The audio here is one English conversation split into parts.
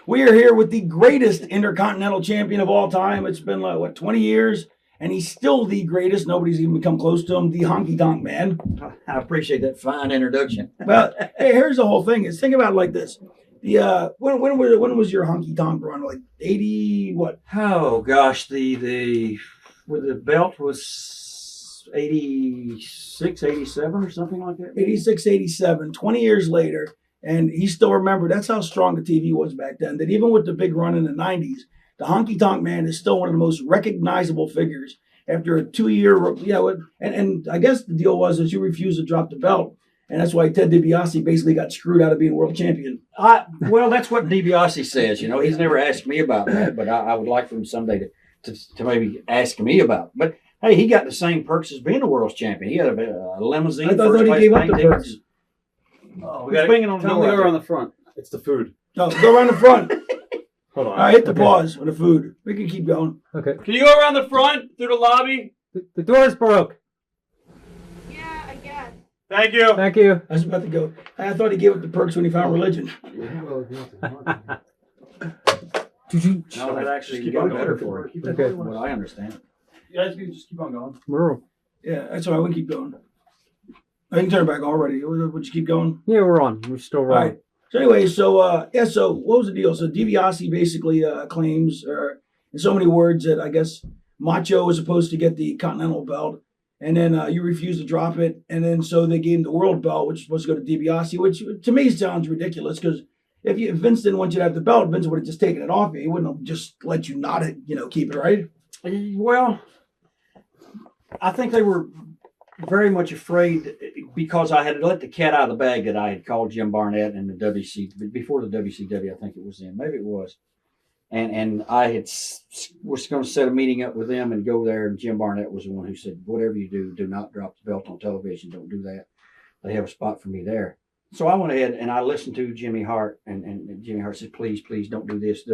We are here with the greatest Intercontinental Champion of all time. It's been, 20 years? And he's still the greatest. Nobody's even come close to him, the Honky Tonk Man. I appreciate that fine introduction. Well, hey, here's the whole thing. Think about it like this. When was your Honky Tonk run? Like 80 what? Oh gosh, the belt was 86, 87 or something like that. 86, 87, 20 years later. And he still remembered. That's how strong the TV was back then. That even with the big run in the 90s, the Honky Tonk Man is still one of the most recognizable figures after a 2-year, and I guess the deal was that you refused to drop the belt. And that's why Ted DiBiase basically got screwed out of being world champion. Well, that's what DiBiase says. You know, he's never asked me about that, but I would like for him someday to maybe ask me about it. But hey, he got the same perks as being a world champion. He had a limousine. I thought he gave up the perks. Oh, we got to go around the front. It's the food. No, go around the front. Hold on. All right, hit the pause on the food. We can keep going. Okay. Can you go around the front through the lobby? The door's broke. Yeah, I guess. Thank you. Thank you. I was about to go. I thought he gave up the perks when he found religion. No, that actually got better for him. Okay. From what I understand. You guys can just keep on going. We're Yeah, that's all right. We can keep going. I can turn it back already. Would you keep going? Yeah, we're on. We're still All rolling. right. So anyway, so what was the deal? So DiBiase basically claims, in so many words, that I guess Macho was supposed to get the Continental belt, and then you refused to drop it, and then so they gave him the world belt, which was supposed to go to DiBiase, which to me sounds ridiculous because if Vince didn't want you to have the belt, Vince would have just taken it off you. He wouldn't have just let you not, keep it, right? Well, I think they were very much afraid because I had let the cat out of the bag that I had called Jim Barnett in the WC before the WCW. I think it was in, maybe it was, and I was going to set a meeting up with them and go there. And Jim Barnett was the one who said, "Whatever you do, do not drop the belt on television. Don't do that. They have a spot for me there." So I went ahead and I listened to Jimmy Hart, and Jimmy Hart said, "Please, please don't do this.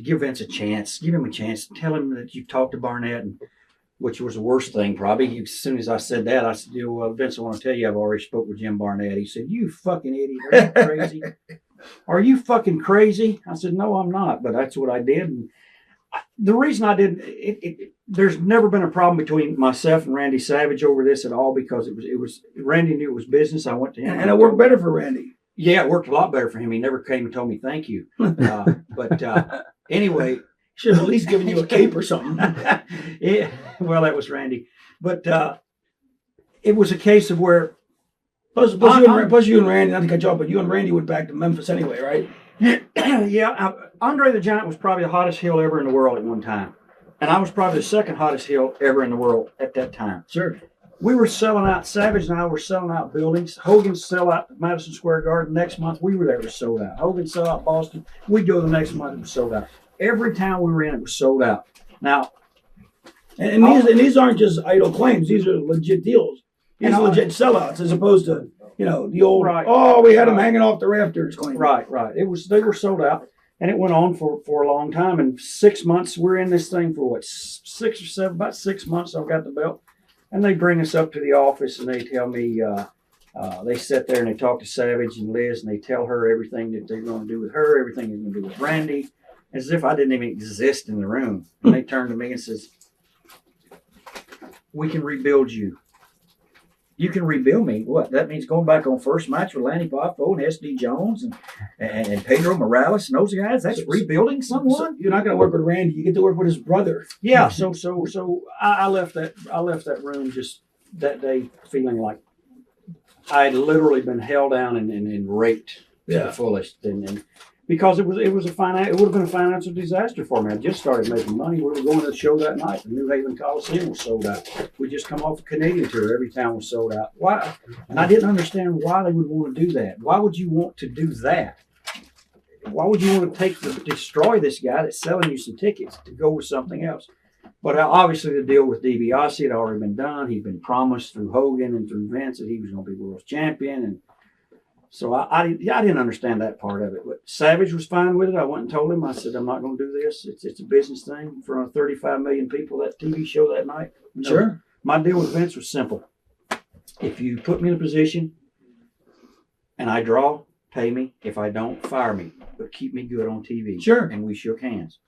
Give Vince a chance. Give him a chance. Tell him that you talked to Barnett." And which was the worst thing, probably. As soon as I said that, I said, well, Vince, I want to tell you, I've already spoke with Jim Barnett. He said, "You fucking idiot. Are you crazy? Are you fucking crazy?" I said, "No, I'm not." But that's what I did. And the reason I did there's never been a problem between myself and Randy Savage over this at all because it was Randy knew it was business. I went to him. And it worked better for Randy. Yeah, it worked a lot better for him. He never came and told me thank you. Anyway. Should have at least given you a cape or something. Yeah, well, that was Randy. But it was a case of where... Plus you and Randy, not to cut you off, but you and Randy went back to Memphis anyway, right? Yeah, Andre the Giant was probably the hottest heel ever in the world at one time. And I was probably the second hottest heel ever in the world at that time. Sure. We were selling out, Savage and I were selling out buildings. Hogan sell out Madison Square Garden. Next month, we were there, it was sold out. Hogan sell out Boston. We'd go the next month, it was sold out. Every town we were in, it was sold out. Now, and these aren't just idle claims; these are legit deals. These are legit sellouts, as opposed to the old we had them hanging off the rafters claim. Right. They were sold out, and it went on for a long time. And 6 months, we're in this thing for what 6 or 7, about 6 months. I've got the belt, and they bring us up to the office, and they tell me they sit there and they talk to Savage and Liz, and they tell her everything that they're going to do with her, everything they're going to do with Randy. As if I didn't even exist in the room. And they turned to me and says, "We can rebuild you." "You can rebuild me? What? That means going back on first match with Lanny Poffo and S.D. Jones and Pedro Morales and those guys? That's rebuilding someone? So you're not going to work with Randy. You get to work with his brother. Yeah. So I left that room just that day feeling like I had literally been held down and raped to the fullest. And because it would have been a financial disaster for me. I just started making money. We were going to the show that night. The New Haven Coliseum was sold out. We just come off a Canadian tour. Every town was sold out. Why? And I didn't understand why they would want to do that. Why would you want to do that? Why would you want to destroy this guy that's selling you some tickets to go with something else? But obviously the deal with DiBiase had already been done. He'd been promised through Hogan and through Vince that he was going to be world champion. And so I didn't understand that part of it. But Savage was fine with it. I went and told him, I said, "I'm not going to do this. It's a business thing in front of 35 million people, that TV show that night." No. Sure. My deal with Vince was simple. If you put me in a position and I draw pay me. If I don't, fire me, but keep me good on TV. Sure. And we shook hands.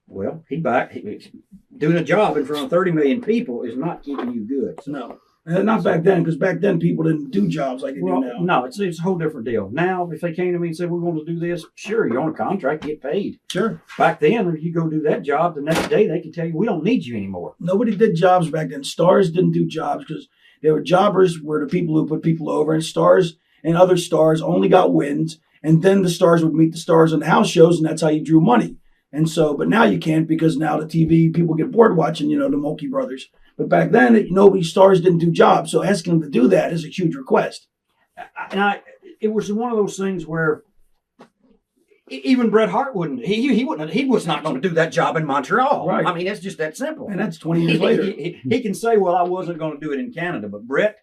Well, doing a job in front of 30 million people is not keeping you good. No. Not back then, because back then people didn't do jobs like they do now. No, it's a whole different deal. Now, if they came to me and said, we're going to do this, sure, you're on a contract, get paid. Sure. Back then, if you go do that job, the next day they can tell you, we don't need you anymore. Nobody did jobs back then. Stars didn't do jobs because they were jobbers were the people who put people over, and stars and other stars only got wins, and then the stars would meet the stars on the house shows, and that's how you drew money. And so, but now you can't because now the TV, people get bored watching, the Mulkey Brothers. But back then, stars didn't do jobs, so asking them to do that is a huge request. And it was one of those things where even Bret Hart wouldn't. He wouldn't. He was not going to do that job in Montreal. Right. I mean, it's just that simple. And that's 20 years later. He can say, "Well, I wasn't going to do it in Canada," but Bret,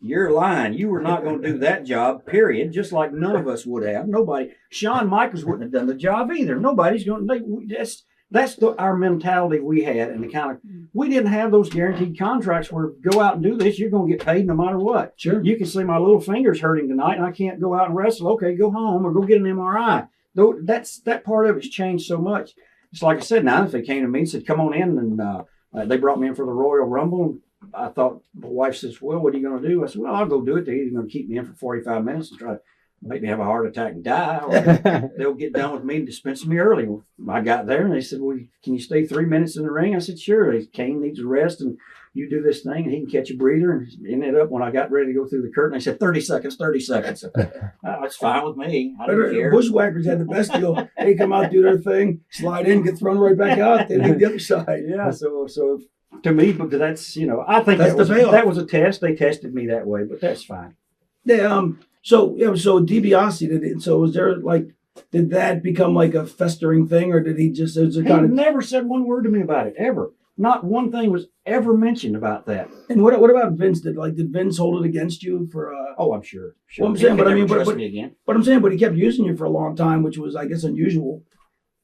you're lying. You were not going to do that job. Period. Just like none of us would have. Nobody. Shawn Michaels wouldn't have done the job either. Nobody's going to. That's our mentality we had, and we didn't have those guaranteed contracts where go out and do this, you're going to get paid no matter what. Sure. You can see my little finger's hurting tonight, and I can't go out and wrestle. Okay, go home or go get an MRI. Though that part of it's changed so much. It's like I said. Now, if they came to me and said, "Come on in," and they brought me in for the Royal Rumble, I thought my wife says, "Well, what are you going to do?" I said, "Well, I'll go do it. They're either going to keep me in for 45 minutes and try to make me have a heart attack and die, or they'll get done with me and dispense me early." I got there and they said, "Well, can you stay 3 minutes in the ring?" I said, "Sure." Kane needs a rest and you do this thing and he can catch a breather. And ended up when I got ready to go through the curtain, they said 30 seconds, 30 seconds. It's fine with me. I don't care. Bushwhackers had the best deal. They come out, do their thing, slide in, get thrown right back out. They leave the other side. Yeah. So to me, because that's, I think That's that was a test. They tested me that way, but that's fine. Yeah. So DiBiase did it. So was there did that become like a festering thing, or did he just? He Never said one word to me about it ever. Not one thing was ever mentioned about that. And what about Vince? Did Vince hold it against you for? Oh, I'm sure. Well, I'm saying, but I mean, but I'm saying, but he kept using you for a long time, which was, I guess, unusual.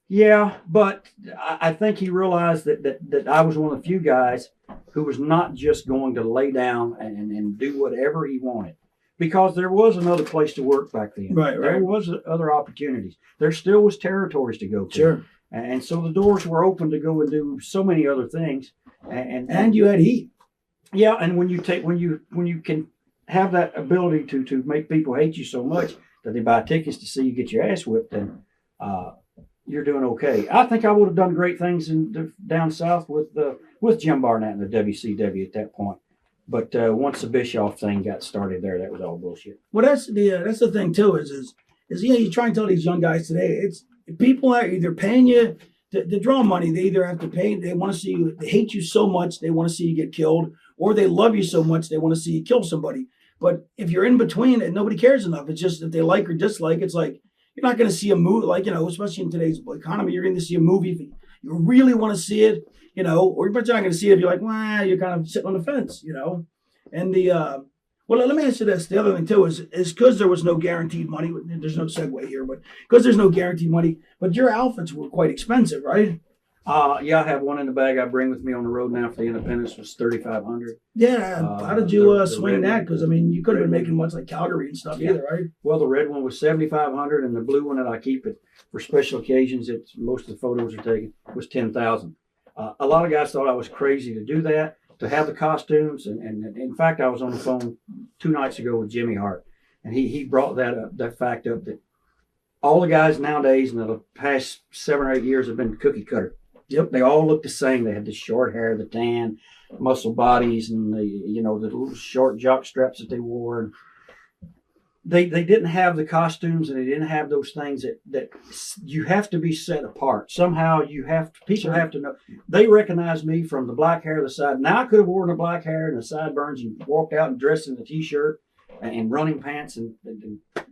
Yeah, but I think he realized that I was one of the few guys who was not just going to lay down and do whatever he wanted. Because there was another place to work back then. Right. There was other opportunities. There still was territories to go to. Sure. And so the doors were open to go and do so many other things. And you had heat. Yeah, and when you can have that ability to make people hate you so much that they buy tickets to see you get your ass whipped, then you're doing okay. I think I would have done great things down south with Jim Barnett and the WCW at that point. But once the Bischoff thing got started there, that was all bullshit. Well, that's the thing too. Is you try and tell these young guys today, it's people are either paying you to draw money. They either have to pay. They want to see you. They hate you so much they want to see you get killed, or they love you so much they want to see you kill somebody. But if you're in between, and nobody cares enough. It's just if they like or dislike. It's like you're not going to see a movie especially in today's economy. You're going to see a movie if you really want to see it. Or you're not going to see it if you're like, well, you're kind of sitting on the fence, And well, let me answer this. The other thing too is because there was no guaranteed money. There's no segue here, but because there's no guaranteed money, but your outfits were quite expensive, right? Yeah, I have one in the bag I bring with me on the road now for the Independence. Was $3,500. Yeah, how did you swing that? Because I mean, you could have been making much like Calgary and stuff either, right? Well, the red one was $7,500, and the blue one that I keep it for special occasions. Most of the photos are taken was $10,000. A lot of guys thought I was crazy to do that, to have the costumes. And in fact, I was on the phone 2 nights ago with Jimmy Hart, and he brought that fact up that all the guys nowadays in the past 7 or 8 years have been cookie cutter. Yep. They all look the same. They had the short hair, the tan, muscle bodies, and the little short jock straps that they wore. And they didn't have the costumes, and they didn't have those things that you have to be set apart. Somehow people have to know. They recognize me from the black hair, the side. Now I could have worn the black hair and the sideburns and walked out and dressed in a t-shirt and running pants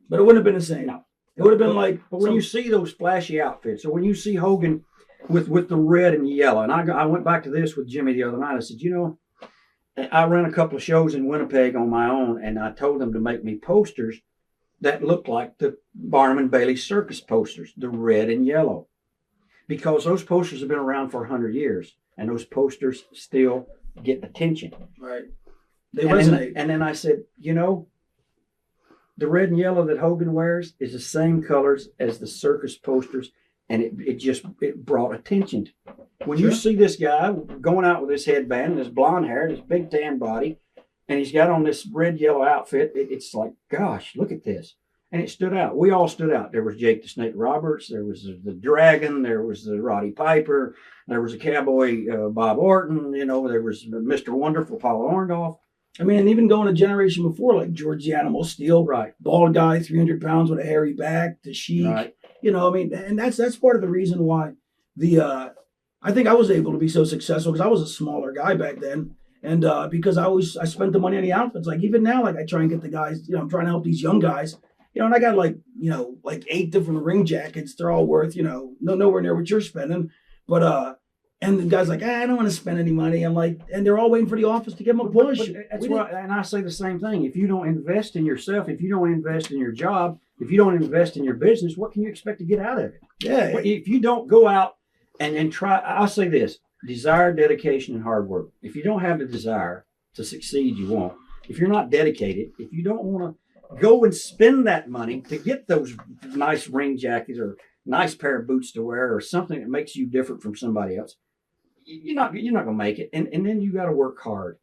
but it wouldn't have been the same. No. It would have been like. But when you see those flashy outfits, or when you see Hogan with the red and yellow, and I went back to this with Jimmy the other night. I said, I ran a couple of shows in Winnipeg on my own, and I told them to make me posters that looked like the Barnum and Bailey Circus posters, the red and yellow, because those posters have been around for 100 years, and those posters still get attention. Right. They resonate. And then I said, The red and yellow that Hogan wears is the same colors as the circus posters, and it brought attention. When you see this guy going out with his headband and his blonde hair and his big tan body, and he's got on this red yellow outfit, it's like, gosh, look at this. And it stood out. We all stood out. There was Jake the Snake Roberts. There was the Dragon. There was the Roddy Piper. There was a cowboy, Bob Orton. There was Mr. Wonderful, Paul Orndorff. I mean, and even going a generation before, like George the Animal Steel, right? Bald guy, 300 pounds with a hairy back, the Sheik. Right. I mean, and that's part of the reason why I think I was able to be so successful because I was a smaller guy back then. And because I spent the money on the outfits. Like even now, like I try and get the guys, I'm trying to help these young guys. And I got like 8 different ring jackets. They're all worth, nowhere near what you're spending. But and the guy's like, I don't want to spend any money. I'm like, and they're all waiting for the office to give them a push. But that's why, and I say the same thing. If you don't invest in yourself, if you don't invest in your job, if you don't invest in your business, what can you expect to get out of it? Yeah. If you don't go out and try, I'll say this: desire, dedication, and hard work. If you don't have the desire to succeed, you won't. If you're not dedicated, if you don't want to go and spend that money to get those nice ring jackets or nice pair of boots to wear or something that makes you different from somebody else, you're not going to make it. And then you got to work hard.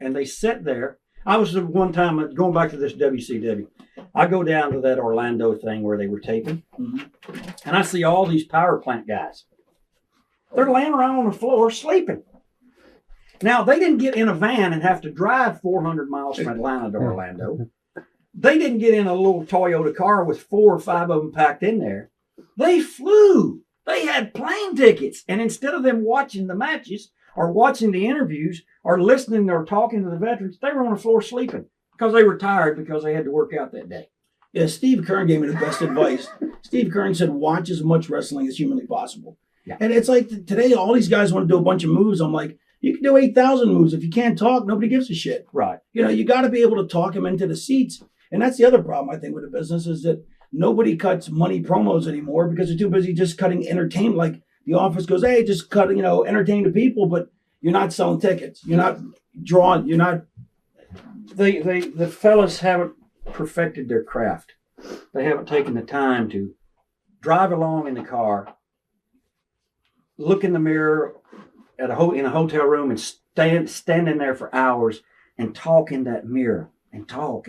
And they sit there. I was one time going back to this WCW. I go down to that Orlando thing where they were taping, and I see all these power plant guys. They're laying around on the floor sleeping. Now, they didn't get in a van and have to drive 400 miles from Atlanta to Orlando. They didn't get in a little Toyota car with 4 or 5 of them packed in there. They flew. They had plane tickets. And instead of them watching the matches or watching the interviews or listening or talking to the veterans, they were on the floor sleeping because they were tired because they had to work out that day. Yeah, Steve Kern gave me the best advice. Steve Kern said, watch as much wrestling as humanly possible. Yeah. And it's like today, all these guys want to do a bunch of moves. I'm like, you can do 8,000 moves. If you can't talk, nobody gives a shit. Right. You got to be able to talk them into the seats. And that's the other problem, I think, with the business is that nobody cuts money promos anymore because they're too busy just cutting entertainment. Like the office goes, hey, just cut, entertain the people, but you're not selling tickets. You're not drawing. You're not. The fellas haven't perfected their craft. They haven't taken the time to drive along in the car, look in the mirror in a hotel room and stand in there for hours and talk in that mirror and talk.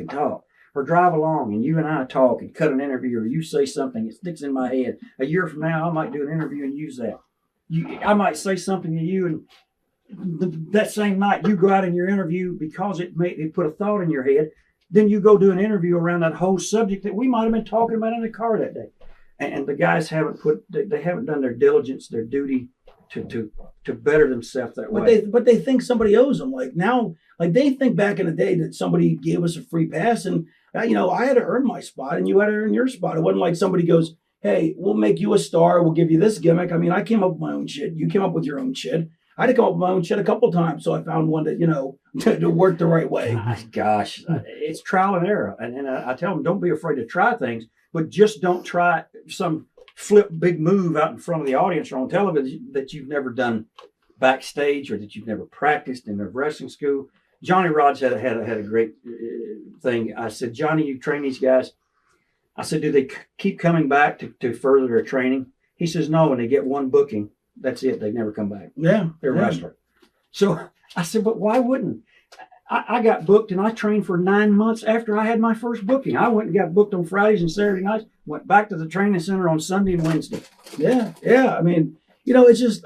Or drive along and you and I talk and cut an interview or you say something, it sticks in my head. A year from now, I might do an interview and use that. I might say something to you and that same night you go out in your interview because it put a thought in your head. Then you go do an interview around that whole subject that we might have been talking about in the car that day. And the guys haven't done their diligence, their duty to better themselves that way. But they think somebody owes them. Like now, like they think back in the day that somebody gave us a free pass and I had to earn my spot and you had to earn your spot. It wasn't like somebody goes, hey, we'll make you a star. We'll give you this gimmick. I mean, I came up with my own shit. You came up with your own shit. I had to come up with my own shit a couple of times. So I found one that, to work the right way. Gosh, it's trial and error. And I tell them, don't be afraid to try things, but just don't try some flip big move out in front of the audience or on television that you've never done backstage or that you've never practiced in a wrestling school. Johnny Rodz had a great thing. I said, Johnny, you train these guys. I said, do they keep coming back to further their training? He says, no, when they get one booking, that's it. They never come back. Yeah. They're a wrestler. So I said, but why wouldn't? I got booked and I trained for 9 months after I had my first booking. I went and got booked on Fridays and Saturday nights, went back to the training center on Sunday and Wednesday. Yeah. I mean, it's just,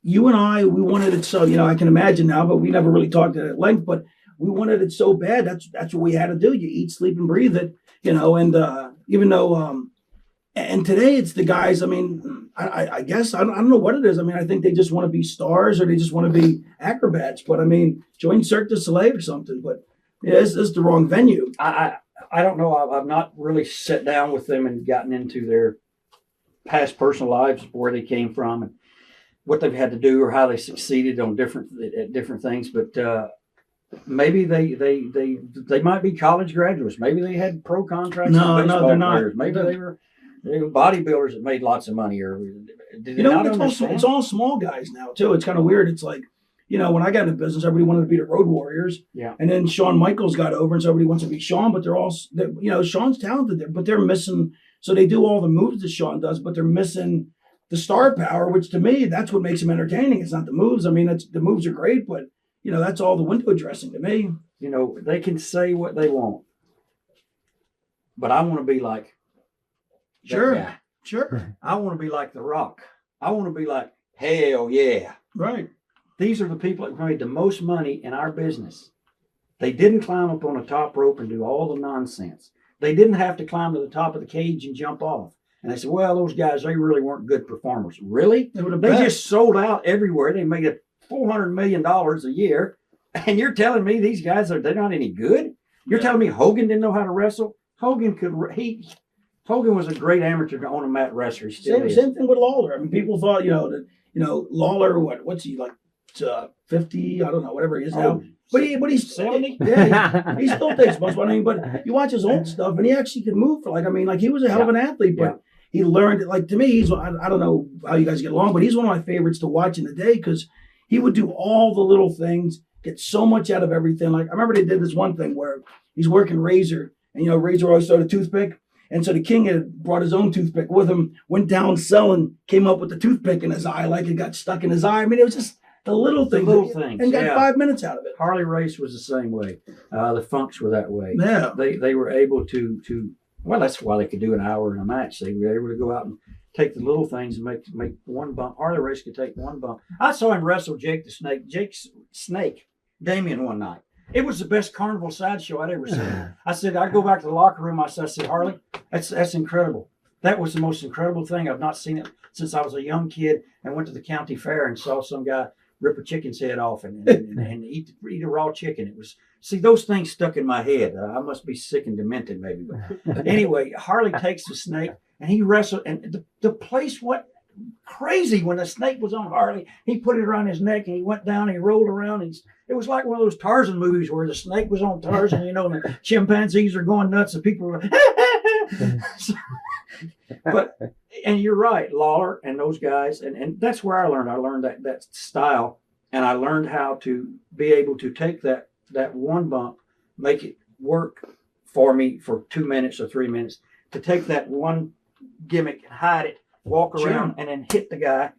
you and I, we wanted it so, I can imagine now, but we never really talked at length, but we wanted it so bad. That's what we had to do. You eat, sleep, and breathe it, and even though, and today it's the guys, I guess, I don't know what it is. I think they just want to be stars or they just want to be acrobats, but join Cirque du Soleil or something, but yeah, it's the wrong venue. I don't know. I've not really sat down with them and gotten into their past personal lives, where they came from and what they've had to do or how they succeeded on different things. But maybe they might be college graduates. Maybe they had pro contracts. No, they're not. Players. Maybe they were bodybuilders that made lots of money. Or it's all small guys now too. It's kind of weird. It's like, when I got into business, everybody wanted to be the Road Warriors. Yeah. And then Shawn Michaels got over, and so everybody wants to be Shawn, but they're all, Shawn's talented there, but they're missing. So they do all the moves that Shawn does, but they're missing the star power, which to me, that's what makes him entertaining. It's not the moves. I mean, the moves are great, but that's all the window dressing to me. They can say what they want, but I want to be like Sure. that guy. Sure. I want to be like The Rock. I want to be like, hell yeah. Right. These are the people that made the most money in our business. They didn't climb up on the top rope and do all the nonsense. They didn't have to climb to the top of the cage and jump off. And they said, well, those guys, they really weren't good performers. Really? They just sold out everywhere. They made $400 million a year. And you're telling me these guys, they're not any good? You're telling me Hogan didn't know how to wrestle? Hogan was a great amateur on a mat wrestler. Same thing with Lawler. I mean, people thought, Lawler, what's he like, 50? I don't know, whatever he is now. But he's 70? Yeah, he still takes most money. But you watch his old stuff, and he actually could move. He was a hell of an athlete. But he learned, to me, I don't know how you guys get along, but he's one of my favorites to watch in the day because he would do all the little things, get so much out of everything. Like I remember they did this one thing where he's working Razor, and Razor always throw the toothpick. And so the king had brought his own toothpick with him, went down selling, came up with the toothpick in his eye, like it got stuck in his eye. I mean, it was just the little things. And got 5 minminutes out of it. Harley Race was the same way. The Funks were that way. Yeah. They were able to well, that's why they could do an hour in a match. They were able to go out and take the little things and make one bump. Harley Race could take one bump. I saw him wrestle Jake Snake, Damien one night. It was the best carnival sideshow I'd ever seen. I said, I go back to the locker room. I said, Harley, that's incredible. That was the most incredible thing. I've not seen it since I was a young kid and went to the county fair and saw some guy rip a chicken's head off and eat a raw chicken. It was, those things stuck in my head. I must be sick and demented maybe. But anyway, Harley takes the snake and he wrestled, and the place went crazy when the snake was on Harley. He put it around his neck and he went down and he rolled around. It was like one of those Tarzan movies where the snake was on Tarzan, and the chimpanzees are going nuts and people are and you're right, Lawler and those guys, and that's where I learned that style, and I learned how to be able to take that one bump, make it work for me for 2 minutes or 3 minutes, to take that one gimmick and hide it, walk around, and then hit the guy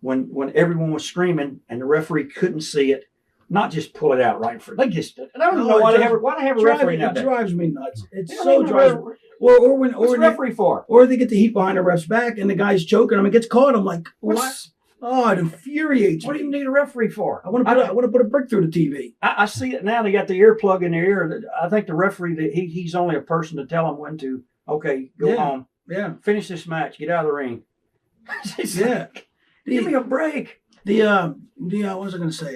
when everyone was screaming and the referee couldn't see it. Not just pull it out right for. I don't know why they have a referee now. It drives me nuts. It's so drives. Or when what's the referee for? Or they get the heat behind the ref's back and the guy's choking him and gets caught. I'm like, what? Oh, it infuriates me. What do you need a referee for? I want to put a brick through the TV. I see it now. They got the earplug in their ear. I think the referee, he's only a person to tell them when to. Okay, go home. Yeah. Finish this match. Get out of the ring. Yeah. Give me a break. What was I going to say?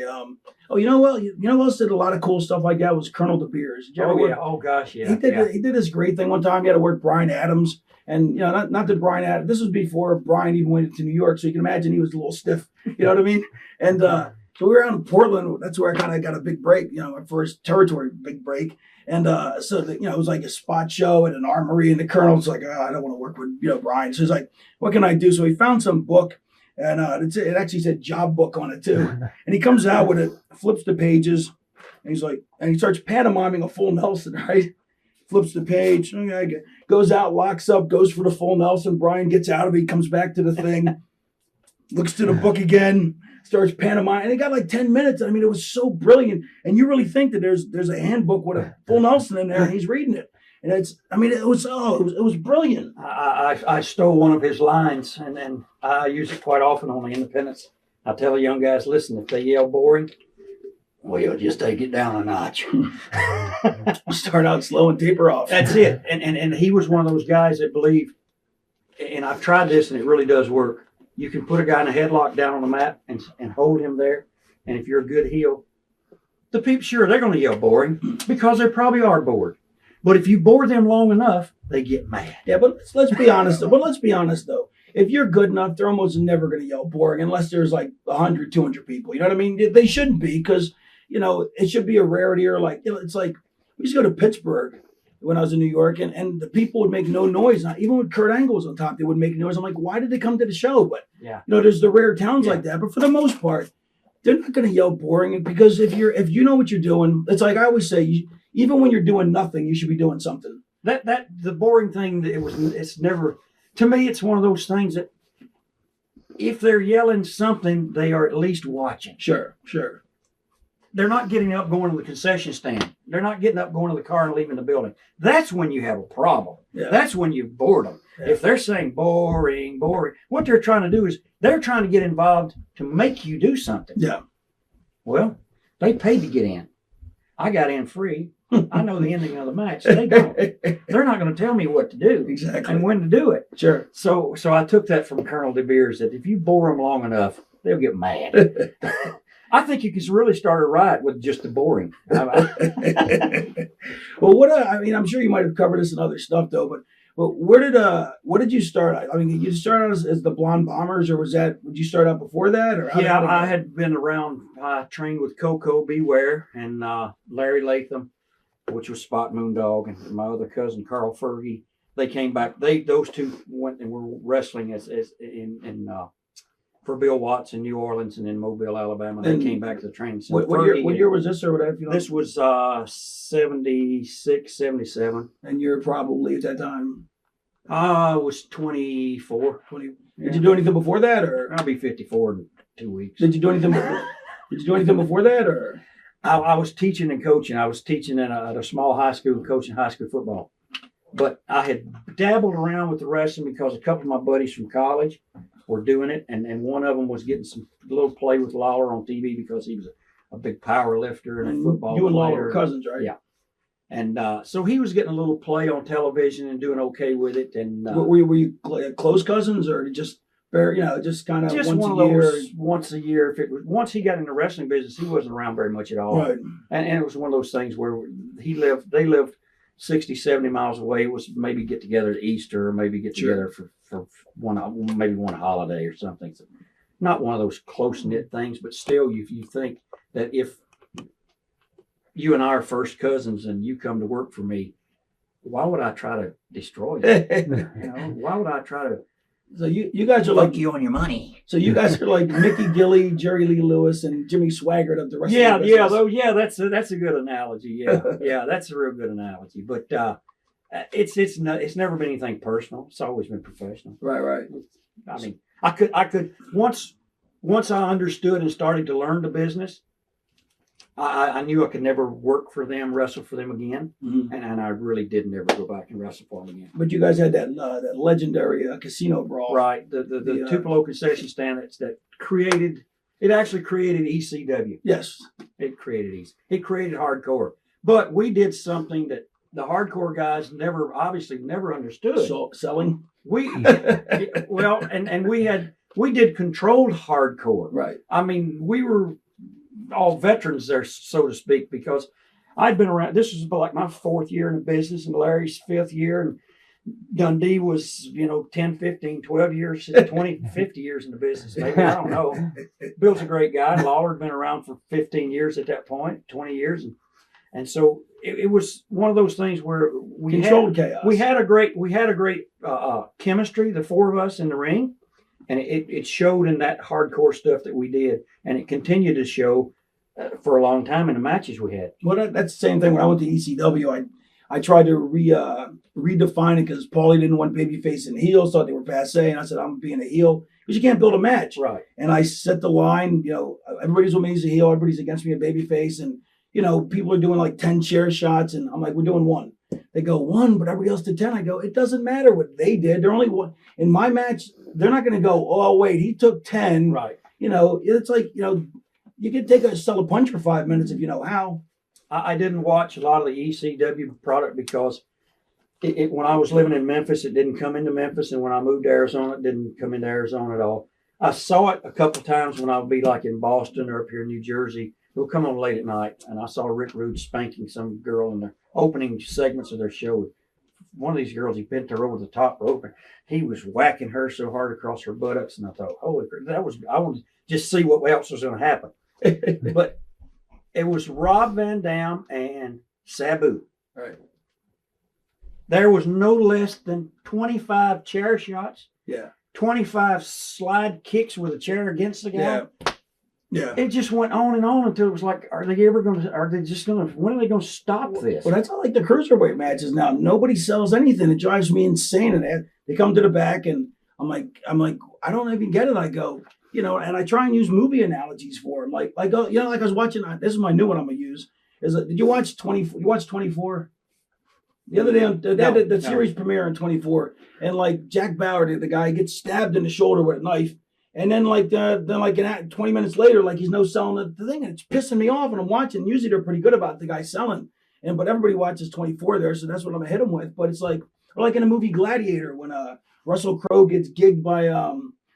You know who else did a lot of cool stuff like that was Colonel De Beers. Oh gosh, yeah. He did this great thing one time. He had to work Bryan Adams, and not that Bryan Adams. This was before Bryan even went to New York, so you can imagine he was a little stiff. You know what I mean? And so we were out in Portland. That's where I kind of got a big break. My first territory big break. And it was like a spot show at an armory, and the Colonel's like, I don't want to work with Bryan. So he's like, what can I do? So he found some book. And it actually said job book on it too. And he comes out with it, flips the pages, and he's like, and he starts pantomiming a full Nelson, right? Flips the page, goes out, locks up, goes for the full Nelson. Bryan gets out of it, he comes back to the thing, looks to the book again, starts pantomiming, and he got like 10 minutes. I mean, it was so brilliant. And you really think that there's a handbook with a full Nelson in there, and he's reading it. And it was brilliant. I stole one of his lines, and I use it quite often on the independents. I tell the young guys, listen, if they yell boring, well, you'll just take it down a notch. Start out slow and taper off. That's it. And he was one of those guys that believed, and I've tried this, and it really does work. You can put a guy in a headlock down on the mat and hold him there. And if you're a good heel, the people, sure, they're going to yell boring because they probably are bored. But if you bore them long enough, they get mad. Yeah, but let's be honest. Though. If you're good enough, they're almost never going to yell boring unless there's like 100, 200 people. You know what I mean? They shouldn't be because, it should be a rarity or it's like we used to go to Pittsburgh when I was in New York and the people would make no noise. Not, even when Kurt Angle was on top, they would make noise. I'm like, why did they come to the show? But, there's the rare towns like that. But for the most part, they're not going to yell boring, because if you know what you're doing, it's like I always say, even when you're doing nothing, you should be doing something. That the boring thing, it's never, to me, it's one of those things that if they're yelling something, they are at least watching. Sure. They're not getting up, going to the concession stand. They're not getting up, going to the car and leaving the building. That's when you have a problem. Yeah. That's when you bored them. Yeah. If they're saying boring, what they're trying to do is they're trying to get involved to make you do something. Yeah. Well, they paid to get in. I got in free. I know the ending of the match. They don't. They're not going to tell me what to do Exactly. and when to do it. Sure. So I took that from Colonel De Beers, that if you bore them long enough, they'll get mad. I think you can really start a riot with just the boring. Well, I'm sure you might have covered this in other stuff though, but what did you start? I mean, you started out as the Blonde Bombers, or would you start out before that? Or Yeah, I had been around. I trained with Coco Beware and Larry Latham, which was Spot Moondog, and my other cousin Carl Fergie. They came back. Those two went and were wrestling as in for Bill Watts in New Orleans and in Mobile, Alabama. They came back to the training center. What year was this, or whatever? This was 76, 77. And you're probably at that time. I was 24. 20. Yeah. Did you do anything before that, or I'll be 54 in 2 weeks. did you do anything? Did you do anything before that, or? I was teaching and coaching. I was teaching at a small high school, coaching high school football. But I had dabbled around with the wrestling because a couple of my buddies from college were doing it, and one of them was getting some little play with Lawler on TV because he was a big power lifter and a football player. You and Lawler were cousins, right? Yeah. And so he was getting a little play on television and doing okay with it. And Were you close cousins, or just just kind of just once one a of year? those once a year. If it was once he got in the wrestling business, he wasn't around very much at all. Right. And it was one of those things where they lived 60, 70 miles away. It was maybe get together at Easter, or maybe get together for one holiday or something. So not one of those close knit things, but still, you think that if you and I are first cousins and you come to work for me, why would I try to destroy you? Why would I try to? So you guys are like you on your money. So you guys are like Mickey Gilley, Jerry Lee Lewis, and Jimmy Swaggart of the rest of the business. That's a good analogy. Yeah, that's a real good analogy. But it's never been anything personal. It's always been professional. Right. I mean, I could once I understood and started to learn the business, I knew I could never work for them, wrestle for them again, and I really did never go back and wrestle for them again. But you guys had that legendary casino brawl, right? The Tupelo concession stand that actually created ECW. Yes, it created hardcore. But we did something that the hardcore guys obviously never understood. So selling. We did controlled hardcore. Right. I mean, we were all veterans there, so to speak, because I'd been around. This was like my 4th year in the business, and Larry's 5th year, and Dundee was 10, 15, 12 years, 20, 50 years in the business. Maybe, I don't know. Bill's a great guy. Lawler had been around for 15 years at that point, 20 years, and so it was one of those things where we controlled chaos. We had a great chemistry, the 4 of us in the ring. And it showed in that hardcore stuff that we did, and it continued to show for a long time in the matches we had. Well, that's the same thing. When I went to ECW, I tried to redefine it because Paulie didn't want babyface and heels, thought they were passe, and I said I'm being a heel because you can't build a match. Right. And I set the line. Everybody's with me as a heel, everybody's against me a babyface, and people are doing like 10 chair shots, and I'm like, we're doing 1. They go 1, but everybody else did 10. I go, it doesn't matter what they did. They're only 1 in my match. They're not going to go, oh wait, he took 10. Right. It's like you can sell a punch for 5 minutes if you know how. I didn't watch a lot of the ECW product because when I was living in Memphis, it didn't come into Memphis, and when I moved to Arizona, it didn't come into Arizona at all. I saw it a couple of times when I would be like in Boston or up here in New Jersey. It would come on late at night, and I saw Rick Rude spanking some girl in the opening segments of their show. One of these girls, he bent her over the top rope, and he was whacking her so hard across her buttocks, and I thought, holy crap, I wanted to just see what else was going to happen. But it was Rob Van Dam and Sabu. Right. There was no less than 25 chair shots. Yeah. 25 slide kicks with a chair against the guy. Yeah. Yeah. It just went on and on until it was like, are they just going to, when are they going to stop this? Well, that's how like the cruiserweight matches now. Nobody sells anything. It drives me insane. And they come to the back, and I'm like, I don't even get it. I go, and I try and use movie analogies for them. Like I was watching. This is my new one I'm gonna use. Did you watch 24? You watched 24? The other day, they had the series premiere on 24, and like Jack Bauer, the guy, gets stabbed in the shoulder with a knife, and then 20 minutes later, like he's no selling the thing, and it's pissing me off. And I'm watching. Usually they're pretty good about the guy selling, but everybody watches 24 there, so that's what I'm gonna hit him with. But it's like in a movie Gladiator when Russell Crowe gets gigged by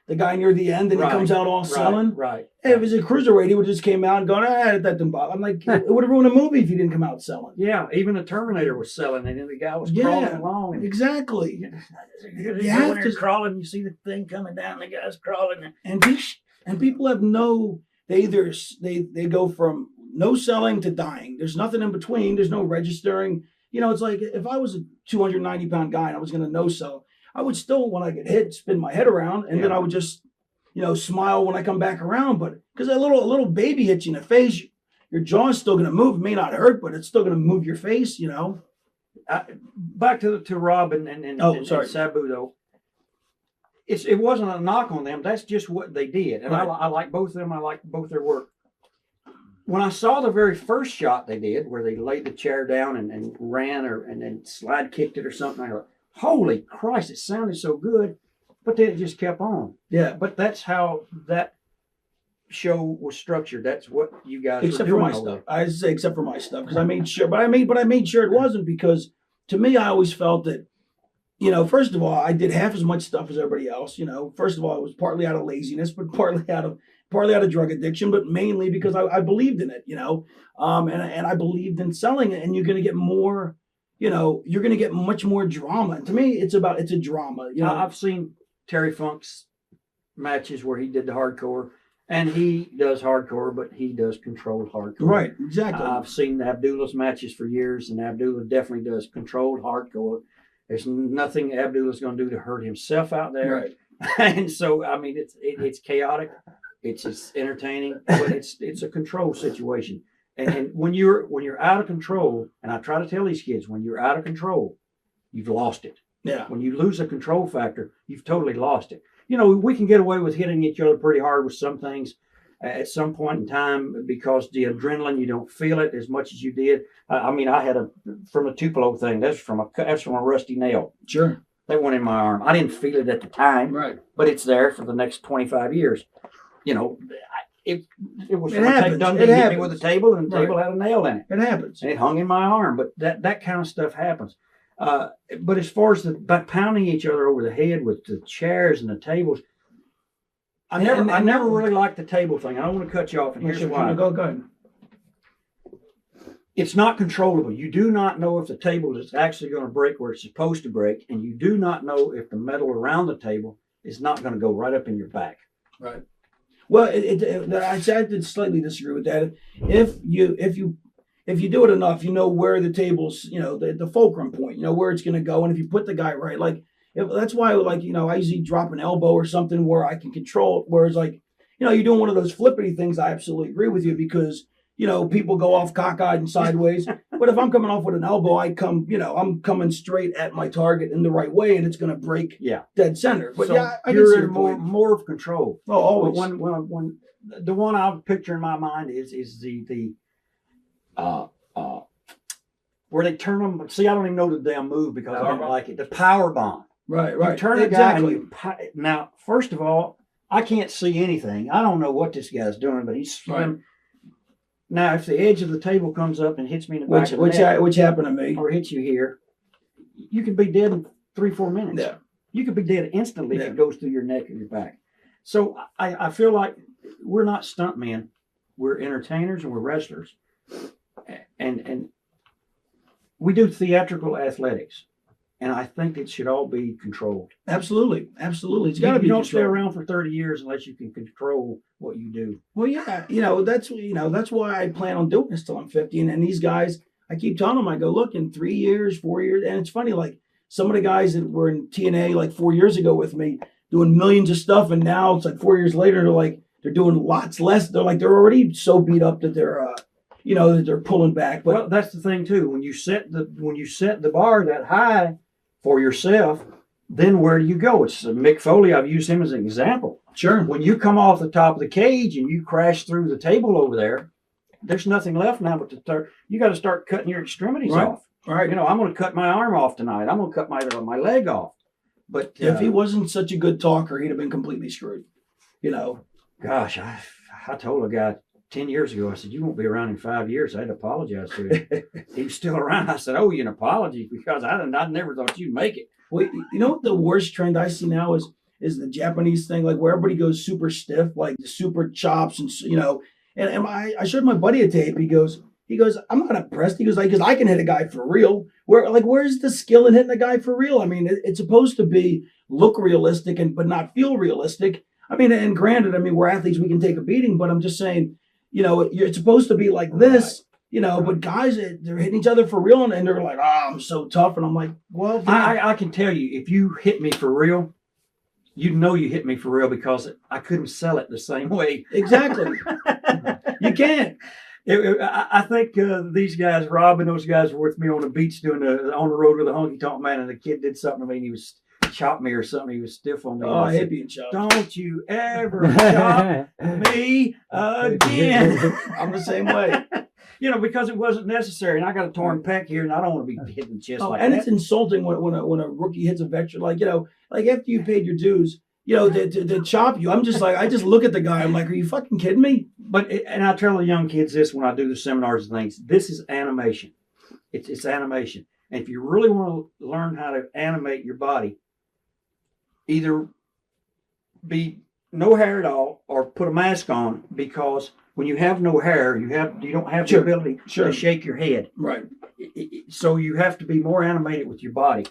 the guy near the end, and he comes out all selling. Right. Hey, if it was a cruiserweight, he would just came out and gone, that didn't bother. I'm like, it would have ruined a movie if he didn't come out selling. Yeah, even the Terminator was selling, and then the guy was crawling along. And exactly. You have to crawling. You see the thing coming down, and the guy's crawling, and people have they go from no selling to dying. There's nothing in between. There's no registering. It's like if I was a 290-pound guy and I was going to no sell, I would still, when I get hit, spin my head around, and then I would just, smile when I come back around. But because a little baby hits you in the face, your jaw's still going to move. It may not hurt, but it's still going to move your face. Back to Rob and Sabu though. It wasn't a knock on them. That's just what they did, and I like both of them. I like both their work. When I saw the very first shot they did, where they laid the chair down and ran and then slide kicked it or something, I thought, holy Christ, it sounded so good, but then it just kept on. Yeah. But that's how that show was structured. That's what you guys except were for doing. my stuff. I say except for my stuff because I made sure, but I made sure it wasn't, because to me, I always felt that, first of all, I did half as much stuff as everybody else. First of all, it was partly out of laziness, but partly out of drug addiction, but mainly because I believed in it, and I believed in selling it, and you're going to get more. You're going to get much more drama. And to me, it's a drama. I've seen Terry Funk's matches where he did the hardcore, and he does hardcore, but he does controlled hardcore. Right, exactly. I've seen Abdullah's matches for years, and Abdullah definitely does controlled hardcore. There's nothing Abdullah's going to do to hurt himself out there. Right. And so, I mean, it's chaotic. It's entertaining, but it's a control situation. And when you're out of control, and I try to tell these kids, when you're out of control, you've lost it. Yeah. When you lose a control factor, you've totally lost it. We can get away with hitting each other pretty hard with some things at some point in time because the adrenaline, you don't feel it as much as you did. I had from the Tupelo thing. That's from a rusty nail. Sure. That went in my arm. I didn't feel it at the time. Right. But it's there for the next 25 years. It was from happens. Dundee hit me with a table, and the table had a nail in it. It happens. And it hung in my arm. But that kind of stuff happens. But as far as pounding each other over the head with the chairs and the tables, I never really liked the table thing. I don't want to cut you off, and here's why. Go ahead. It's not controllable. You do not know if the table is actually going to break where it's supposed to break, and you do not know if the metal around the table is not going to go right up in your back. Right. Well, I did slightly disagree with that. If you do it enough, where the table's, the fulcrum point, where it's going to go, and if you put the guy right, that's why, I usually drop an elbow or something where I can control it. Whereas, you're doing one of those flippity things. I absolutely agree with you because people go off cockeyed and sideways. But if I'm coming off with an elbow, I'm coming straight at my target in the right way, and it's going to break dead center. But so I you're can see in more of control. Oh, always. But when the one I picture in my mind is the where they turn them. See, I don't even know the damn move because I don't like it. The power bomb. Right. You turn a guy and now, first of all, I can't see anything. I don't know what this guy's doing, but he's slim. Right. Now, if the edge of the table comes up and hits me in the back of the neck, which happened to me, or hits you here, you could be dead in 3-4 minutes. Yeah. You could be dead instantly if it goes through your neck or your back. So I feel like we're not stuntmen. We're entertainers and we're wrestlers. And we do theatrical athletics. And I think it should all be controlled. Absolutely. It's got to be. You don't stay around for 30 years unless you can control what you do. Well, yeah, that's why I plan on doing this till I'm 50. And these guys, I keep telling them, I go, look, in 3 years, 4 years, and it's funny, some of the guys that were in TNA 4 years ago with me doing millions of stuff, and now it's 4 years later, they're they're doing lots less. They're already so beat up that they're that they're pulling back. But well, that's the thing too. When you set the bar that high for yourself, then where do you go? It's Mick Foley. I've used him as an example. sure, When you come off the top of the cage and you crash through the table over there, there's nothing left now but to start. You got to start cutting your extremities Right. off. all right. I'm going to cut my arm off tonight. I'm going to cut my leg off. But If he wasn't such a good talker, he'd have been completely screwed. gosh, I told a guy 10 years ago, I said, you won't be around in 5 years. I had to apologize to him. He was still around. I said, oh, you an apology because I never thought you'd make it. Well, you know what the worst trend I see now is the Japanese thing, like where everybody goes super stiff, like the super chops, and And I showed my buddy a tape. He goes, I'm not impressed. He goes, because I can hit a guy for real. Where's the skill in hitting a guy for real? I mean, it's supposed to be look realistic but not feel realistic. I mean, and granted, we're athletes, we can take a beating, but I'm just saying, it's supposed to be like this, but guys, they're hitting each other for real, and they're like, I'm so tough. And I'm like, well, I can tell you, if you hit me for real, you hit me for real because I couldn't sell it the same way. exactly. You can't. I think these guys, Rob and those guys, were with me on the beach on the road with a Honky Tonk Man, and the kid did something to me, and he was chopped me or something. He was stiff on me. Oh, I hate being chopped. Don't you ever chop me again. I'm the same way. Because it wasn't necessary, and I got a torn pec here, and I don't want to be hitting the chest like and that. it's insulting when a rookie hits a veteran, like after you paid your dues, to chop you. I'm just like, I just look at the guy. I'm like, are you fucking kidding me? And I tell the young kids this when I do the seminars and things. This is animation. It's animation. And if you really want to learn how to animate your body, either be no hair at all or put a mask on, because when you have no hair, you don't have the ability to shake your head. Right. So you have to be more animated with your body.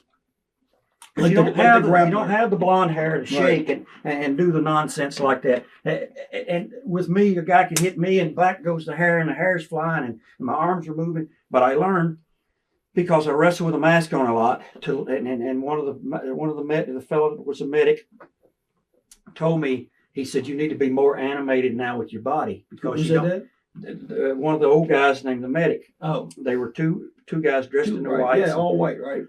Like you don't have the blonde hair to shake and do the nonsense like that. And with me, a guy can hit me and back goes the hair and the hair's flying and my arms are moving. But I learned, because I wrestle with a mask on a lot, and one of the fellow that was a medic told me, he said, you need to be more animated now with your body, because one of the old guys named the medic. Oh, they were two guys dressed in their whites. Yeah, all white, right?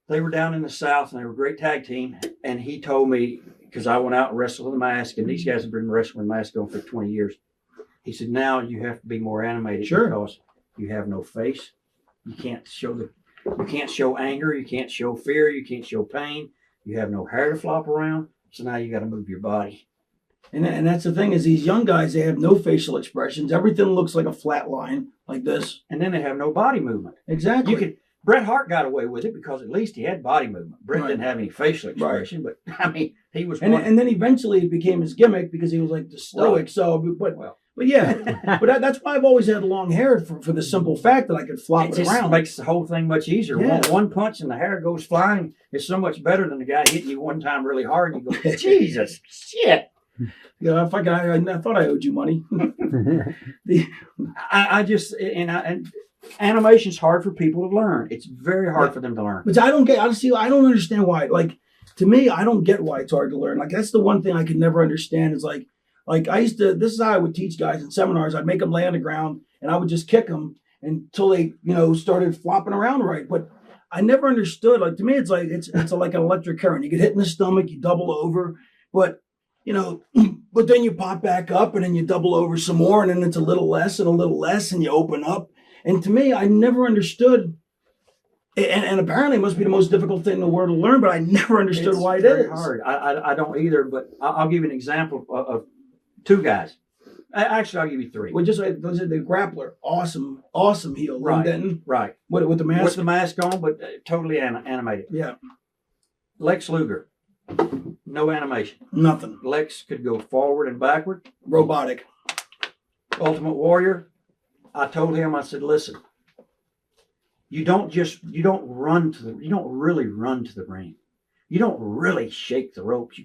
They were down in the South, and they were a great tag team. And he told me, because I went out and wrestled with a mask, and these guys have been wrestling with masks on for 20 years. He said, now you have to be more animated because you have no face. You can't show anger. You can't show fear. You can't show pain. You have no hair to flop around. So now you got to move your body. And that's the thing, is these young guys, they have no facial expressions. Everything looks like a flat line like this. And then they have no body movement. Exactly. Bret Hart got away with it because at least he had body movement. Bret didn't have any facial expression, but he was. And then eventually it became his gimmick because he was like the stoic. So, but yeah, but that's why I've always had long hair for the simple fact that I could flop it around. It makes the whole thing much easier. Yeah. One punch and the hair goes flying is so much better than the guy hitting you one time really hard and you go, Jesus, shit. Yeah, I thought I owed you money. Animation's hard for people to learn. It's very hard for them to learn. But I don't understand why. Like, to me, I don't get why it's hard to learn. Like, that's the one thing I could never understand is like I used to, this is how I would teach guys in seminars. I'd make them lay on the ground and I would just kick them until they, started flopping around right. But I never understood. Like, to me, it's like, it's like an electric current. You get hit in the stomach, you double over, but but then you pop back up and then you double over some more and then it's a little less and you open up. And to me, I never understood, and apparently it must be the most difficult thing in the world to learn, but I never understood why it is. Hard. I don't either, but I'll give you an example of two guys. Actually, I'll give you three. Well, just like the grappler, awesome heel. Right, Denton. right. With the mask? With the mask on, but totally animated. Yeah. Lex Luger, no animation. Nothing. Lex could go forward and backward. Robotic. Ultimate Warrior, I told him, I said, listen, you don't really run to the ring. You don't really shake the ropes.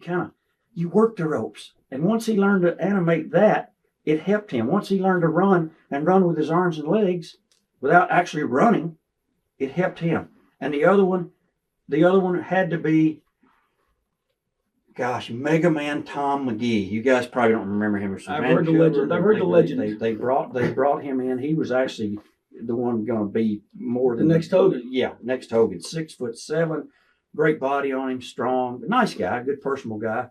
You work the ropes. And once he learned to animate that, it helped him. Once he learned to run with his arms and legs without actually running, it helped him. And the other one had to be gosh, Mega Man Tom McGee. You guys probably don't remember him. I've heard the legend. I've heard the legend. They brought him in. He was actually the one going to be more The than next Hogan. Yeah, next Hogan. 6'7", great body on him, strong, nice guy, good personal guy.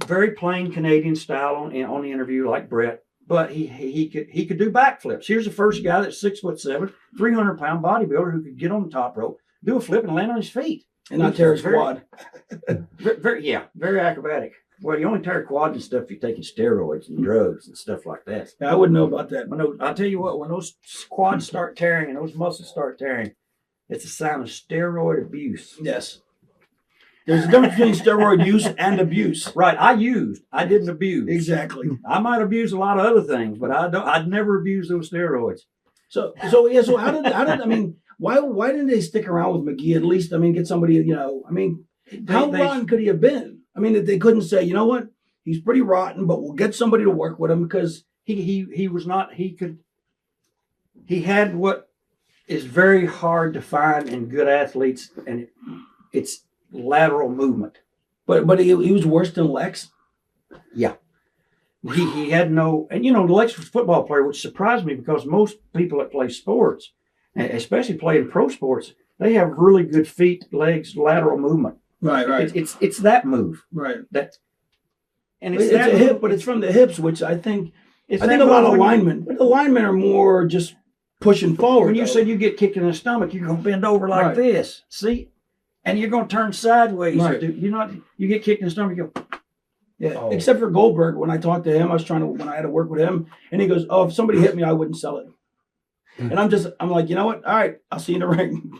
Very plain Canadian style on the interview, like Bret. But he could do backflips. Here's the first guy that's 6'7", 300-pound bodybuilder who could get on the top rope, do a flip, and land on his feet. And not tear his quad. Very acrobatic. Well, you only tear quads and stuff if you're taking steroids and drugs and stuff like that. Yeah, I wouldn't know about that. I'll tell you what, when those quads start tearing and those muscles start tearing, it's a sign of steroid abuse. Yes. There's a difference between steroid use and abuse. Right. I didn't abuse. Exactly. I might abuse a lot of other things, but I'd never abuse those steroids. So how did I mean, why didn't they stick around with McGee at least? I mean, get somebody, how rotten could he have been? I mean, that they couldn't say, you know what, he's pretty rotten, but we'll get somebody to work with him because he was not, he had what is very hard to find in good athletes, and it's lateral movement. But he was worse than Lex. Yeah. He had no, and Lex was a football player, which surprised me because most people that play sports, especially playing pro sports, they have really good feet, legs, lateral movement. Right. It's that move. Right. And it's a hip, but it's from the hips, which I think a lot of linemen, but the linemen are more just pushing forward. When you said you get kicked in the stomach, you're gonna bend over like this. See? And you're gonna turn sideways. Right. You get kicked in the stomach, you go. Yeah. Oh. Except for Goldberg, when I talked to him, when I had to work with him, and he goes, "Oh, if somebody hit me, I wouldn't sell it." And I'm like, you know what? All right, I'll see you in the ring.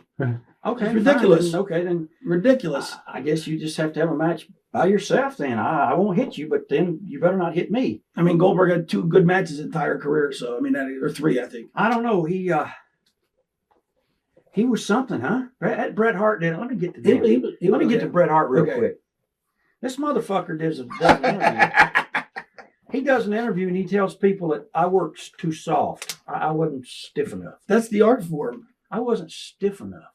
Okay, it's ridiculous. Fine. Okay, then ridiculous. I guess you just have to have a match by yourself. Then I won't hit you, but then you better not hit me. I mean, Goldberg had 2 good matches his entire career, so I mean, or 3, I think. I don't know. He was something, huh? Bret Hart did. Let me get to that. Let me get to Bret Hart real quick. This motherfucker does an interview. He does an interview and he tells people that I worked too soft. I wasn't stiff enough. That's the art form. I wasn't stiff enough.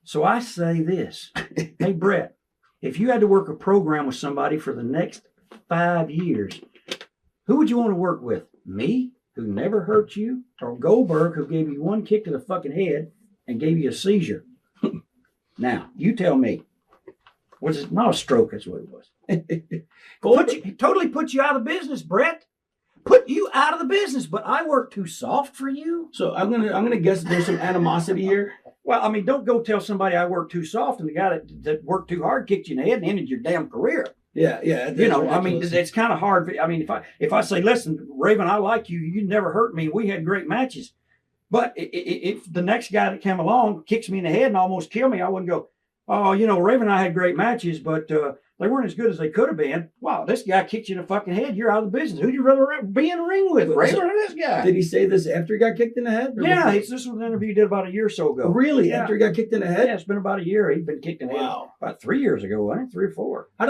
So I say this. Hey, Bret, if you had to work a program with somebody for the next 5 years, who would you want to work with? Me, who never hurt you, or Goldberg, who gave you 1 kick to the fucking head and gave you a seizure? Now, you tell me. Was it not a stroke? That's what it was. Totally put you out of business, Bret. Put you out of the business, but I work too soft for you. So I'm gonna guess that there's some animosity here. Well, I mean, don't go tell somebody I work too soft and the guy that worked too hard kicked you in the head and ended your damn career. Yeah. I mean, it's kind of hard. I mean, if I say, listen, Raven, I like you. You never hurt me. We had great matches. But if the next guy that came along kicks me in the head and almost killed me, I wouldn't go, oh, Raven and I had great matches, but they weren't as good as they could have been. Wow, this guy kicked you in the fucking head. You're out of the business. Who'd you rather be in the ring with, Raven or this guy? Did he say this after he got kicked in the head? Yeah, this was an interview he did about a year or so ago. Really? Yeah. After he got kicked in the head? Yeah, it's been about a year. He'd been kicked in the head about 3 years ago, wasn't it? 3 or 4. I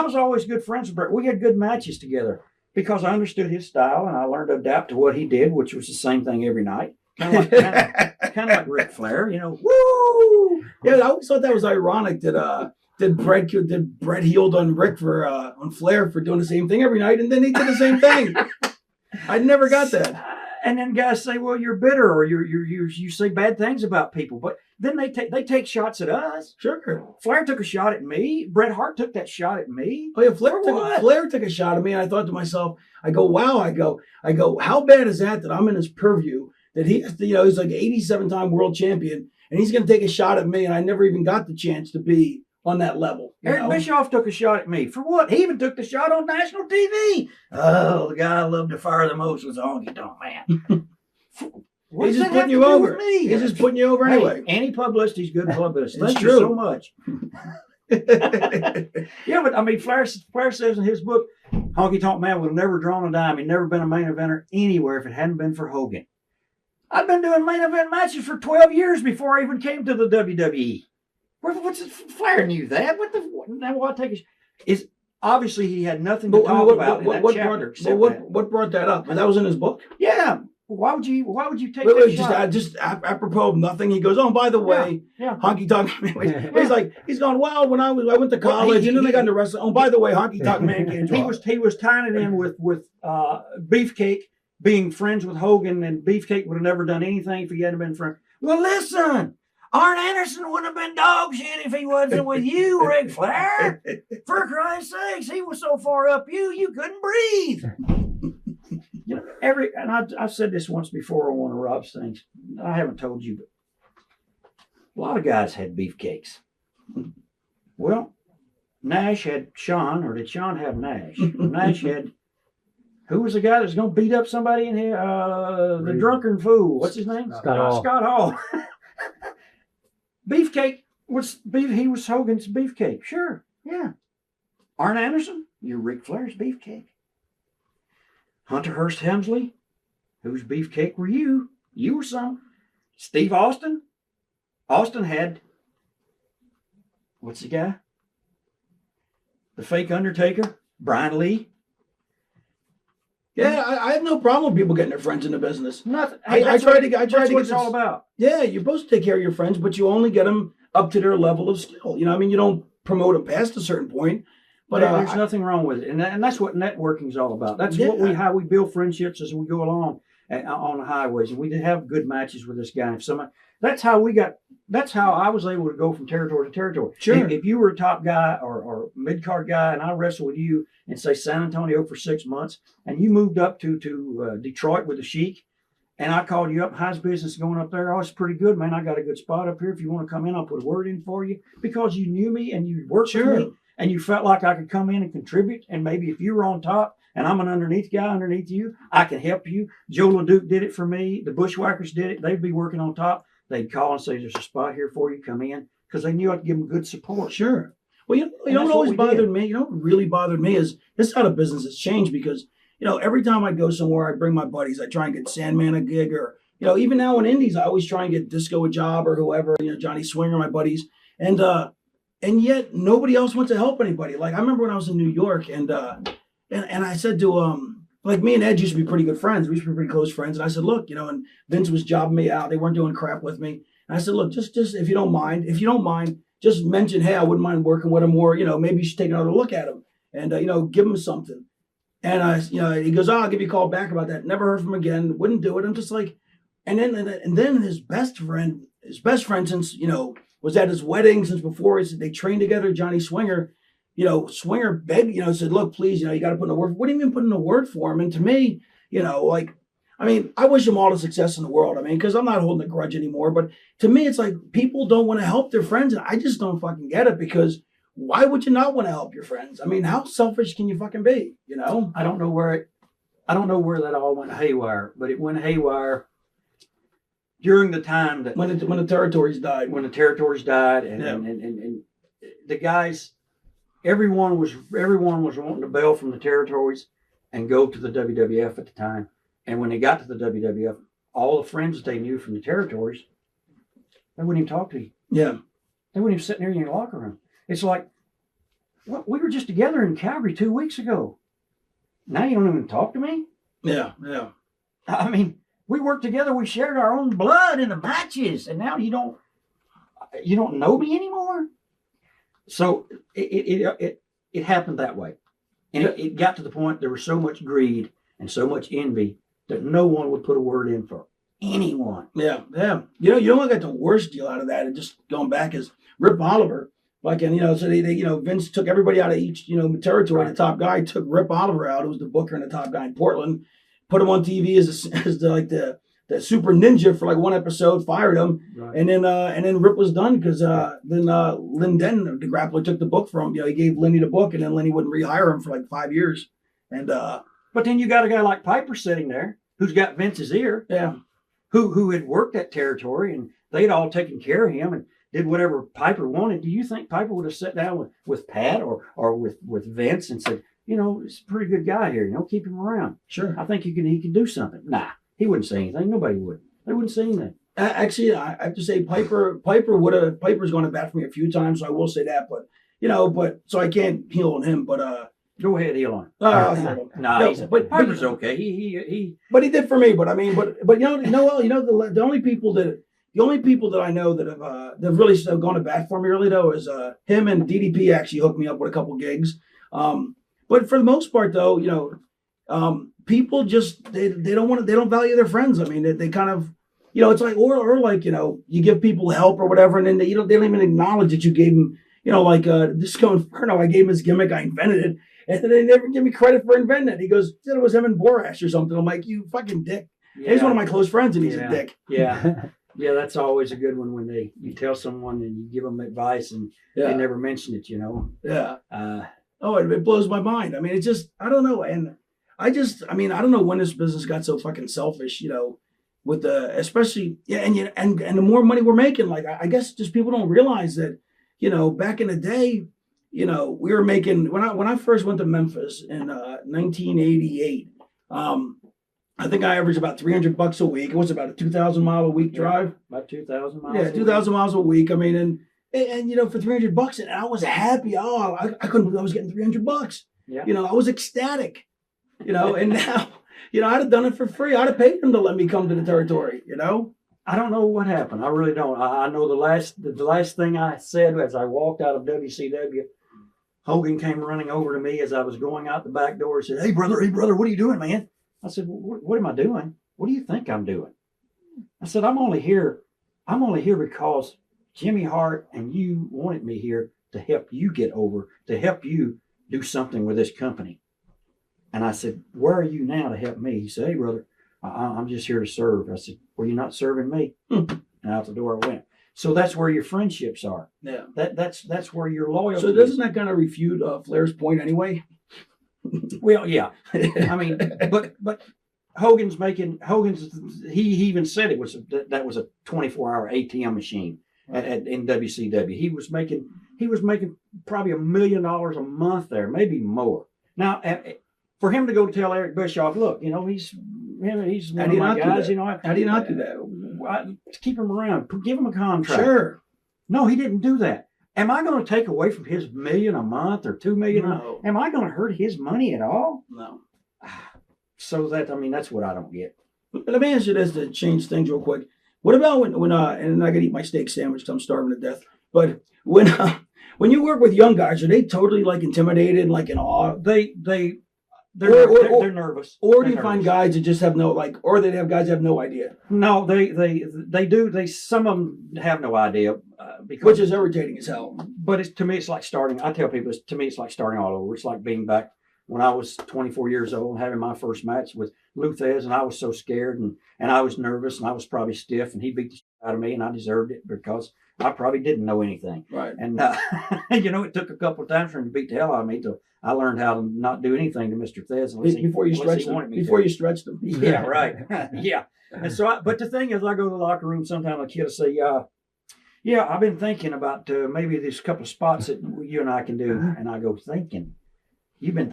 was always good friends with Bret. We had good matches together because I understood his style and I learned to adapt to what he did, which was the same thing every night. Kind of like Ric Flair, Woo! Yeah, I always thought that was ironic that Bret healed on Ric on Flair for doing the same thing every night, and then he did the same thing. I never got that. And then guys say, "Well, you're bitter, or you say bad things about people," but then they take shots at us. Sure. Flair took a shot at me. Bret Hart took that shot at me. Oh yeah, Flair took a shot at me, and I thought to myself, I go, wow, I go, how bad is that I'm in his purview? That he has to, he's like 87-time world champion, and he's going to take a shot at me, and I never even got the chance to be on that level. Eric Bischoff took a shot at me. For what? He even took the shot on national TV. Oh, the guy I loved to fire the most was Honky Tonk Man. He's just putting you over. He's just putting you over anyway. Any publicity is good publicity. It's Thank true. you so much. Yeah, but I mean, Flair says in his book, Honky Tonk Man would have never drawn a dime. He'd never been a main eventer anywhere if it hadn't been for Hogan. I've been doing main event matches for 12 years before I even came to the WWE. Flair knew that. What take is obviously he had nothing to talk about in that chapter. What brought that up? That was in his book? Yeah. Why would you take Wait, that wait, shot? just apropos of nothing. He goes, "Oh, by the way, Yeah. Honky Tonk Man." He's going, "Well, when I went to college, and then I got into wrestling. Oh, by the way, Honky Tonk Man can't draw." He was tying it in with Beefcake being friends with Hogan, and Beefcake would have never done anything if he hadn't been friends. Well, listen, Arn Anderson wouldn't have been dog shit if he wasn't with you, Ric Flair. For Christ's sakes, he was so far up you couldn't breathe. You know, I've said this once before on one of Rob's things. I haven't told you, but a lot of guys had beefcakes. Well, Nash had Sean, or did Sean have Nash? Nash had, who was the guy that's going to beat up somebody in here? The drunken fool. What's his name? Scott Hall. Scott Hall. Beefcake he was Hogan's beefcake. Sure, yeah. Arn Anderson, you're Ric Flair's beefcake. Hunter Hearst Helmsley, whose beefcake were you? You were some. Steve Austin. Austin had, what's the guy? The fake Undertaker, Brian Lee. Yeah, I have no problem with people getting their friends in the business. Nothing. I try to that's get what it's this. all about. Yeah, you're supposed to take care of your friends, but you only get them up to their level of skill. You know, I mean, you don't promote them past a certain point. But There's nothing wrong with it, and that's what networking is all about. That's how we build friendships as we go along on the highways, and we did have good matches with this guy. That's how I was able to go from territory to territory. Sure. If you were a top guy or mid card guy, and I wrestled with you in say San Antonio for 6 months, and you moved up to Detroit with the Sheik, and I called you up, how's business going up there? Oh, it's pretty good, man. I got a good spot up here. If you want to come in, I'll put a word in for you because you knew me and you worked with me. And you felt like I could come in and contribute. And maybe if you were on top and I'm an underneath guy underneath you, I can help you. Joe LeDuc did it for me. The Bushwhackers did it. They'd be working on top. They'd call and say, there's a spot here for you. Come in. Because they knew I'd give them good support. Sure. Well, you know what always bothered me? You know what really bothered me is this is how the business has changed because, you know, every time I go somewhere, I bring my buddies. I try and get Sandman a gig or, you know, even now in Indies, I always try and get Disco a job or whoever, you know, Johnny Swinger, my buddies. And yet nobody else wants to help anybody. Like I remember when I was in New York and I said to like me and Ed used to be pretty good friends. We used to be pretty close friends. And I said, look, you know, and Vince was jobbing me out. They weren't doing crap with me. And I said, look, just if you don't mind, just mention, hey, I wouldn't mind working with him or, you know, maybe you should take another look at him and you know, give him something. And he goes, I'll give you a call back about that. Never heard from him again. Wouldn't do it. I'm just like, and then his best friend since, you know, was at his wedding since before. They trained together, Johnny Swinger. You know, Swinger begged, you know, said, look, please, you know, you got to put in a word. Wouldn't even put in a word for him. And to me, you know, like, I mean, I wish him all the success in the world. I mean, because I'm not holding a grudge anymore. But to me, it's like people don't want to help their friends. And I just don't fucking get it because why would you not want to help your friends? I mean, how selfish can you fucking be, you know? I don't know where that all went haywire, but it went haywire during the time that when the territories died. When the territories died, and the guys, everyone was wanting to bail from the territories and go to the WWF at the time. And when they got to the WWF, all the friends that they knew from the territories, they wouldn't even talk to you. Yeah, they wouldn't even sit near you in your locker room. It's like, well, we were just together in Calgary 2 weeks ago. Now you don't even talk to me. Yeah. I mean, we worked together. We shared our own blood in the matches, and now you don't know me anymore. So it happened that way, and it got to the point there was so much greed and so much envy that no one would put a word in for anyone. Yeah. You know what got the worst deal out of that, and just going back is Rip Oliver. Like, and you know, so they you know, Vince took everybody out of each, you know, territory. Right. The top guy took Rip Oliver out, who was the booker and the top guy in Portland. Put him on TV as the super ninja for like one episode, fired him, right. and then Rip was done because then Lynn Denton, the grappler, took the book from him. You know, he gave Lenny the book, and then Lenny wouldn't rehire him for like 5 years. And but then you got a guy like Piper sitting there who's got Vince's ear, yeah, who had worked that territory, and they'd all taken care of him and did whatever Piper wanted. Do you think Piper would have sat down with Pat or with Vince and said, you know, it's a pretty good guy here, you know, keep him around. Sure. I think he can do something. Nah, he wouldn't say anything. Nobody would. They wouldn't say anything. Actually, I have to say Piper's gone to bat for me a few times, so I will say that. But, you know, so I can't heal on him. But, Go ahead, Elon. No, But Piper's okay. He. But he did for me. But I mean, but the only people that I know that have really gone to bat for me really though is him and DDP actually hooked me up with a couple gigs. But for the most part though, people just they don't value their friends. I mean, they kind of, it's like or like you give people help or whatever, and then they don't even acknowledge that you gave them. Like Disco Inferno, I gave him his gimmick, I invented it, and they never give me credit for inventing it. He goes, said it was him and Borash or something. I'm like, you fucking dick. Yeah. He's one of my close friends, and he's a dick. Yeah. Yeah, that's always a good one when you tell someone and you give them advice and they never mention it, Yeah. It blows my mind. I mean, it's just, I don't know. And I don't know when this business got so fucking selfish, with especially, and the more money we're making, like, I guess just people don't realize that, back in the day, we were making, when I first went to Memphis in 1988, I think I averaged about $300 a week. It was about a 2,000 mile a week drive. About 2,000 miles. Yeah, 2,000 miles a week. I mean, and for $300, and I was happy. Oh, I couldn't believe I was getting $300. Yeah. I was ecstatic. And now, I'd have done it for free. I'd have paid them to let me come to the territory. I don't know what happened. I really don't. I know the last thing I said as I walked out of WCW, Hogan came running over to me as I was going out the back door and said, hey brother, what are you doing, man? I said, what am I doing? What do you think I'm doing? I said, I'm only here because Jimmy Hart and you wanted me here to help you get over, to help you do something with this company. And I said, where are you now to help me? He said, hey brother, I'm just here to serve. I said, well, you're not serving me. And out the door I went. So that's where your friendships are. Yeah. That's where your loyalty. So doesn't that kind of refute Flair's point anyway? Well, yeah. I mean, but he even said that was a 24-hour ATM machine in WCW. He was making probably $1 million a month there, maybe more. Now, for him to go tell Eric Bischoff, look, he's one of my guys. How do you not do that? Keep him around. Give him a contract. Sure. No, he didn't do that. Am I going to take away from his $1 million a month or $2 million? No. Am I going to hurt his money at all? No. So that's what I don't get. But let me ask you this to change things real quick. What about when and I gotta eat my steak sandwich because I'm starving to death. But when you work with young guys, are they totally like intimidated, like in awe? They're nervous. Or do you find guys that just have no or they have guys that have no idea? No, they do. Some of them have no idea, which is irritating as hell. But to me, it's like starting. I tell people, it's like starting all over. It's like being back when I was 24 years old, having my first match with Lou Thez, and I was so scared and I was nervous and I was probably stiff, and he beat the shit out of me, and I deserved it because I probably didn't know anything. Right. And it took a couple of times for him to beat the hell out of me till I learned how to not do anything to Mr. Thez before you stretched him. Yeah, right. Yeah. And so, but the thing is, I go to the locker room sometimes. A kid will say, "Yeah, I've been thinking about maybe these couple of spots that you and I can do." And I go, "Thinking?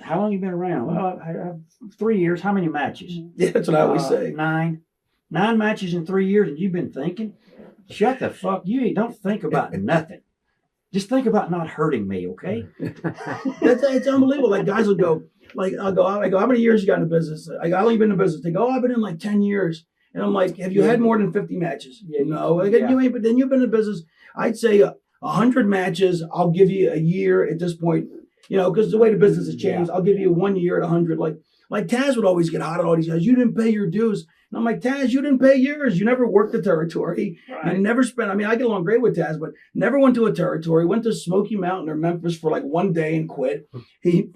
How long you been around?" Well, 3 years. How many matches? Yeah, that's what I always say. 9 matches in 3 years, and you've been thinking? Shut the fuck! You don't think about nothing. Just think about not hurting me, okay? It's unbelievable. Like guys will go, I go, how many years you got in the business? I've only been in the business. They go, I've been in like 10 years. And I'm like, have you had more than 50 matches? Yeah, no. You ain't, but then you've been in the business. I'd say 100 matches. I'll give you a year at this point, because the way the business has changed. I'll give you 1 year at 100. Like Taz would always get hot at all these guys. You didn't pay your dues. And I'm like, Taz, you didn't pay yours. You never worked the territory. Right. You never spent. I mean, I get along great with Taz, but never went to a territory. Went to Smoky Mountain or Memphis for like 1 day and quit. He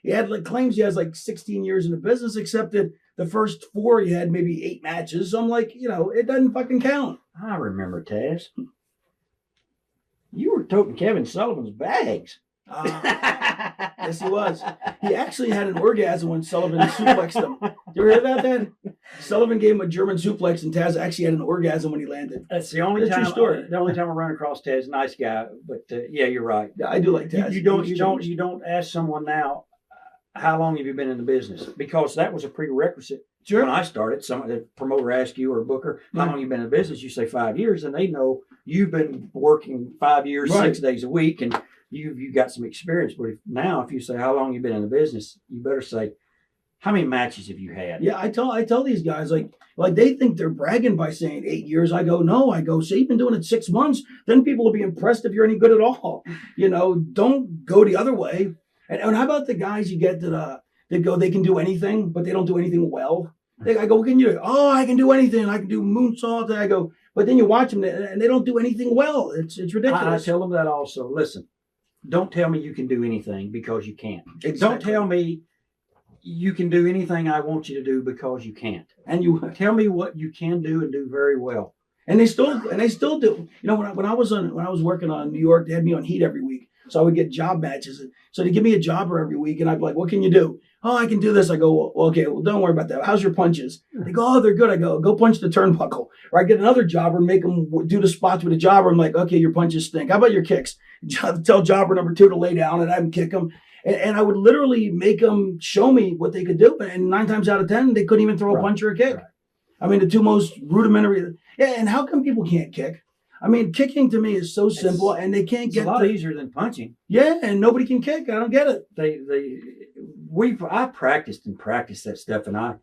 had claims he has like 16 years in the business, except that the first 4 he had maybe 8 matches. So I'm like, it doesn't fucking count. I remember Taz. You were toting Kevin Sullivan's bags. Yes, he was. He actually had an orgasm when Sullivan suplexed him. You ever hear about that? Sullivan gave him a German suplex, and Taz actually had an orgasm when he landed. That's the only time. The only time I run across Taz. Nice guy, but yeah, you're right. Yeah, I do like Taz. You don't ask someone now, how long have you been in the business? Because that was a prerequisite. Sure. When I started, the promoter asked you or a booker, how long have you been in the business? You say 5 years, and they know you've been working 5 years, 6 days a week, and you got some experience. But if you say how long you been in the business, you better say how many matches have you had? Yeah, I tell these guys like they think they're bragging by saying 8 years. I go, no, I go, so you've been doing it 6 months. Then people will be impressed if you're any good at all. Don't go the other way. And how about the guys you get that they can do anything, but they don't do anything well. I go, what can you do? Oh, I can do anything. I can do moonsault. I go, but then you watch them and they don't do anything well. It's ridiculous. I tell them that also. Listen, don't tell me you can do anything because you can't. Exactly. Don't tell me you can do anything I want you to do because you can't. And you tell me what you can do and do very well. And they still do. When I was working on New York, they had me on Heat every week. So I would get job matches. So they give me a jobber every week, and I'd be like, "What can you do?" "Oh, I can do this." I go, well, "Okay, well, don't worry about that. How's your punches?" They go, "Oh, they're good." I go, "Go punch the turnbuckle." Or I get another jobber and make them do the spots with a jobber. I'm like, "Okay, your punches stink. How about your kicks?" Tell jobber number 2 to lay down and have him kick them. And I would literally make them show me what they could do. And 9 times out of 10, they couldn't even throw a punch or a kick. Right. I mean, the two most rudimentary. Yeah, and how come people can't kick? I mean, kicking to me is so simple, and they can't get. It's a lot easier than punching. Yeah, and nobody can kick. I don't get it. I practiced that stuff, and I,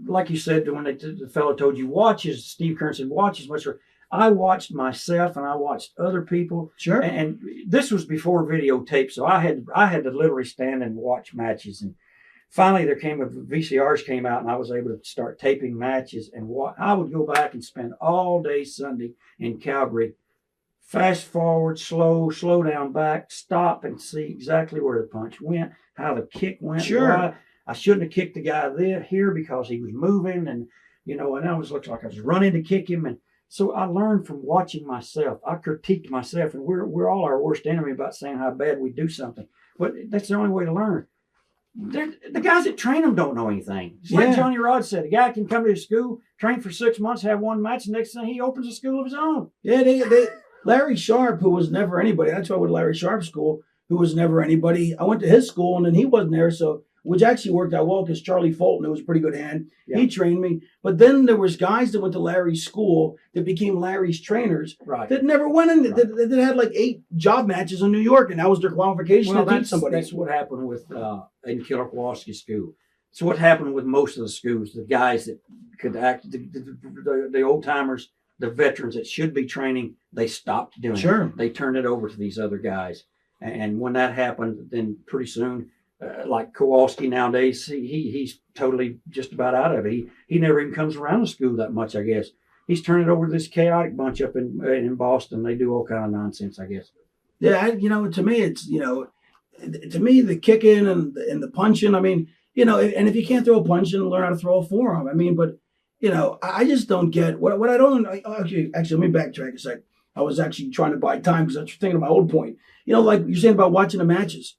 like you said, when the fellow told you Steve Kearns said watch as much. I watched myself and I watched other people. Sure. And this was before videotape, so I had to literally stand and watch matches. And finally, VCRs came out, and I was able to start taping matches. And I would go back and spend all day Sunday in Calgary, fast forward, slow down, back, stop, and see exactly where the punch went, how the kick went. Sure. Why I shouldn't have kicked the guy here because he was moving, and and I was looking like I was running to kick him. And so I learned from watching myself. I critiqued myself, and we're all our worst enemy about saying how bad we do something. But that's the only way to learn. The guys that train them don't know anything. It's like Johnny Rod said, a guy can come to his school, train for 6 months, have one match, and next thing he opens a school of his own. Yeah, Larry Sharp, who was never anybody. That's why I went to Larry Sharp's school, who was never anybody. I went to his school, and then he wasn't there, which actually worked out well because Charlie Fulton, who was a pretty good hand, he trained me. But then there was guys that went to Larry's school that became Larry's trainers that never went in. That had like 8 job matches in New York, and that was their qualification to teach somebody. That's what happened with in Killer Kowalski's school. So what happened with most of the schools, the guys that could act, the old timers, the veterans that should be training, they stopped doing it. They turned it over to these other guys. And when that happened, then pretty soon, like Kowalski nowadays, he's totally just about out of it. He never even comes around the school that much, I guess. He's turned it over to this chaotic bunch up in Boston. They do all kind of nonsense, I guess. Yeah, to me, it's, to me, the kicking and the punching, I mean, and if you can't throw a punch, then learn how to throw a forearm. I mean, but, I just don't get what I don't, actually, let me backtrack a sec. I was actually trying to buy time because I was thinking of my old point. Like you're saying about watching the matches.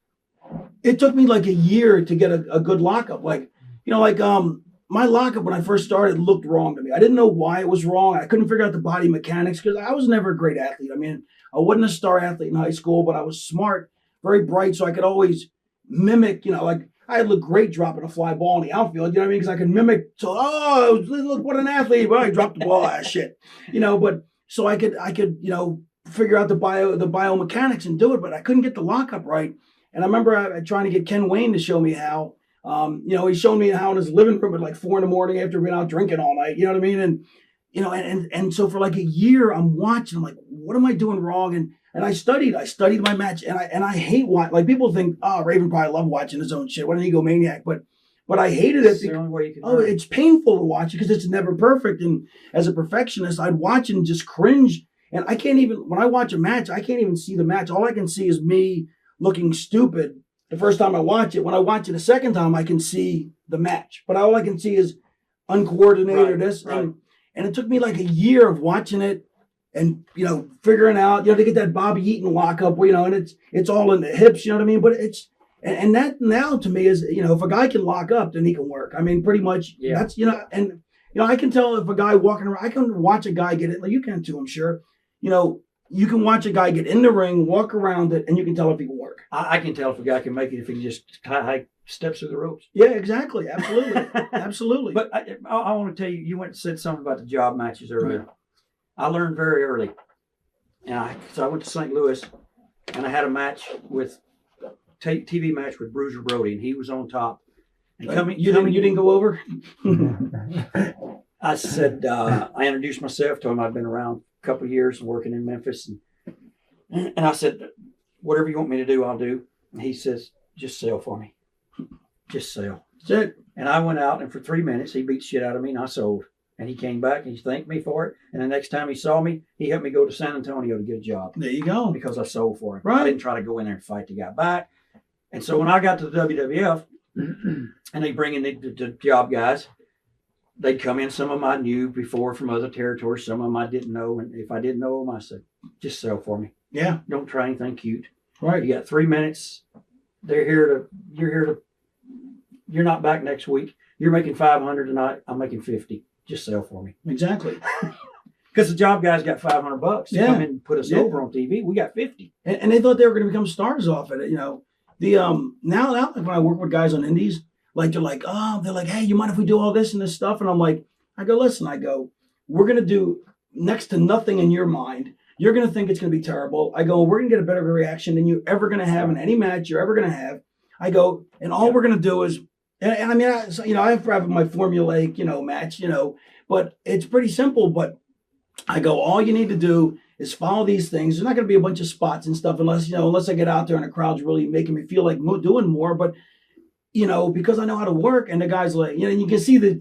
It took me like a year to get a good lockup. My lockup when I first started looked wrong to me. I didn't know why it was wrong. I couldn't figure out the body mechanics because I was never a great athlete. I mean, I wasn't a star athlete in high school, but I was smart, very bright, so I could always mimic, I look great dropping a fly ball in the outfield, you know what I mean? Because I could mimic, look, what an athlete. Well, I dropped the ball, shit. But so I could, figure out the biomechanics and do it, but I couldn't get the lockup right. And I remember trying to get Ken Wayne to show me how. He showed me how in his living room at like 4 a.m. after being out drinking all night. You know what I mean? And and so for like a year, I'm watching. I'm like, what am I doing wrong? And I studied my match, and I hate watching. Like people think, oh, Raven probably loved watching his own shit. What an egomaniac! But I hated it. The only way you can it's painful to watch because it's never perfect. And as a perfectionist, I'd watch and just cringe. And I can't even, when I watch a match, I can't even see the match. All I can see is me looking stupid the first time I watch it. When I watch it a second time, I can see the match. But all I can see is uncoordinated Right. And it took me like a year of watching it and, figuring out, to get that Bobby Eaton lockup, and it's all in the hips, you know what I mean? But and that now to me is, if a guy can lock up, then he can work. I mean, pretty much that's, and, I can tell if a guy walking around, I can watch a guy get it, like you can too, I'm sure. You can watch a guy get in the ring, walk around it, and you can tell if he can work. I can tell if a guy can make it if he just high steps through the ropes. Yeah, exactly. Absolutely. Absolutely. But I want to tell you, you went and said something about the job matches earlier. Right. I learned very early. So I went to St. Louis, and I had a match with TV match with Bruiser Brody, and he was on top. And You didn't go over? I said, I introduced myself, told him I'd been around a couple of years and working in Memphis. And I said, whatever you want me to do, I'll do. And he says, just sell for me. Just sell. That's it. And I went out, and for 3 minutes, he beat shit out of me, and I sold. And he came back, and he thanked me for it. And the next time he saw me, he helped me go to San Antonio to get a job. There you go. Because I sold for him. Right. I didn't try to go in there and fight the guy back. And so when I got to the WWF, and they bring in the job guys, they'd come in. Some of them I knew before from other territories. Some of them I didn't know. And if I didn't know them, I said, just sell for me. Yeah. Don't try anything cute. Right. You got 3 minutes. You're here to, you're not back next week. You're making 500 tonight. I'm making 50. Just sell for me. Exactly. Because the job guys got $500 to Yeah. come in and put us over on TV. We got 50. And they thought they were going to become stars off of it. You know, now when I work with guys on indies, like they're like, hey, you mind if we do all this and this stuff? And I'm like, listen, we're going to do next to nothing in your mind. You're going to think it's going to be terrible. I go, we're going to get a better reaction than you're ever going to have in any match you're ever going to have. I go, and all we're going to do is, and I mean, I have my formulaic, match, but it's pretty simple. But I go, all you need to do is follow these things. There's not going to be a bunch of spots and stuff unless I get out there and the crowd's really making me feel like doing more. But, because I know how to work, and the guys like, you can see that,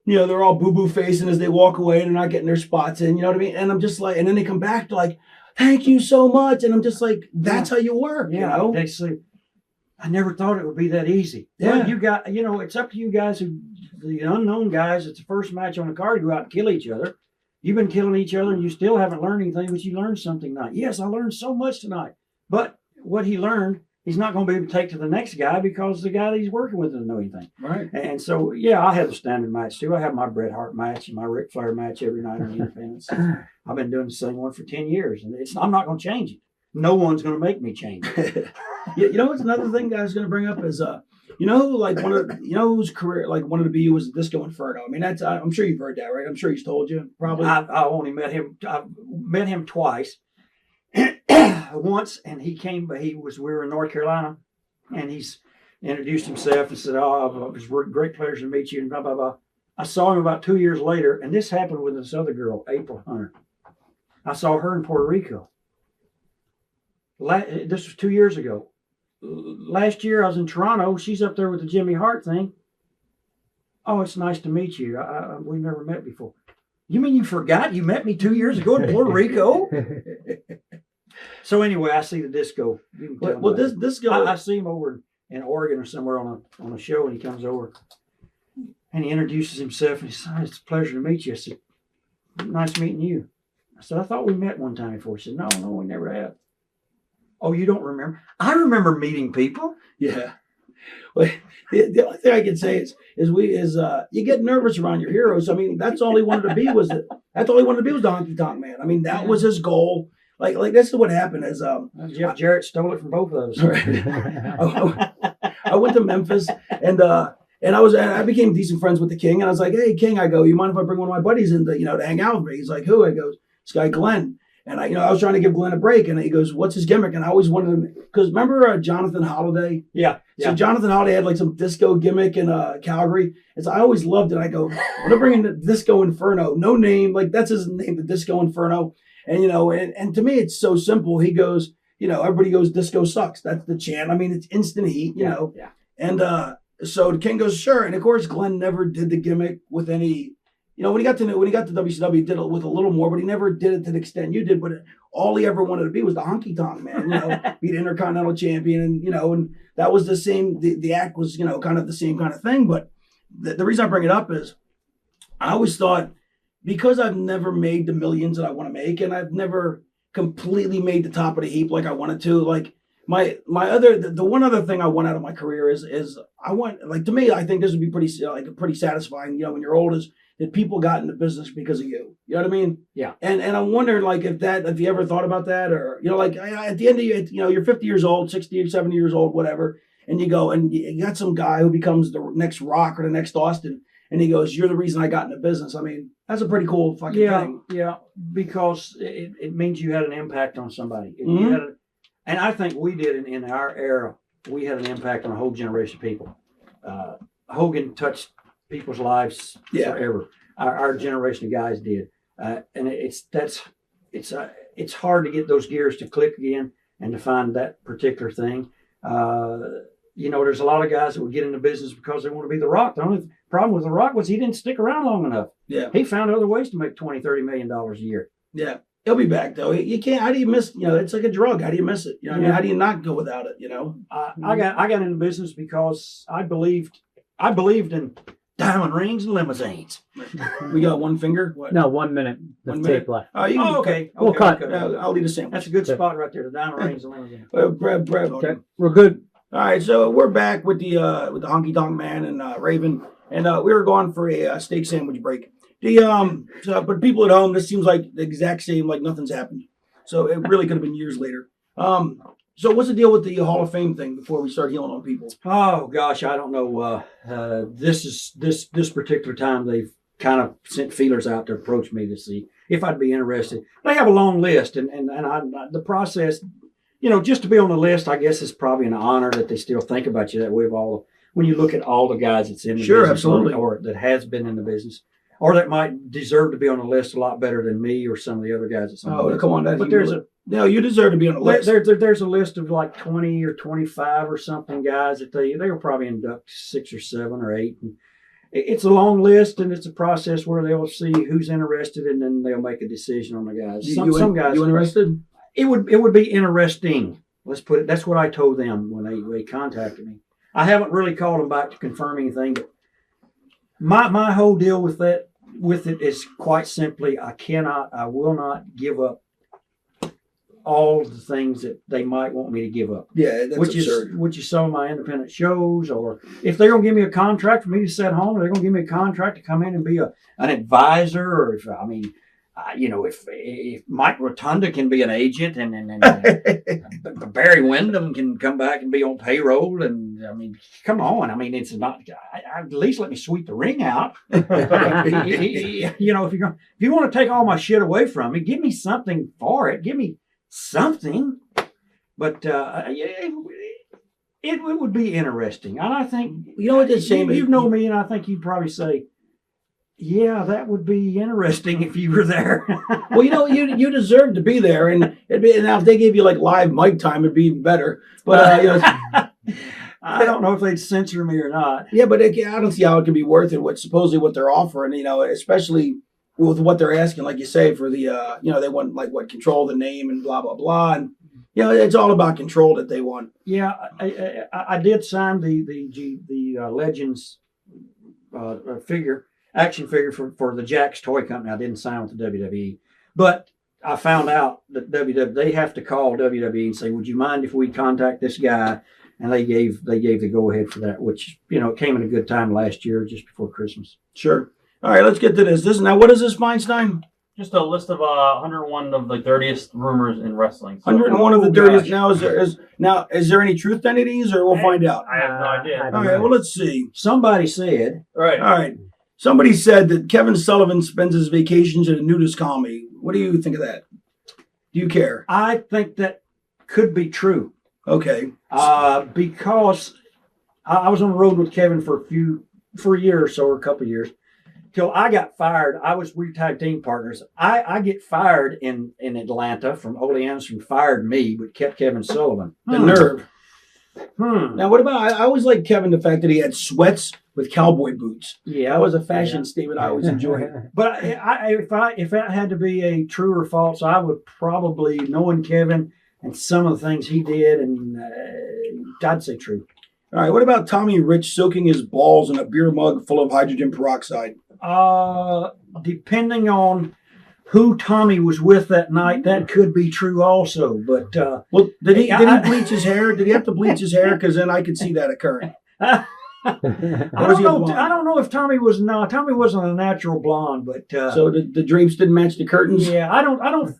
they're all boo-boo facing as they walk away. They're not getting their spots in, you know what I mean? And I'm just like, and then they come back to like, thank you so much. And I'm just like, that's how you work, They say, I never thought it would be that easy. Yeah. Well, you got, it's up to you guys the unknown guys, it's the first match on the card, go out and kill each other. You've been killing each other and you still haven't learned anything, but you learned something tonight. Yes, I learned so much tonight. But what he learned, he's not going to be able to take to the next guy because the guy that he's working with doesn't know anything. Right. And so, I have the standard match too. I have my Bret Hart match and my Ric Flair match every night on Independence. I've been doing the same one for 10 years, and I'm not going to change it. No one's going to make me change it. What's another thing I was going to bring up is, whose career, like wanted to be was Disco Inferno. I mean, I'm sure you've heard that, right? I'm sure he's told you probably. I only met him. I've met him twice. Once, and we were in North Carolina, and he's introduced himself and said, it was a great pleasure to meet you, and blah, blah, blah. I saw him about 2 years later, and this happened with this other girl, April Hunter. I saw her in Puerto Rico. This was 2 years ago. Last year, I was in Toronto. She's up there with the Jimmy Hart thing. Oh, it's nice to meet you. We've never met before. You mean you forgot you met me 2 years ago in Puerto Rico? So anyway, I see the Disco. This Disco, I see him over in Oregon or somewhere on a show, and he comes over and he introduces himself and he says, "It's a pleasure to meet you." I said, "Nice meeting you." I said, "I thought we met one time before." He said, No, we never have." "Oh, you don't remember?" "I remember meeting people." Yeah. Well, the only thing I can say is you get nervous around your heroes. I mean, that's all he wanted to be was the Honky Tonk Man. I mean, that was his goal. Like this is what happened is Jeff Jarrett stole it from both of us. I went to Memphis and I became decent friends with the King, and I was like, "Hey King," I go, "You mind if I bring one of my buddies in to hang out with me?" He's like, "Who?" I go, "This guy Glenn." And I was trying to give Glenn a break, and he goes, "What's his gimmick?" And I always wanted him because remember Jonathan Holiday? Yeah. So Jonathan Holiday had like some disco gimmick in Calgary, and so I always loved it. I go, "I'm gonna bring in the Disco Inferno." No name, like that's his name, the Disco Inferno. And and to me, it's so simple. He goes, everybody goes, "Disco sucks." That's the chant. I mean, it's instant heat, know. Yeah. And so the King goes, "Sure." And of course, Glenn never did the gimmick with any. When he got to WCW, he did it with a little more, but he never did it to the extent you did. But all he ever wanted to be was the Honky Tonk Man, be the Intercontinental Champion, and that was the same. The act was kind of the same kind of thing. But the reason I bring it up is I always thought because I've never made the millions that I want to make, and I've never completely made the top of the heap like I wanted to. Like the one other thing I want out of my career is I want, like, to me, I think this would be pretty satisfying. When you're old is that people got into business because of you. You know what I mean? Yeah. And I'm wondering, like, if you ever thought about that, or at the end of you're 50 years old, 60 or 70 years old, whatever, and you go and you got some guy who becomes the next Rock or the next Austin, and he goes, "You're the reason I got into business." I mean, that's a pretty cool fucking thing. Yeah, because it means you had an impact on somebody. Mm-hmm. And I think we did in our era. We had an impact on a whole generation of people. Hogan touched people's lives forever. Our generation of guys did, and it's hard to get those gears to click again and to find that particular thing. There's a lot of guys that would get into business because they want to be The Rock. The only problem with The Rock was he didn't stick around long enough. Yeah, he found other ways to make $20-30 million a year. Yeah. He'll be back though. You can't. How do you miss? It's like a drug. How do you miss it? I mean, how do you not go without it? I got into business because I believed in diamond rings and limousines. We got one finger. What? No, 1 minute. The 1 tape minute left. Okay. We'll cut. I'll leave a sandwich. That's a good spot right there. The diamond rings and limousines. Brad. Okay, we're good. All right, so we're back with the Honky Tonk Man and Raven, and we were going for a steak sandwich break. But people at home, this seems like the exact same, like nothing's happened. So it really could have been years later. So what's the deal with the Hall of Fame thing before we start healing on people? Oh gosh, I don't know. This particular time they've kind of sent feelers out to approach me to see if I'd be interested. They have a long list, and the process, just to be on the list, I guess is probably an honor that they still think about you that way. When you look at all the guys that's in the business, absolutely, or that has been in the business, or that might deserve to be on the list a lot better than me or some of the other guys. Come on, but you deserve to be on the list. There's a list of like 20 or 25 or something guys that they will probably induct 6 or 7 or 8. And it's a long list, and it's a process where they'll see who's interested, and then they'll make a decision on the guys. Some guys. You interested? It would be interesting. Let's put it. That's what I told them when they contacted me. I haven't really called them back to confirm anything, but my whole deal with it is quite simply I will not give up all the things that they might want me to give up. Yeah, that's absurd. Which is some of my independent shows, or if they're going to give me a contract for me to sit home, or they're going to give me a contract to come in and be an advisor, or if Mike Rotunda can be an agent, and Barry Windham can come back and be on payroll, and come on, it's not. At least let me sweep the ring out. If you want to take all my shit away from me, give me something for it. Give me something, but it would be interesting, and I think what it's saying. You know me, and I think you'd probably say, yeah, that would be interesting if you were there. Well, you deserve to be there, and now if they gave you like live mic time, it'd be even better. But I don't know if they'd censor me or not. Yeah, but I don't see how it could be worth it. What they're offering, especially with what they're asking, like you say, for the they want control of the name and blah blah blah, and it's all about control that they want. Yeah, I did sign the Legends action figure for the Jack's Toy Company. I didn't sign with the WWE, but I found out that they have to call WWE and say, "Would you mind if we contact this guy?" And they gave the go ahead for that, which it came at a good time last year, just before Christmas. Sure. All right, let's get to this. Now, what is this, Feinstein? Just a list of 101 of the dirtiest rumors in wrestling. So, 101 of the dirtiest. Now, is there any truth to any of these, or we'll find out? I have no idea. All right, well, let's see. Somebody said. Right. All right. Somebody said that Kevin Sullivan spends his vacations in a nudist colony. What do you think of that? Do you care? I think that could be true. Okay. Because I was on the road with Kevin for a year or so, or a couple of years, till I got fired. We were tag team partners. I get fired in Atlanta from Ole Anderson fired me, but kept Kevin Sullivan. The nerve. Now, what about? I always liked Kevin, the fact that he had sweats with cowboy boots. Yeah, that was a fashion statement I always enjoyed. But if that had to be a true or false, I would probably, knowing Kevin and some of the things he did, and I'd say true. All right, what about Tommy Rich soaking his balls in a beer mug full of hydrogen peroxide? Depending on who Tommy was with that night, that could be true also. But did he bleach his hair? Did he have to bleach his hair? Because then I could see that occurring. I don't know if Tommy was. No, Tommy wasn't a natural blonde, but so the drapes didn't match the curtains. Yeah, I don't.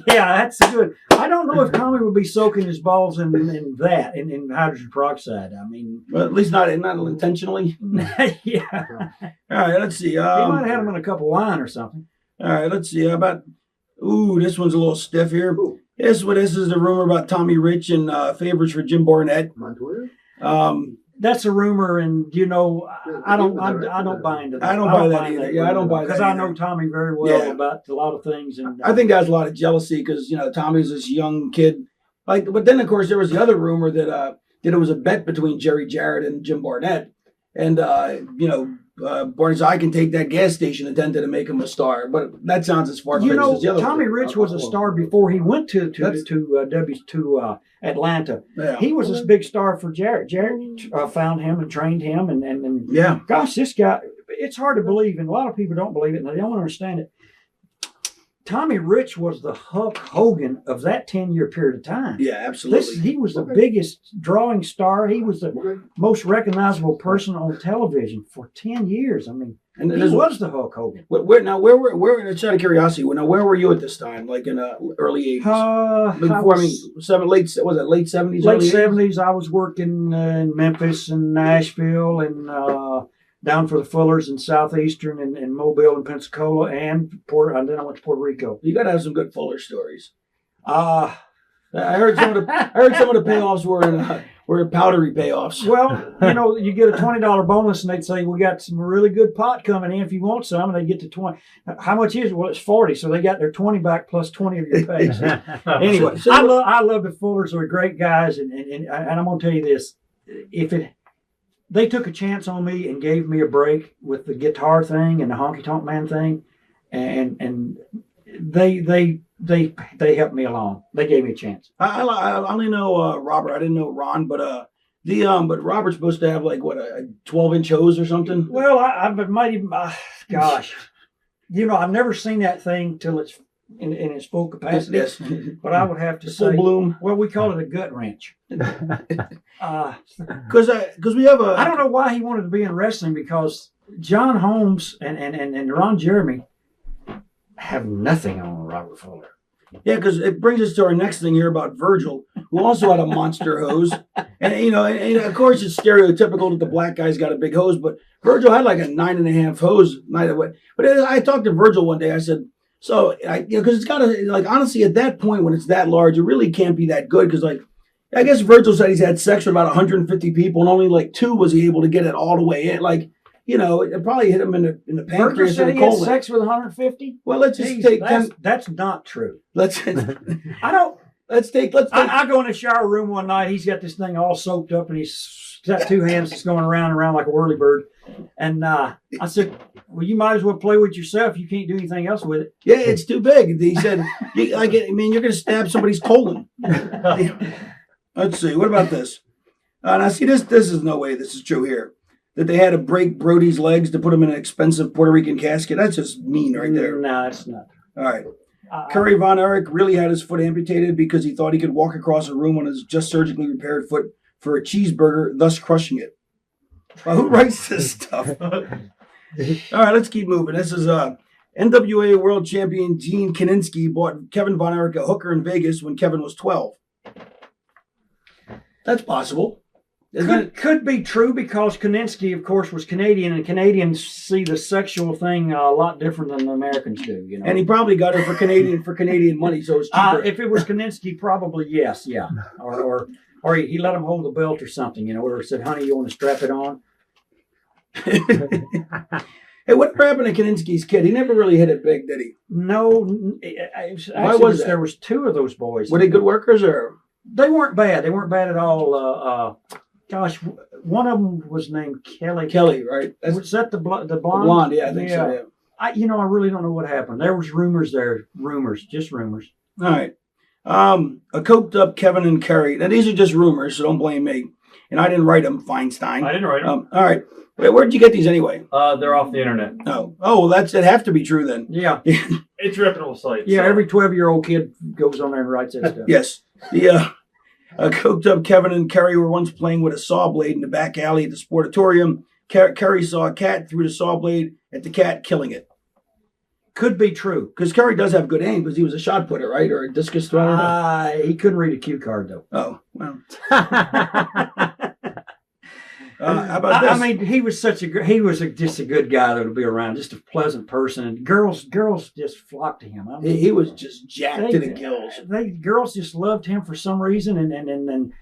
Yeah, that's good. I don't know if Tommy would be soaking his balls in hydrogen peroxide. Well, at least not intentionally. Yeah. All right, let's see. He might have had him in a cup of wine or something. All right, let's see. How about? Ooh, this one's a little stiff here. This is the rumor about Tommy Rich and favors for Jim Barnett. Montoya? That's a rumor, and I don't buy into that. I don't buy that either. Yeah, I don't buy that because I either. know Tommy very well Yeah. about a lot of things, and I think that's a lot of jealousy because Tommy's this young kid. But then of course there was the other rumor that it was a bet between Jerry Jarrett and Jim Barnett, and Barnett's I can take that gas station attendant and make him a star. But that sounds as far fetched as the other. Tommy one. Rich was a star before he went to Atlanta. Yeah. He was this big star for Jarrett. Jarrett found him and trained him, and Yeah. gosh, this guy. It's hard to believe, and a lot of people don't believe it, and they don't understand it. Tommy Rich was the Hulk Hogan of that 10-year period of time. Yeah, absolutely. He was the biggest drawing star. He was the most recognizable person on television for 10 years. I mean, and he was the Hulk Hogan. Where just out of curiosity, where were you at this time? Like in early 80s? Late 70s? Late 70s. I was working in Memphis and Nashville and down for the Fullers in Southeastern and Mobile and Pensacola and then I went to Puerto Rico. You got to have some good Fuller stories. Uh, I heard some of the payoffs were powdery payoffs. well, you get a $20 bonus and they'd say, we got some really good pot coming in if you want some, and they get to 20. How much is it? Well, it's 40. So they got their 20 back plus 20 of your pay. So, anyway, I love the Fullers. They're great guys. And I'm going to tell you this. They took a chance on me and gave me a break with the guitar thing and the Honky Tonk Man thing. And they helped me along. They gave me a chance. I only know Robert. I didn't know Ron, but but Robert's supposed to have like what a 12-inch hose or something. Well, I might even. Gosh, I've never seen that thing till it's in its full capacity. Yes. But I would have to say, full bloom. Well, we call it a gut wrench. Because we have a. I don't know why he wanted to be in wrestling, because John Holmes and Ron Jeremy have nothing on Robert Fuller. Yeah, because it brings us to our next thing here about Virgil, who also had a monster hose. And of course it's stereotypical that the black guy's got a big hose, but Virgil had like a 9.5 hose. But I talked to Virgil one day. I said, so, because it's got to, honestly, at that point when it's that large, it really can't be that good. Because, I guess Virgil said he's had sex with about 150 people, and only 2 was he able to get it all the way in. It probably hit him in the Virgil pancreas said and he the had colon. sex with 150? Well, let's just Jeez, take that's not true. Let's I don't. let's take. I go in the shower room one night. He's got this thing all soaked up, and he's got 2 hands that's going around and around like a whirlybird. And I said, well, you might as well play with yourself. You can't do anything else with it. Yeah, it's too big. He said, you're going to stab somebody's colon. Let's see. What about this? Now, see, this is no way this is true here. That they had to break Brody's legs to put him in an expensive Puerto Rican casket. That's just mean right there. No, it's not. All right. Curry Von Erich really had his foot amputated because he thought he could walk across a room on his just surgically repaired foot for a cheeseburger, thus crushing it. Well, who writes this stuff? All right, let's keep moving. This is NWA World Champion Gene Kiniski bought Kevin Von Erich a hooker in Vegas when Kevin was 12. That's possible. Could be true, because Kiniski, of course, was Canadian, and Canadians see the sexual thing a lot different than the Americans do. And he probably got her for Canadian money, so it's cheaper. If it was Kiniski, probably yes, yeah, or he let him hold the belt or something, or said, "Honey, you want to strap it on?" Hey, what happened to Kiniski's kid? He never really hit it big, did he? No. Why was that? There was 2 of those boys. Were they good workers, or they weren't bad? They weren't bad at all. Gosh, one of them was named Kelly. Kelly, right? Was that the blonde? The blonde, yeah, I think so. Yeah. I really don't know what happened. There was rumors there, just rumors. All right. A coked up Kevin and Kerry. Now these are just rumors, so don't blame me. And I didn't write them, Feinstein. I didn't write them. All right. Where'd you get these anyway? They're off the internet. Oh, well, it'd have to be true then. Yeah. It's reputable sites. Yeah, so. every 12-year-old kid goes on there and writes that stuff. Yes. The coked up Kevin and Kerry were once playing with a saw blade in the back alley at the Sportatorium. Kerry saw a cat, threw the saw blade at the cat, killing it. Could be true. Because Kerry does have good aim because he was a shot putter, right? Or a discus thrower. He couldn't read a cue card, though. Oh, well. How about this? I mean, he was just a good guy that would be around, just a pleasant person, and girls just flocked to him. I mean, he was just jacked to the gills. Girls just loved him for some reason, and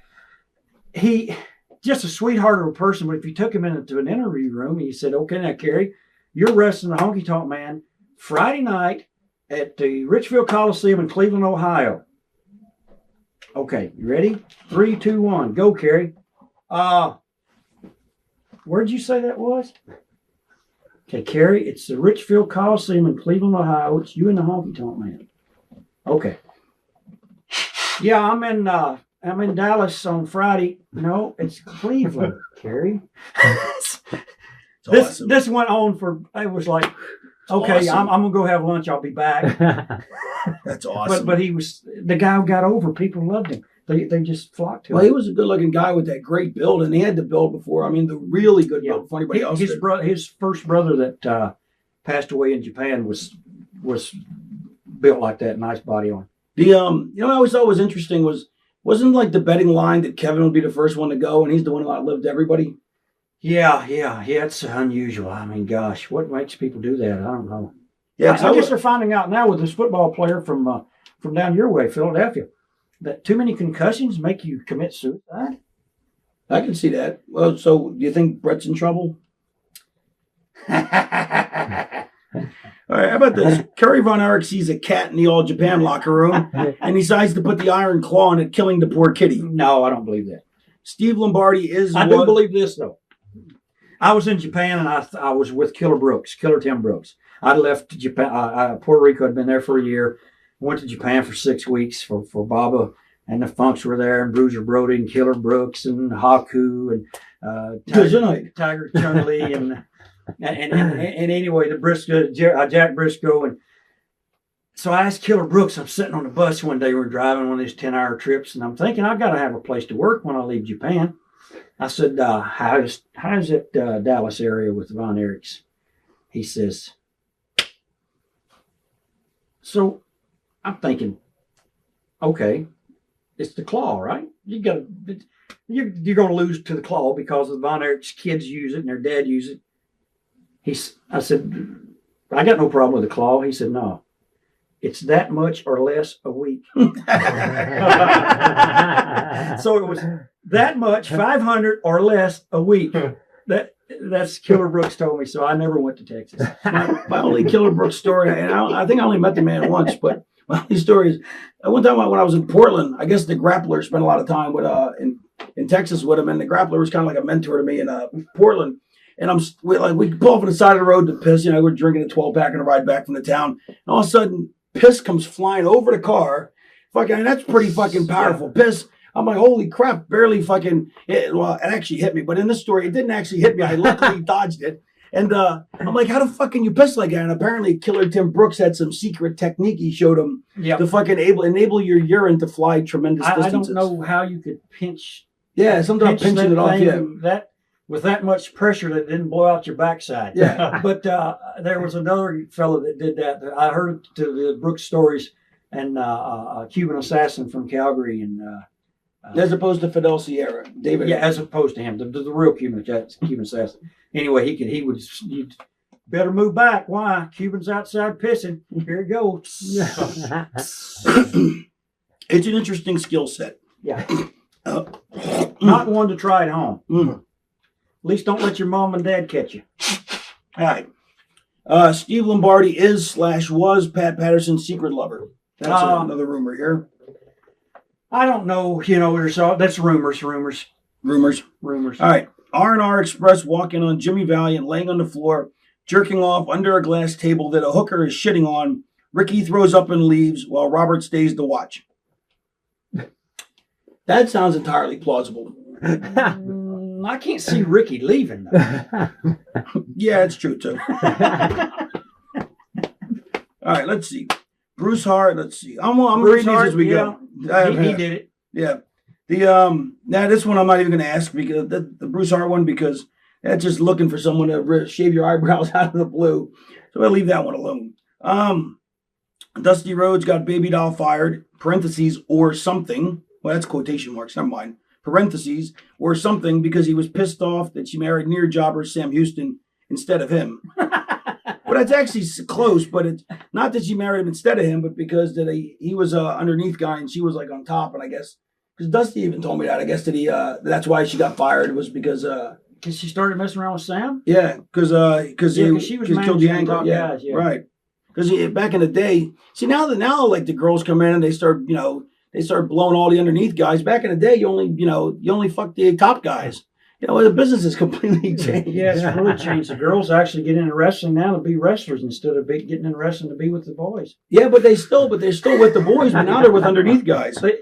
he just a sweetheart of a person. But if you took him into an interview room and you said, "Okay, now Kerry, you're wrestling the Honky Tonk Man Friday night at the Richfield Coliseum in Cleveland, Ohio." Okay, you ready? 3, 2, 1, go, Kerry. Where'd you say that was? Okay, Kerry, it's the Richfield Coliseum in Cleveland, Ohio. It's you and the Honky Tonk Man. Okay. Yeah, I'm in Dallas on Friday. No, it's Cleveland, Kerry. Awesome. This went on for, it was like, okay, awesome. I'm gonna go have lunch. I'll be back. That's awesome. But he was the guy who got over. People loved him. They just flocked to him. Well, he was a good-looking guy with that great build, and he had the build before. I mean, the really good build before anybody else did. His first brother that passed away in Japan was built like that, nice body on. The I always thought was interesting wasn't like the betting line that Kevin would be the first one to go, and he's the one who outlived everybody. Yeah, it's unusual. I mean, gosh, what makes people do that? I don't know. Yeah, I guess they're finding out now with this football player from down your way, Philadelphia, that too many concussions make you commit suicide. I can see that. Well, so do you think Bret's in trouble? All right, how about this? Kerry Von Erich sees a cat in the All Japan locker room and decides to put the iron claw on it, killing the poor kitty. No, I don't believe that. Steve Lombardi is. I do believe this, though. I was in Japan, and I was with Killer Tim Brooks. I left Japan. Puerto Rico. Had been there for a year. Went to Japan for 6 weeks for Baba, and the Funks were there, and Bruiser Brody, and Killer Brooks, and Haku, and Tiger Chung Lee, and anyway, the Briscoe, Jack Briscoe, and so I asked Killer Brooks. I'm sitting on the bus one day. We're driving one of these 10-hour trips, and I'm thinking I've got to have a place to work when I leave Japan. I said, how's that Dallas area with the Von Erichs? He says, so I'm thinking, okay, it's the claw, right? You're going to lose to the claw because the Von Erichs kids use it and their dad use it. I said, I got no problem with the claw. He said, no, it's that much or less a week. So it was that much, 500 or less a week. That's Killer Brooks told me, so I never went to Texas. My only Killer Brooks story, and I think I only met the man once, but my only story is one time when I was in Portland, I guess the Grappler spent a lot of time with in Texas with him, and the Grappler was kind of like a mentor to me in Portland. And we pull off on the side of the road to piss. We're drinking a 12-pack on a ride back from the town, and all of a sudden, piss comes flying over the car. Fucking, that's pretty fucking powerful. Piss. I'm like, holy crap, barely fucking, it actually hit me. But in this story, it didn't actually hit me. I luckily dodged it. And I'm like, how the fuck can you piss like that? And apparently Killer Tim Brooks had some secret technique he showed him to fucking enable your urine to fly tremendous distances. I don't know how you could pinch. Yeah, sometimes pinching it off. Yeah. With that much pressure that didn't blow out your backside. Yeah. But there was another fellow that did that. I heard to the Brooks stories and a Cuban assassin from Calgary. And as opposed to Fidel Sierra. David. Yeah, as opposed to him, the real Cuban assassin. Anyway, you'd better move back. Why? Cuban's outside pissing. Here it goes. It's an interesting skill set. Yeah. Not one to try at home. Mm. At least don't let your mom and dad catch you. All right. Steve Lombardi was Pat Patterson's secret lover. That's another rumor here. I don't know. That's rumors. All right. R&R Express walking on Jimmy Valiant, laying on the floor, jerking off under a glass table that a hooker is shitting on. Ricky throws up and leaves while Robert stays to watch. That sounds entirely plausible. I can't see Ricky leaving, though. Yeah, it's true, too. All right, let's see. Bruce Hart, let's see. I'm reading these as we go. He did it. Yeah. This one I'm not even going to ask because the Bruce Hart one, because that's just looking for someone to shave your eyebrows out of the blue. So I'll leave that one alone. Dusty Rhodes got Baby Doll fired, parentheses, or something. Well, that's quotation marks. Never mind. parentheses, or something because he was pissed off that she married near jobber Sam Houston instead of him. But that's actually close, but it's not that she married him instead of him, but because that he was a underneath guy and she was like on top. And I guess, because Dusty even told me that, I guess that that's why she got fired, was because... Because she started messing around with Sam? Yeah, because she was killed the managing angle. top Yeah, guys, yeah. Right. Because back in the day, see now like the girls come in and they start blowing all the underneath guys. Back in the day, you only fuck the top guys. The business has completely changed. Yeah, it's really changed. The girls actually get into wrestling now to be wrestlers instead of getting in wrestling to be with the boys. Yeah, but they're still with the boys, but now they're with underneath guys. I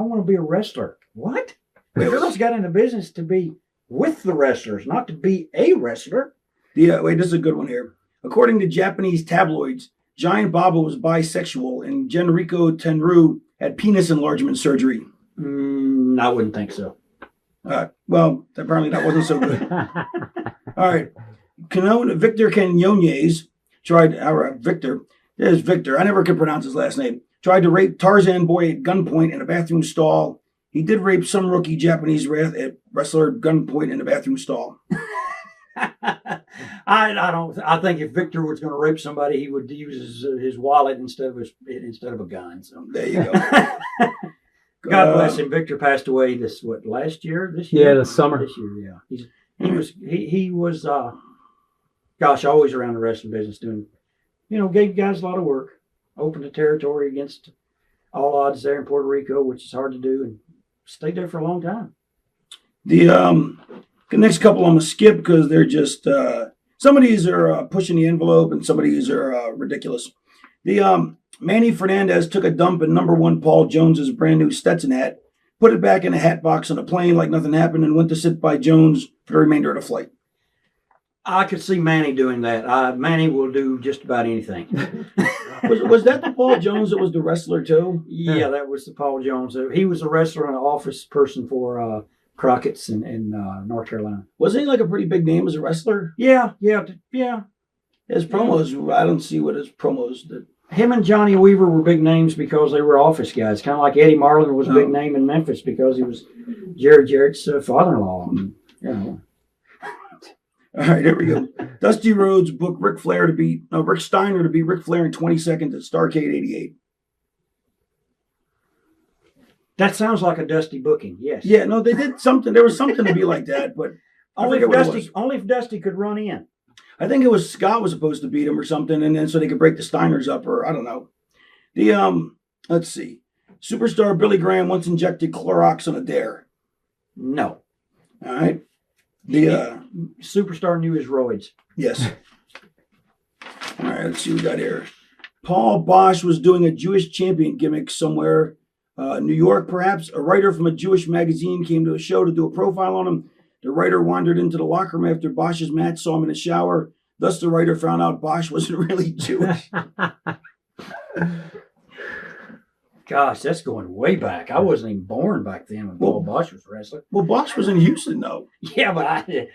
want to be a wrestler. What? The girls got into business to be with the wrestlers, not to be a wrestler. Wait, this is a good one here. According to Japanese tabloids, Giant Baba was bisexual and Genrico Tenryu had penis enlargement surgery. I wouldn't think so. Well, apparently that wasn't so good. All right. Victor Quinones tried, there's Victor, I never could pronounce his last name, tried to rape Tarzan Boy at gunpoint in a bathroom stall. He did rape some rookie Japanese wrestler at gunpoint in a bathroom stall. I think if Victor was going to rape somebody, he would use his wallet instead of a gun. So there you go. God bless him. Victor passed away last year? This year? Yeah, this summer. This year, yeah. He was always around the wrestling business doing, gave guys a lot of work, opened the territory against all odds there in Puerto Rico, which is hard to do, and stayed there for a long time. The next couple I'm going to skip because they're just, some of these are pushing the envelope and some of these are ridiculous. The Manny Fernandez took a dump in number 1 Paul Jones's brand new Stetson hat, put it back in a hat box on a plane like nothing happened, and went to sit by Jones for the remainder of the flight. I could see Manny doing that. Manny will do just about anything. Was that the Paul Jones that was the wrestler too? Yeah, that was the Paul Jones. He was a wrestler and an office person for Crockett's in North Carolina. Wasn't he like a pretty big name as a wrestler? Yeah. His promos, I don't see what his promos did. Him and Johnny Weaver were big names because they were office guys. Kind of like Eddie Marlin was a big name in Memphis because he was Jerry Jarrett's father-in-law. All right, here we go. Dusty Rhodes booked Ric Steiner to beat Ric Flair in 20 seconds at Starrcade 88. That sounds like a Dusty booking, yes. Yeah, no, they did something. There was something to be like that, but only if Dusty could run in. I think it was Scott was supposed to beat him or something, and then so they could break the Steiners up, or I don't know. The let's see. Superstar Billy Graham once injected Clorox on a dare. No. All right. The Superstar knew his roids. Yes. All right, let's see what we got here. Paul Bosch was doing a Jewish champion gimmick somewhere, New York perhaps. A writer from a Jewish magazine came to a show to do a profile on him. The writer wandered into the locker room after Bosch's match, saw him in the shower. Thus, the writer found out Bosch wasn't really Jewish. Gosh, that's going way back. I wasn't even born back then when Paul Bosch was wrestling. Well, Bosch was in Houston, though. Yeah, but I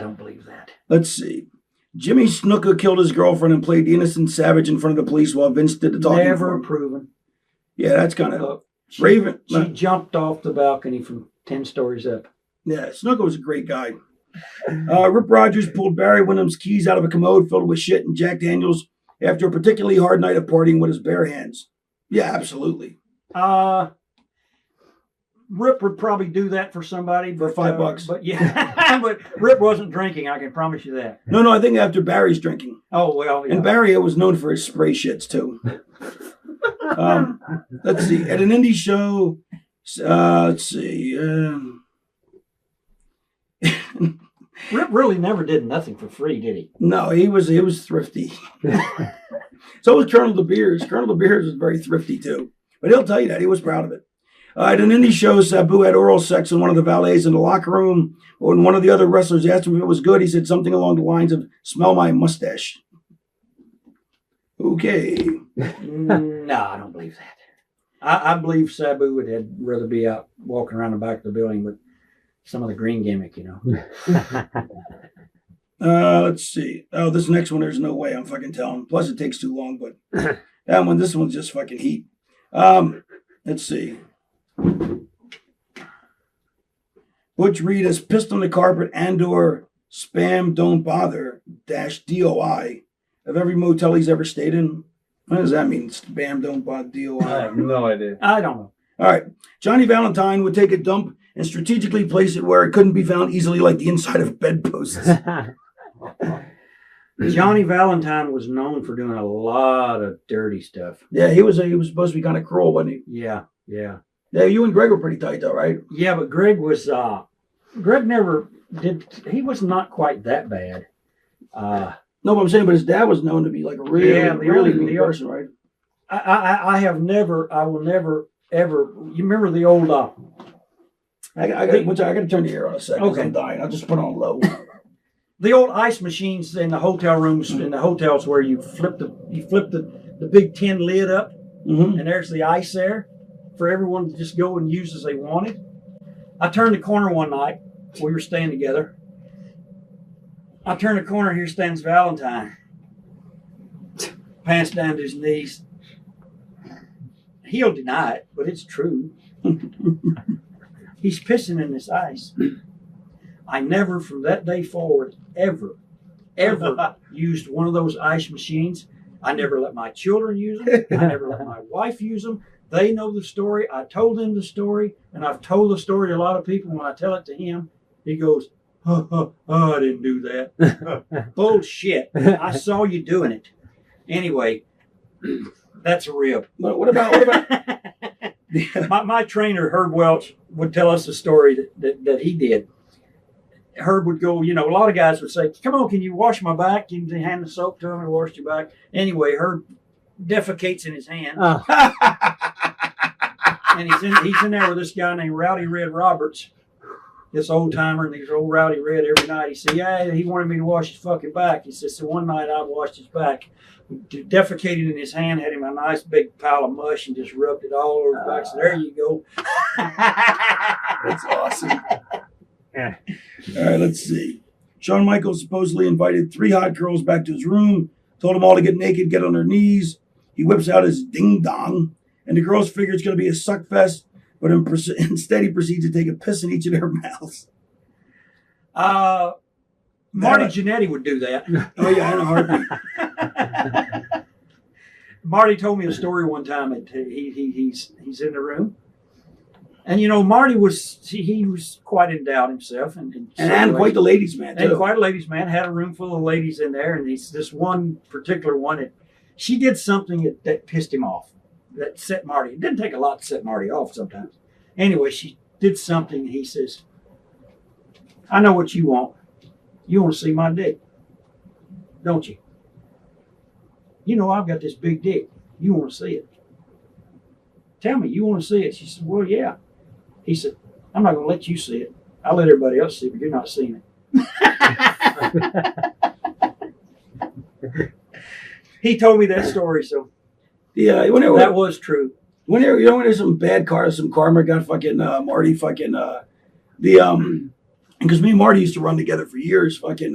don't believe that. Let's see. Jimmy Snuka killed his girlfriend and played the innocent savage in front of the police while Vince did the talking. Never proven. Yeah, that's kind of Raven. She jumped off the balcony from 10 stories up. Yeah, Snuka was a great guy. Rip Rogers pulled Barry Windham's keys out of a commode filled with shit and Jack Daniels after a particularly hard night of partying with his bare hands. Yeah, absolutely. Rip would probably do that for somebody for $5. But yeah, but Rip wasn't drinking. I can promise you that. No, I think after Barry's drinking. Oh well, yeah. And Barry was known for his spray shits too. Let's see. At an indie show, let's see. Rip really never did nothing for free, did he? No, he was thrifty. So was Colonel De Beers. Colonel De Beers was very thrifty too, but he'll tell you that he was proud of it. At an indie show, Sabu had oral sex with one of the valets in the locker room. When one of the other wrestlers asked him if it was good, he said something along the lines of, "Smell my mustache." Okay. No, I don't believe that. I believe Sabu would rather be out walking around the back of the building with some of the green gimmick, Let's see. Oh, this next one, there's no way I'm fucking telling. Plus, it takes too long, but this one's just fucking heat. Let's see. Butch Reed has pissed on the carpet and/or spam don't bother -DOI of every motel he's ever stayed in. What does that mean? Spam don't bother I DOI. have no idea. I don't know. All right. Johnny Valentine would take a dump and strategically place it where it couldn't be found easily, like the inside of bedposts. Johnny Valentine was known for doing a lot of dirty stuff. Yeah, he was supposed to be kind of cruel, wasn't he? Yeah. Yeah, you and Greg were pretty tight though, right? Yeah, but Greg never did, he was not quite that bad. No, but I'm saying, but his dad was known to be like a really mean person, right? I will never, ever, you remember the old, I got to turn the air on a second. Okay. I'm dying. I'll just put on low. the old ice machines in the hotel rooms, in the hotels where you flip the big tin lid up Mm-hmm. and there's the ice there for everyone to just go and use as they wanted. I turned the corner one night, we were staying together. I turned the corner, here stands Valentine. Pants down to his knees. He'll deny it, but it's true. He's pissing in this ice. I never, from that day forward, ever used one of those ice machines. I never let my children use them. I never let my wife use them. They know the story. I told them the story, and I've told the story to a lot of people. When I tell it to him, he goes, oh, I didn't do that. Bullshit. I saw you doing it. Anyway, that's a rib. But what about my trainer, Herb Welch, would tell us a story that he did. Herb would go, a lot of guys would say, come on, can you wash my back? You can hand the soap to him and wash your back. Anyway, Herb defecates in his hand. Oh. And he's in there with this guy named Rowdy Red Roberts, this old timer, and he's old Rowdy Red every night. He said, yeah, he wanted me to wash his fucking back. He said, so one night I washed his back. Defecated in his hand, had him a nice big pile of mush and just rubbed it all over his back. So there you go. That's awesome. Yeah. All right, let's see. Shawn Michaels supposedly invited 3 hot girls back to his room, told them all to get naked, get on their knees. He whips out his ding dong, and the girls figure it's going to be a suck fest, but instead he proceeds to take a piss in each of their mouths. Marty Jannetty would do that. Oh yeah, in a heartbeat. Marty told me a story one time. He's in the room, and Marty was quite in doubt himself, And quite the ladies' man too. and quite a ladies' man. Had a room full of ladies in there, and this one particular one, she did something that pissed him off, that set Marty. It didn't take a lot to set Marty off sometimes. Anyway, she did something. And he says, "I know what you want. You want to see my dick, don't you? I've got this big dick. You want to see it? Tell me, you want to see it?" She said, "Well, yeah." He said, "I'm not going to let you see it. I'll let everybody else see it, but you're not seeing it." He told me that story, so Yeah, that was true. when there's some bad some karma got fucking Marty fucking because me and Marty used to run together for years. Fucking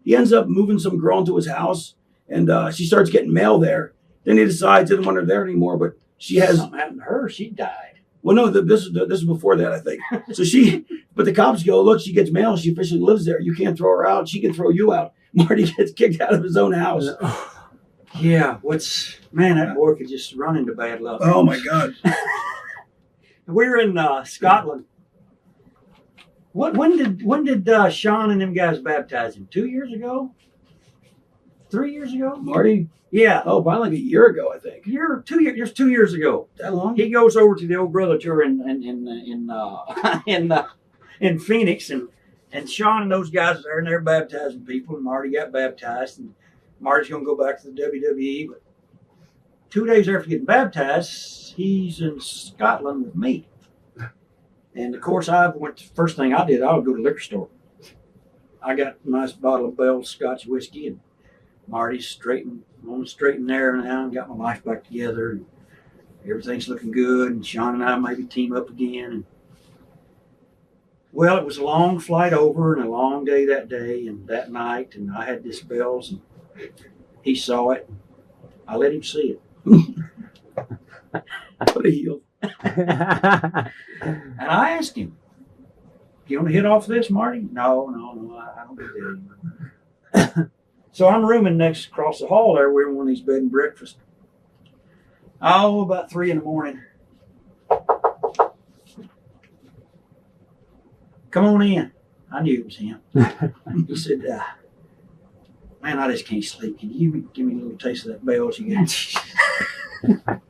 he ends up moving some girl into his house, and she starts getting mail there. Then he decides he didn't want her there anymore, but she has. Something happened to her. She died. Well, no, this is before that, I think. So but the cops go, look, she gets mail. She officially lives there. You can't throw her out. She can throw you out. Marty gets kicked out of his own house. Yeah, that boy could just run into bad luck. Oh my God. We were in Scotland. When did Sean and them guys baptize him? 2 years ago? 3 years ago? Marty? Yeah. Oh, probably like a year ago, I think. 2 years ago. That long? He goes over to the old brother tour in Phoenix, and Sean and those guys are there, and they're baptizing people, and Marty got baptized, and Marty's going to go back to the WWE. But 2 days after getting baptized, he's in Scotland with me. And of course, first thing I did, I would go to the liquor store. I got a nice bottle of Bell's Scotch whiskey, and Marty's straight there now, and got my life back together, and everything's looking good. And Sean and I maybe team up again. And well, it was a long flight over and a long day that day and that night, and I had this Bell's, and he saw it. I let him see it. What a heel. And I asked him, You want to hit off this, Marty? No, I don't do that anymore. So I'm rooming next across the hall there. We're in one of these bed and breakfasts. Oh, about 3 a.m. Come on in. I knew it was him. He said, man, I just can't sleep. Can you give me a little taste of that bells you got?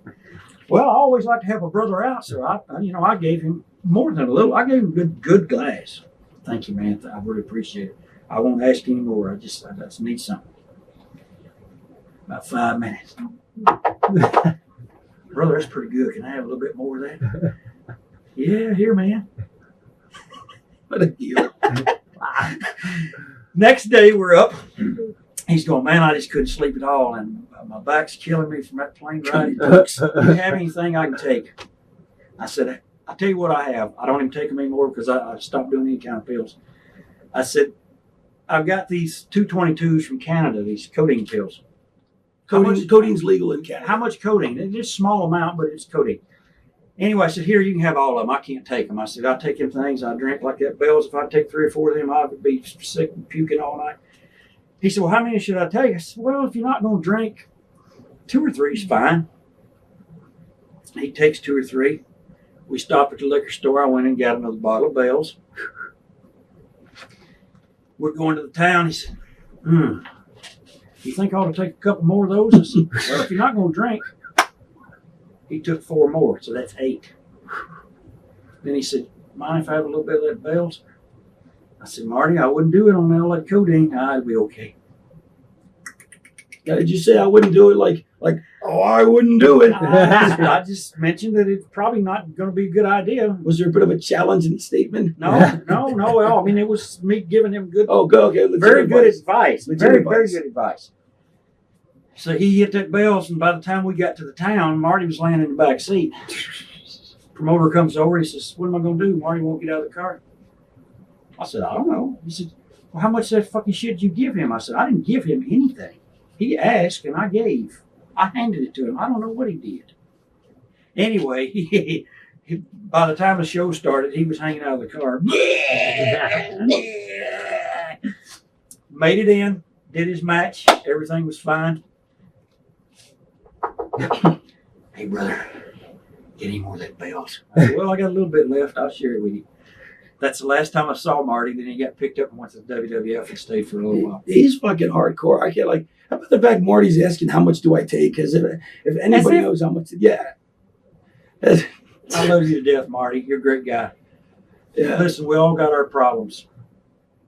Well, I always like to help a brother out, so I gave him more than a little. I gave him a good glass. Thank you, man. I really appreciate it. I won't ask any more. I just need something. About 5 minutes. Brother, that's pretty good. Can I have a little bit more of that? Yeah, here, man. What a deal. Next day, we're up. He's going, man, I just couldn't sleep at all, and my back's killing me from that plane ride. Do you have anything I can take? I said, I'll tell you what I have. I don't even take them anymore because I stopped doing any kind of pills. I said, I've got these 222s from Canada, these codeine pills. Codeine's legal in Canada. How much codeine? It's just a small amount, but it's codeine. Anyway, I said, here, you can have all of them. I can't take them. I said, I'll take them things. I drink like that bells. If I take 3 or 4 of them, I would be sick and puking all night. He said, well, how many should I take? I said, well, if you're not going to drink, 2 or 3 is fine. He takes 2 or 3. We stopped at the liquor store. I went and got another bottle of bells. We're going to the town. He said, you think I ought to take a couple more of those? I said, well, if you're not going to drink. He took 4 more, so that's 8. Then he said, mind if I have a little bit of that bells? I said, Marty, I wouldn't do it on all that codeine. I'd be okay. Now, did you say I wouldn't do it like, I wouldn't do it? I just mentioned that it's probably not going to be a good idea. Was there a bit of a challenge in the statement? No. I mean, it was me giving him good, okay. very good advice. Very advice. good advice. So he hit that bells, and by the time we got to the town, Marty was laying in the back seat. Promoter comes over. He says, what am I going to do? Marty won't get out of the car. I said, I don't know. He said, well, how much of that fucking shit did you give him? I said, I didn't give him anything. He asked, and I gave. I handed it to him. I don't know what he did. Anyway, by the time the show started, he was hanging out of the car. Made it in, did his match. Everything was fine. Hey, brother, get any more of that bells? I said, well, I got a little bit left. I'll share it with you. That's the last time I saw Marty. Then he got picked up and went to the WWF and stayed for a little while. He's fucking hardcore. I can't how about the fact Marty's asking how much do I take? Because if anybody knows how much, yeah. I love you to death, Marty. You're a great guy. Yeah. Listen, we all got our problems.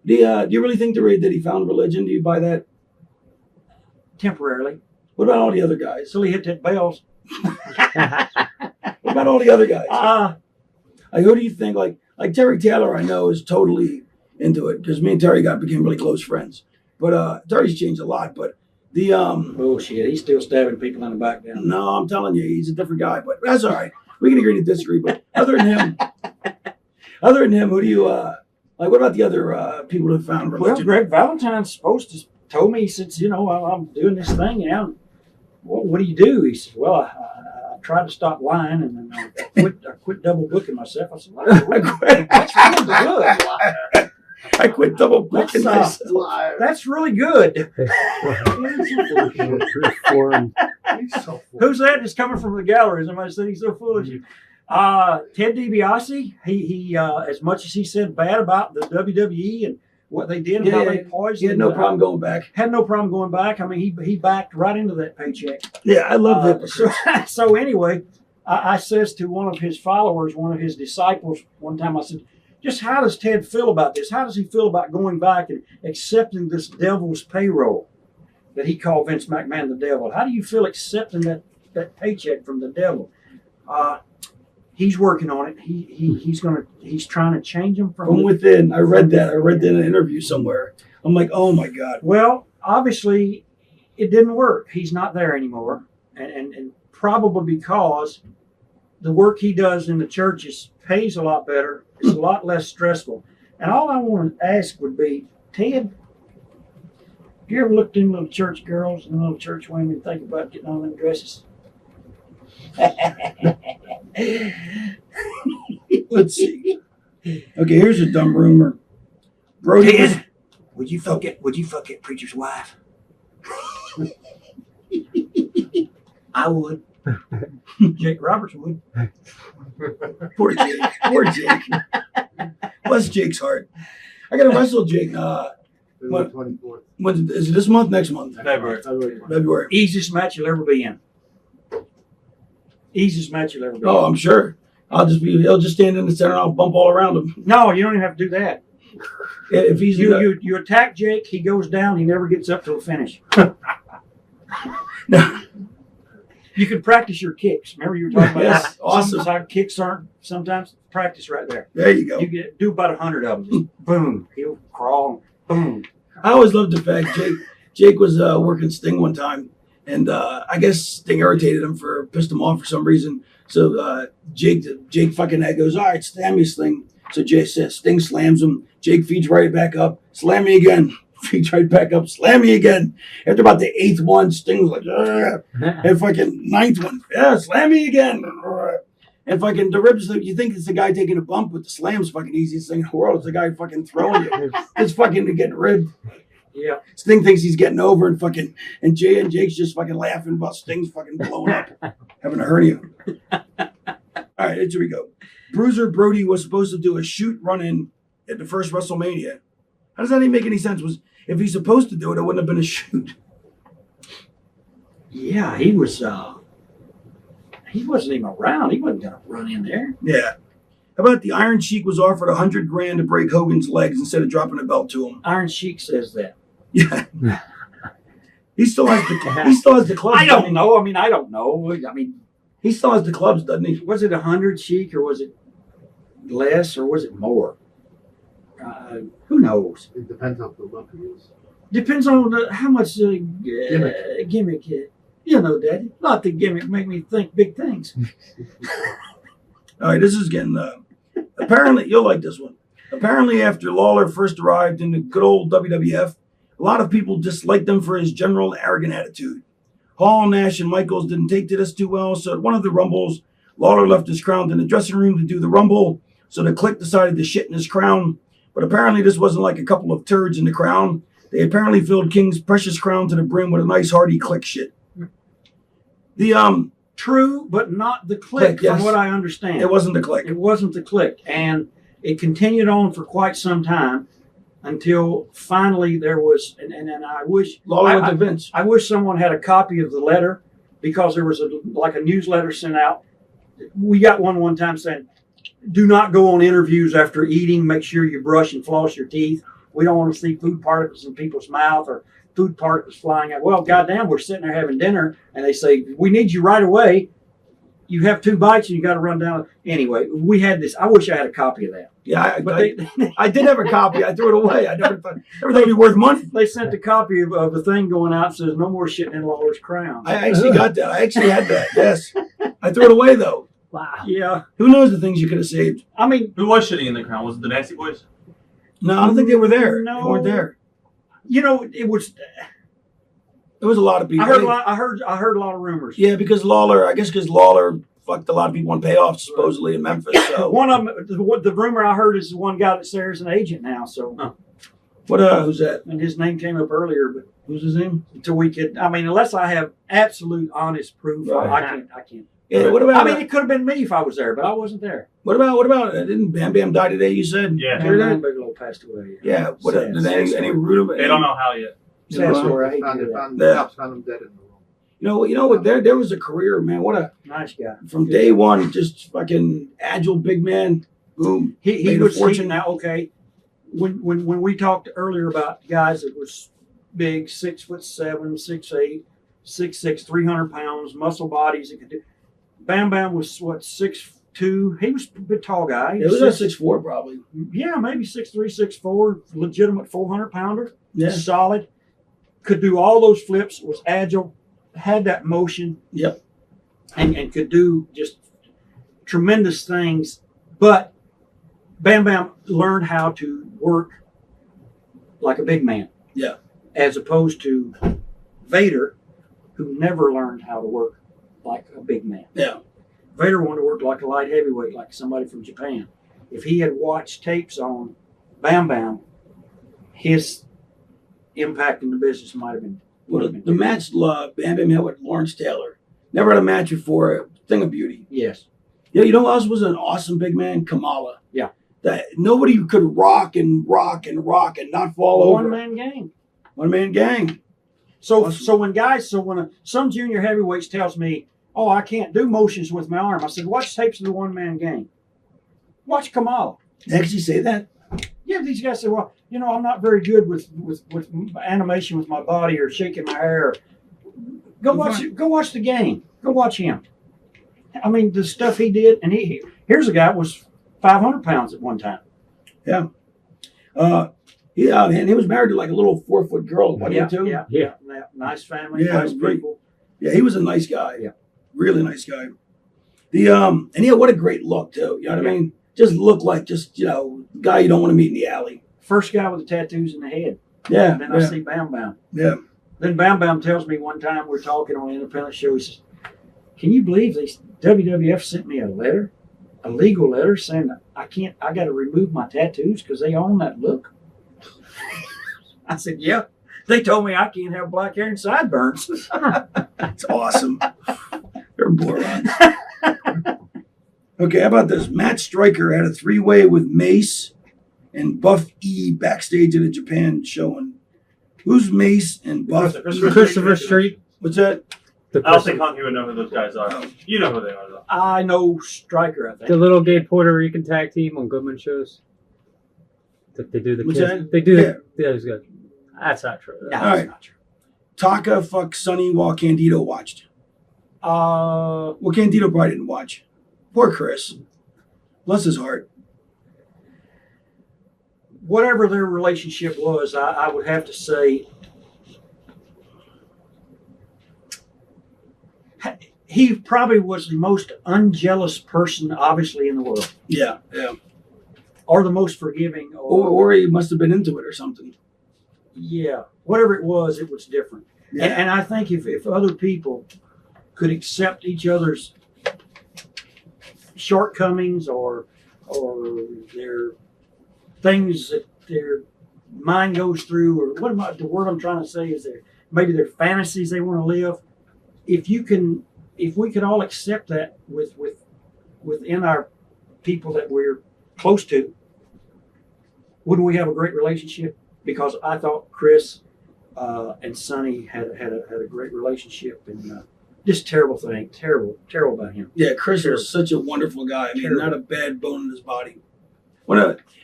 Do you really think that he found religion? Do you buy that? Temporarily. What about all the other guys? So he hit that bells. What about all the other guys? Who do you think, like Terry Taylor, I know, is totally into it because me and Terry became really close friends. But Terry's changed a lot. But the bullshit, he's still stabbing people in the back down. No, I'm telling you, he's a different guy. But that's all right. We can agree to disagree. But other than him, who do you what about the other people who found religion? Well, Greg Valentine's told me. He said, I'm doing this thing now. Well, what do you do? He said, well, I tried to stop lying, and then I quit double booking myself. I said, that's really good. I quit double booking myself. That's really good. Who's that? Just coming from the gallery. Somebody said he's so foolish. Ted DiBiase, he as much as he said bad about the WWE and what they did, how they poisoned. He had no problem going back. Had no problem going back. I mean, he backed right into that paycheck. Yeah, I love that. So anyway, I says to one of his followers, one of his disciples, one time I said, just how does Ted feel about this? How does he feel about going back and accepting this devil's payroll that he called Vince McMahon the devil? How do you feel accepting that paycheck from the devil? He's working on it. He's trying to change him from within. I read that. I read that in an interview somewhere. I'm like, oh my God. Well, obviously it didn't work. He's not there anymore. And probably because the work he does in the churches pays a lot better. It's a lot less stressful. And all I want to ask would be, Ted, have you ever looked in little church girls and little church women and think about getting on them dresses? Let's see. Okay, here's a dumb rumor. Brody was, Ted, would you fuck that preacher's wife? I would. Jake Roberts would. poor Jake. Poor Jake. Bless Jake's heart. I gotta wrestle Jake. February 24th. When is it this month? Next month? February. February. Easiest match you'll ever be in. Easiest match you'll ever be Oh, in. I'm sure. He'll just stand in the center and I'll bump all around him. No, you don't even have to do that. If he's You attack Jake, he goes down, he never gets up till the finish. No. You can practice your kicks. Remember you were talking about Yes, awesome. Sometimes kicks aren't sometimes practice right there. There you go. You do about 100 of them. Just boom. He'll crawl. Boom. I always loved the fact Jake was working Sting one time, and I guess Sting irritated him pissed him off for some reason. So Jake fucking that goes, all right, slam me, Sting. So Sting slams him. Jake feeds right back up. Slam me again. Feeds right back up. Slam me again. After about the 8th one, Sting was like, "Ugh." And fucking 9th one, yeah, slam me again. And fucking the ribs, you think it's the guy taking a bump, but the slam's fucking easiest thing in the world. It's the guy fucking throwing you. It's fucking getting ribbed. Yeah. Sting thinks he's getting over and Jake's just fucking laughing about Sting's fucking blowing up, having a hernia. All right, here we go. Bruiser Brody was supposed to do a shoot run-in at the first WrestleMania. How does that even make any sense? If he's supposed to do it, it wouldn't have been a shoot. Yeah, he was he wasn't even around. He wasn't gonna run in there. Yeah. How about the Iron Sheik was offered $100,000 to break Hogan's legs instead of dropping a belt to him? Iron Sheik says that. Yeah. He still has the clubs. I don't know. I don't know. He still has the clubs, doesn't he? Was it 100 Sheik or was it less or was it more? Who knows? It depends on the look it is. Depends on how much gimmick. You know, Daddy. Not the gimmick make me think big things. All right, this is getting. Apparently, you'll like this one. Apparently, after Lawler first arrived in the good old WWF, a lot of people disliked him for his general arrogant attitude. Hall, Nash, and Michaels didn't take to this too well, so at one of the Rumbles, Lawler left his crown in the dressing room to do the Rumble, so the Clique decided to shit in his crown. But apparently, this wasn't like a couple of turds in the crown. They apparently filled King's precious crown to the brim with a nice hearty Clique shit. The True, but not the Clique, Yes. from what I understand. It wasn't the Clique. It wasn't the Clique. And it continued on for quite some time until finally there was, and I wish Lawler went to Vince. I wish someone had a copy of the letter because there was a newsletter sent out. We got one time saying, do not go on interviews after eating. Make sure you brush and floss your teeth. We don't want to see food particles in people's mouth or food particles flying out. Well, goddamn, we're sitting there having dinner and they say, we need you right away. You have 2 bites and you got to run down. Anyway, we had this. I wish I had a copy of that. Yeah, But I did have a copy. I threw it away. I never thought it'd be worth money. they sent a copy of a thing going out that says no more shitting in Lawler's crown. I actually got that. I actually had that. Yes, I threw it away though. Wow. Yeah. Who knows the things you could have saved? I mean, Who was shitting in the crown? Was it the Nasty Boys? No, I don't think they were there. No. They weren't there. you know, it was. There was a lot of people. I heard a lot of rumors. Yeah, because Lawler. I guess because Lawler fucked a lot of people on payoffs supposedly in Memphis. So One of them, the rumor I heard is the one guy that's there is an agent now. So, what? Who's that? and his name came up earlier, but Who's his name? until we could, I mean, unless I have absolute honest proof, Right. I can't. Yeah. What about? I mean, it could have been me if I was there, but I wasn't there. What about? Didn't Bam Bam die today? You said. Yeah. Hear that? And Bigelow passed away. Yeah. What? Sad, Did sad any story. root? They don't know how yet. Sad story. I hate to Found hear it, that. found Yeah. the cops found him dead in the room. You know what? There was a career, man. What a Nice guy. from day one, just fucking agile big man. Boom. He Made a was fortune. now okay. When we talked earlier about guys that was big, 6'7", 6'8", 6'6", 300 pounds, muscle bodies that could do. Bam Bam was what 6'2". He was a big tall guy. It was at 6'4" probably. Yeah, maybe 6'3", 6'4", legitimate 400 pounder. Yeah. Solid. Could do all those flips. Was agile. Had that motion. Yep. And could do just tremendous things. But Bam Bam learned how to work like a big man. Yeah. As opposed to Vader, who never learned how to work like a big man. Yeah. Vader wanted to work like a light heavyweight, like somebody from Japan. if he had watched tapes on Bam Bam, his impact in the business might have been. Well, the match Bam Bam had with Lawrence Taylor. Never had a match before. A thing of beauty. Yes. Yeah, you know who else was an awesome big man? Kamala. Yeah. That nobody could rock and not fall over. One man gang. One man gang. So Awesome. when some junior heavyweights tells me, "Oh, I can't do motions with my arm," I said, "Watch tapes of the one man gang. Watch Kamala." They actually say that? Yeah, these guys say, "Well, I'm not very good with animation with my body or shaking my hair." Go watch the game. Go watch him. I mean, the stuff he did, and here's a guy that was 500 pounds at one time. Yeah. And he was married to like a little 4-foot girl, wasn't he, too? Yeah. Nice family, Yeah, nice great. people. Yeah, he was a nice guy. Yeah. Really nice guy. And what a great look, too. You know what I mean? Just look like guy you don't want to meet in the alley. First guy with the tattoos in the head. Yeah. And then I see Bam Bam. Yeah. Then Bam Bam tells me one time we're talking on an independent show, he says, "Can you believe these WWF sent me a legal letter saying that I got to remove my tattoos because they own that look?" I said, "Yeah. They told me I can't have black hair and sideburns." It's awesome. They're morons. Okay, how about this? Matt Stryker had a 3-way with Mace and Buff E backstage at a Japan showing. Who's Mace and Buff? Christopher Street. What's that? The, I don't think person- Honky would know who those guys are. Oh. You know who they are, though. I know Stryker, I think. the little gay Puerto Rican tag team on Goodman shows. That they do the What's kids. that? They do Yeah. the was good. That's not true. No, All that's right. not true. Taka fucked Sonny while Candido watched. Well, Candido probably didn't watch. Poor Chris. Bless his heart. Whatever their relationship was, I would have to say he probably was the most unjealous person, obviously, in the world, Yeah. or the most forgiving, Or he must have been into it or something. yeah, whatever it was different. Yeah. And I think if other people could accept each other's shortcomings or their things that their mind goes through, or the word I'm trying to say is maybe their fantasies they want to live. If we could all accept that within our people that we're close to, wouldn't we have a great relationship? Because I thought Chris and Sonny had a great relationship, and just terrible about him. Yeah, Chris was such a wonderful guy. I mean, not a bad bone in his body.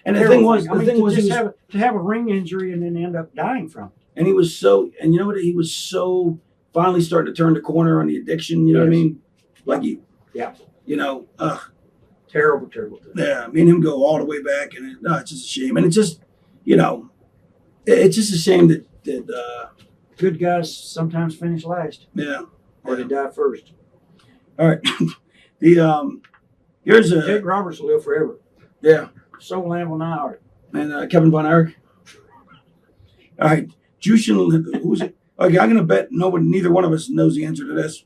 And the thing was, to have a ring injury and then end up dying from it. and he was so, and you know what? He was so finally starting to turn the corner on the addiction. You know what I Yes. mean? Like Yeah. Terrible. Terrible. Yeah, me and him go all the way back, and it's just a shame. And it's just, it's just a shame that Good guys sometimes finish last, yeah. or they die first. All right. Here's Jake Roberts will live forever. yeah. So Lamb will not. And Kevin Von Erich. All right. Jushin, who's it? Okay, I'm going to bet neither one of us knows the answer to this.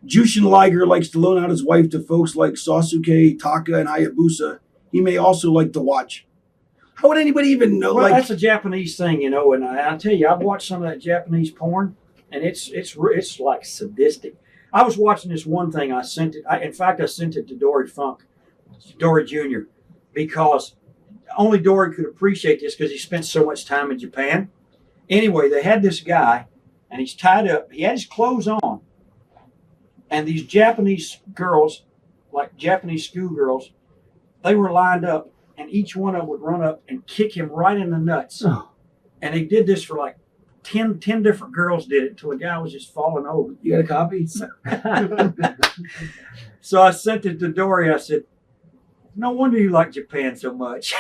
Jushin Liger likes to loan out his wife to folks like Sasuke, Taka, and Hayabusa. He may also like to watch. How would anybody even know? Well, that's a Japanese thing, and I tell you, I've watched some of that Japanese porn, and it's like sadistic. I was watching this one thing. I sent it to Dory Jr., because only Dory could appreciate this because he spent so much time in Japan. Anyway, they had this guy, and he's tied up. He had his clothes on, and these Japanese girls, like Japanese schoolgirls, they were lined up, and each one of them would run up and kick him right in the nuts. Oh. And they did this for like 10 different girls did it until the guy was just falling over. You got a copy? So I sent it to Dory. I said, "No wonder you like Japan so much."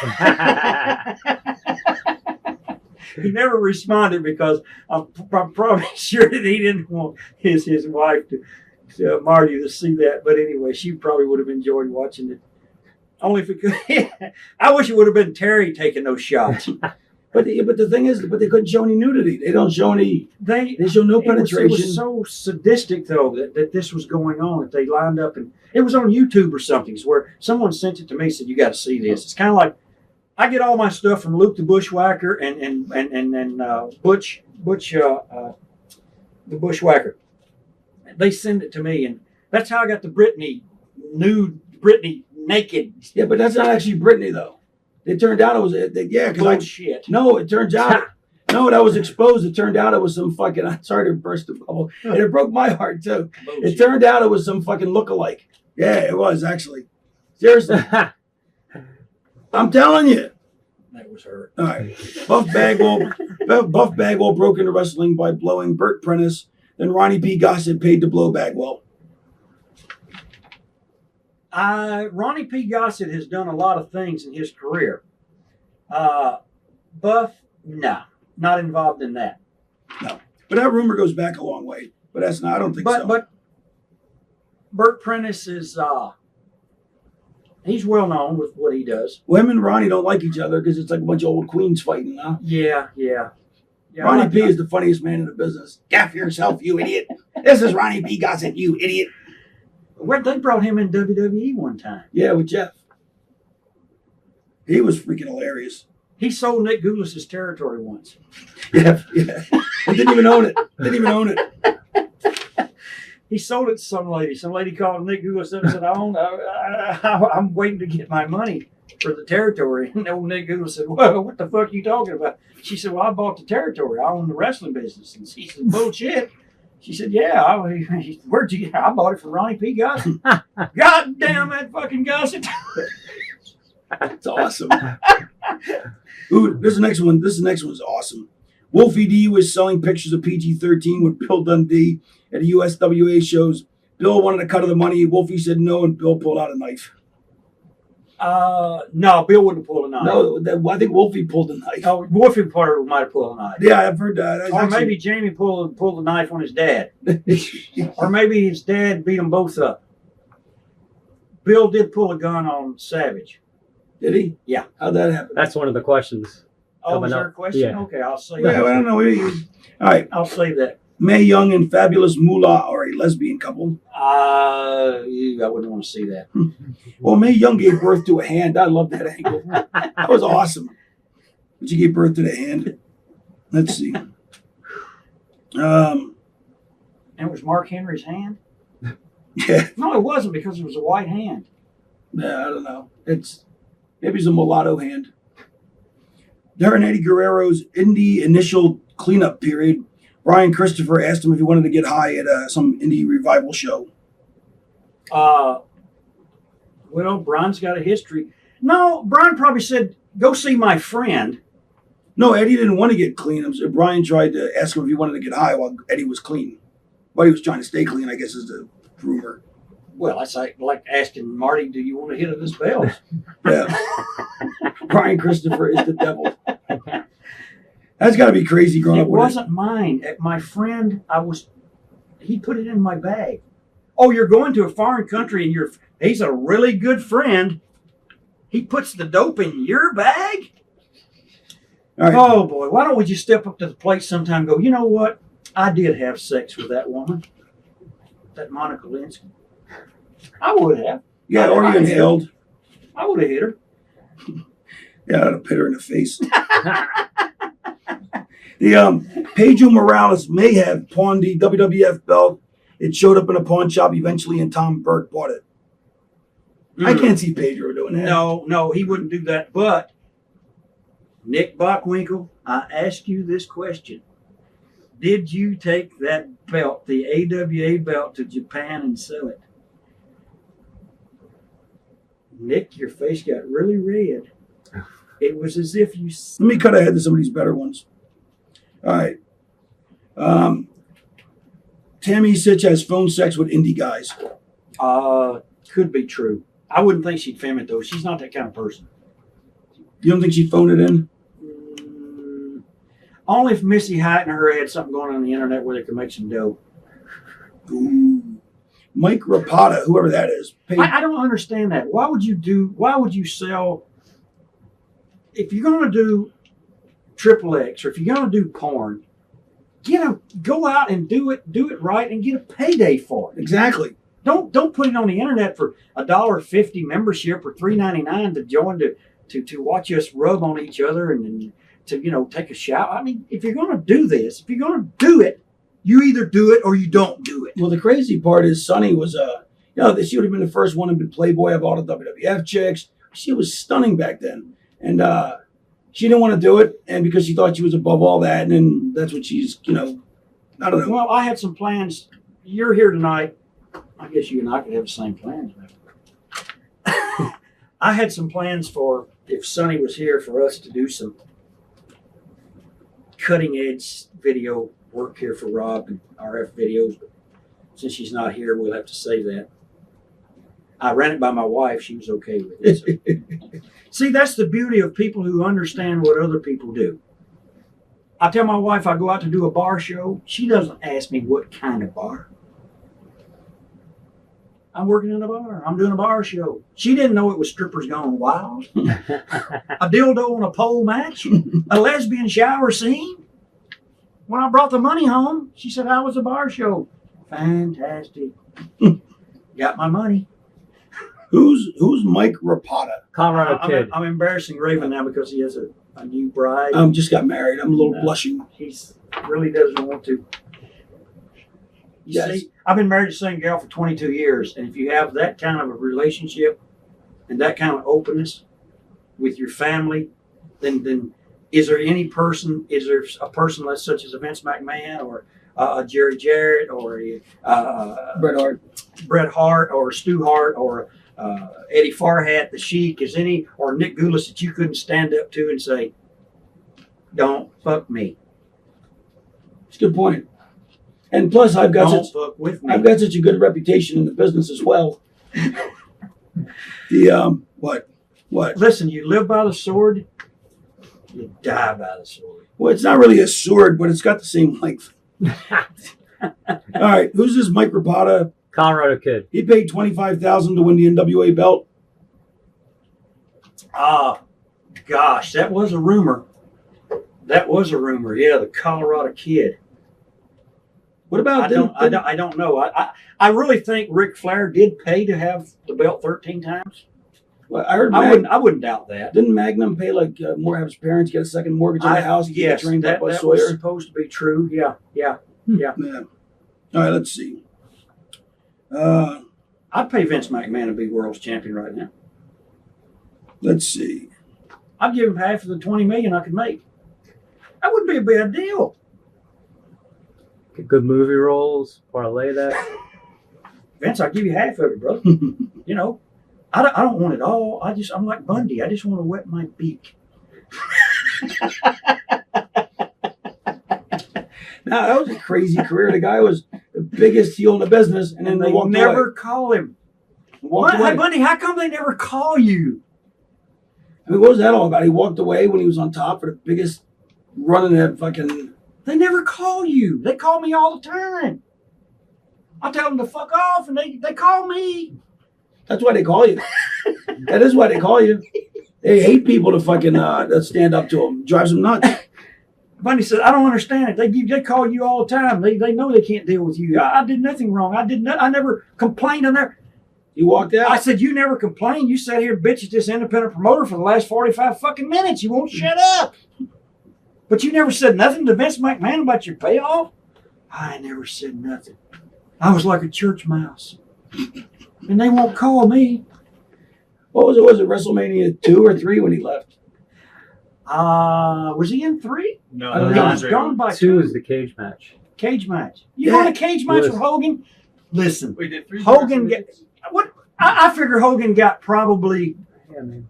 He never responded because I'm probably sure that he didn't want his wife Marty to see that. But anyway, she probably would have enjoyed watching it. Only if it could. I wish it would have been Terry taking those shots. But the thing is, they couldn't show any nudity. They don't show any. They show no penetration. It was so sadistic though that this was going on. That they lined up and it was on YouTube or something. It's where someone sent it to me. Said you got to see this. It's kind of like I get all my stuff from Luke the Bushwhacker and Butch the Bushwhacker. They send it to me, and that's how I got the Britney naked. Yeah, but that's not actually Britney though. It turned out it was Bullshit. No, it turns out that was exposed. It turned out it was some fucking. I'm sorry to burst the bubble, and it broke my heart too. Bullshit. It turned out it was some fucking lookalike. Yeah, it was actually. Seriously, I'm telling you. That was her. All right, Buff Bagwell broke into wrestling by blowing Burt Prentice. Then Ronnie P. Gossett paid to blow Bagwell. Ronnie P. Gossett has done a lot of things in his career. Buff, no, not involved in that. No, but that rumor goes back a long way. But that's not. I don't think so. But Burt Prentice is he's well known with what he does. Well, him and Ronnie don't like each other because it's like a bunch of old queens fighting now. Yeah. Ronnie P. is the funniest man in the business. Gaff yourself, you idiot. This is Ronnie P. Gossett, you idiot. Where they brought him in WWE one time. Yeah, with Jeff. He was freaking hilarious. He sold Nick Goulas's territory once. Yeah. I didn't even own it. He sold it to some lady. Some lady called Nick Goulas up and said, I'm waiting to get my money for the territory. And old Nick Goulas said, well, what the fuck are you talking about? She said, well, I bought the territory. I own the wrestling business. And she said, bullshit. She said, yeah, where'd you get it? I bought it from Ronnie P. Gossett. God damn that fucking Gossett. That's awesome. Ooh, this next one's awesome. Wolfie D was selling pictures of PG-13 with Bill Dundee at the USWA shows. Bill wanted a cut of the money. Wolfie said no, and Bill pulled out a knife. No, Bill wouldn't pull a knife. No, I think Wolfie pulled the knife. Oh, Wolfie might have pulled a knife. Yeah, I've heard that. Or maybe Jamie pulled the knife on his dad. Or maybe his dad beat them both up. Bill did pull a gun on Savage. Did he? Yeah. How'd that happen? That's one of the questions. Oh, is there a question? Yeah. Okay, I'll save Yeah, that. I don't know. All right. I'll save that. Mae Young and Fabulous Moolah are a lesbian couple. I wouldn't want to see that. Well, Mae Young gave birth to a hand. I love that angle. That was awesome. But she gave birth to the hand. Let's see. And it was Mark Henry's hand? Yeah. No, it wasn't because it was a white hand. Yeah, I don't know. Maybe it's a mulatto hand. During Eddie Guerrero's indie initial cleanup period, Brian Christopher asked him if he wanted to get high at some indie revival show. Well, Brian's got a history. No, Brian probably said, go see my friend. No, Eddie didn't want to get clean. Brian tried to ask him if he wanted to get high while Eddie was clean. But he was trying to stay clean, I guess is the rumor. Well, that's like asking Marty, do you want to hit of this bell? Yeah. Brian Christopher is the devil. That's got to be crazy growing up It with wasn't mine. My friend, he put it in my bag. Oh, you're going to a foreign country and he's a really good friend. He puts the dope in your bag? All right. Oh, boy. Why don't we just step up to the plate sometime and go, you know what? I did have sex with that woman, that Monica Lewinsky. I would have. Yeah, or you inhaled. I would have hit her. Yeah, I'd have hit her in the face. The Pedro Morales may have pawned the WWF belt. It showed up in a pawn shop eventually, and Tom Burke bought it. I can't see Pedro doing that. No, he wouldn't do that. But, Nick Bockwinkel, I ask you this question. Did you take that belt, the AWA belt, to Japan and sell it? Nick, your face got really red. It was as if you... Let me cut ahead to some of these better ones. All right. Tammy Sitch has phone sex with indie guys. Could be true. I wouldn't think she'd film it, though. She's not that kind of person. You don't think she'd phone it in? Only if Missy Hyatt and her had something going on the internet where they could make some dough. Ooh. Mike Rapata, whoever that is. I don't understand that. Why would you sell, if you're going to do Triple X, or if you're gonna do porn, go out and do it right, and get a payday for it. Exactly. Don't put it on the internet for $1.50 membership or $3.99 to join to watch us rub on each other and to take a shower. I mean, if you're gonna do this, if you're gonna do it, you either do it or you don't do it. Well, the crazy part is Sunny was she would have been the first one to be Playboy of all the WWF chicks. She was stunning back then, and she didn't want to do it, and because she thought she was above all that, and then that's what she's I don't know. Well, I had some plans. You're here tonight. I guess you and I could have the same plans. I had some plans for if Sonny was here for us to do some cutting edge video work here for Rob and RF videos. But since she's not here, we'll have to save that. I ran it by my wife. She was okay with it. So. See, that's the beauty of people who understand what other people do. I tell my wife I go out to do a bar show. She doesn't ask me what kind of bar. I'm working in a bar. I'm doing a bar show. She didn't know it was strippers gone wild. A dildo on a pole match. A lesbian shower scene. When I brought the money home, she said, "How was the bar show?" Fantastic. Got my money. Who's Mike Rapata? Colorado kid. I'm embarrassing Raven now because he has a new bride. Just got married. I'm a little blushing. He's really doesn't want to. You see, I've been married to the same gal for 22 years, and if you have that kind of a relationship and that kind of openness with your family, then is there a person that's such as a Vince McMahon or a Jerry Jarrett or a Bret Hart or Stu Hart or Eddie Farhat, the Sheik, or Nick Goulas that you couldn't stand up to and say, "Don't fuck me"? It's a good point. And plus, I've got such a good reputation in the business as well. What? Listen, you live by the sword, you die by the sword. Well, it's not really a sword, but it's got the same length. All right, who's this Mike Rapata? Colorado kid. He paid $25,000 to win the NWA belt. Gosh, that was a rumor. Yeah, the Colorado kid. What about? I don't know. I really think Ric Flair did pay to have the belt 13 times. Well, I heard. I wouldn't doubt that. Didn't Magnum pay more? Have his parents get a second mortgage on the house? Yes, that was supposed to be true. Yeah. All right, let's see. I'd pay Vince McMahon to be world's champion right now. Let's see. I'd give him half of the $20 million I could make. That wouldn't be a bad deal. Get good movie roles. Parlay that. Vince, I'll give you half of it, brother. I don't want it all. I'm like Bundy. I just want to wet my beak. Now, that was a crazy career. The guy was the biggest heel in the business, and then they never call him. Hey, Bundy, how come they never call you? I mean, what was that all about? He walked away when he was on top for the biggest run in that fucking... They never call you. They call me all the time. I tell them to fuck off, and they call me. That's why they call you. That is why they call you. They hate people to fucking that stand up to them. Drives them nuts. Bundy said, "I don't understand it. They call you all the time. They know they can't deal with you. I did nothing wrong. I never complained. You walked out. I said, you never complained. You sat here and bitched at this independent promoter for the last 45 fucking minutes. You won't shut up. But you never said nothing to Vince McMahon about your payoff? I never said nothing. I was like a church mouse. And they won't call me." What was it? Was it WrestleMania 2 or 3 when he left? Was he in 3? No, I don't He know. was gone by 2 2. is the cage match. Cage match. You want a cage match with Hogan? Listen, We did 3. Hogan got what? I figure Hogan got probably. Yeah, man.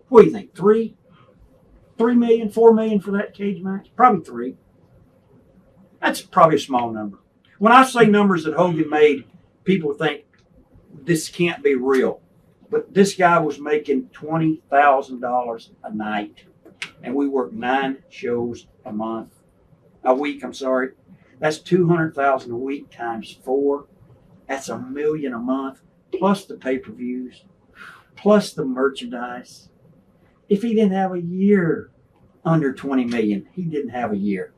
What do you think? 3 million, 4 million for that cage match? Probably 3. That's probably a small number. When I say numbers that Hogan made, people think this can't be real. But this guy was making $20,000 a night, and we worked 9 shows a week. I'm sorry. That's $200,000 a week times 4. That's $1 million a month, plus the pay-per-views, plus the merchandise. If he didn't have a year under 20 million. He didn't have a year.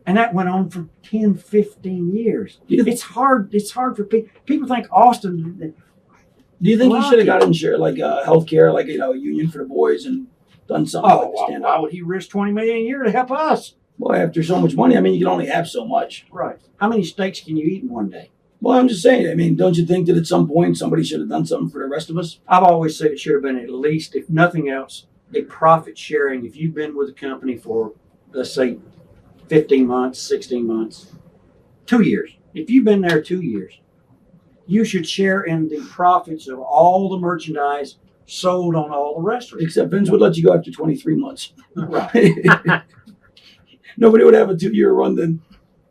And that went on for 10, 15 years. It's hard for people. People think Austin. Do you think he Rocky. should have got insured, like healthcare, like a union for the boys, and done something like to stand why up? would he risk 20 million a year to help us? Well, after so much money, I mean, you can only have so much. Right. How many steaks can you eat in one day? Well, I'm just saying. I mean, don't you think that at some point somebody should have done something for the rest of us? I've always said it should have been at least, if nothing else, a profit sharing. If you've been with a company for, let's say, 15 months, 16 months, 2 years. If you've been there 2 years, you should share in the profits of all the merchandise sold on all the restaurants. Except Vince would let you go after 23 months. Right. Nobody would have a 2-year run then.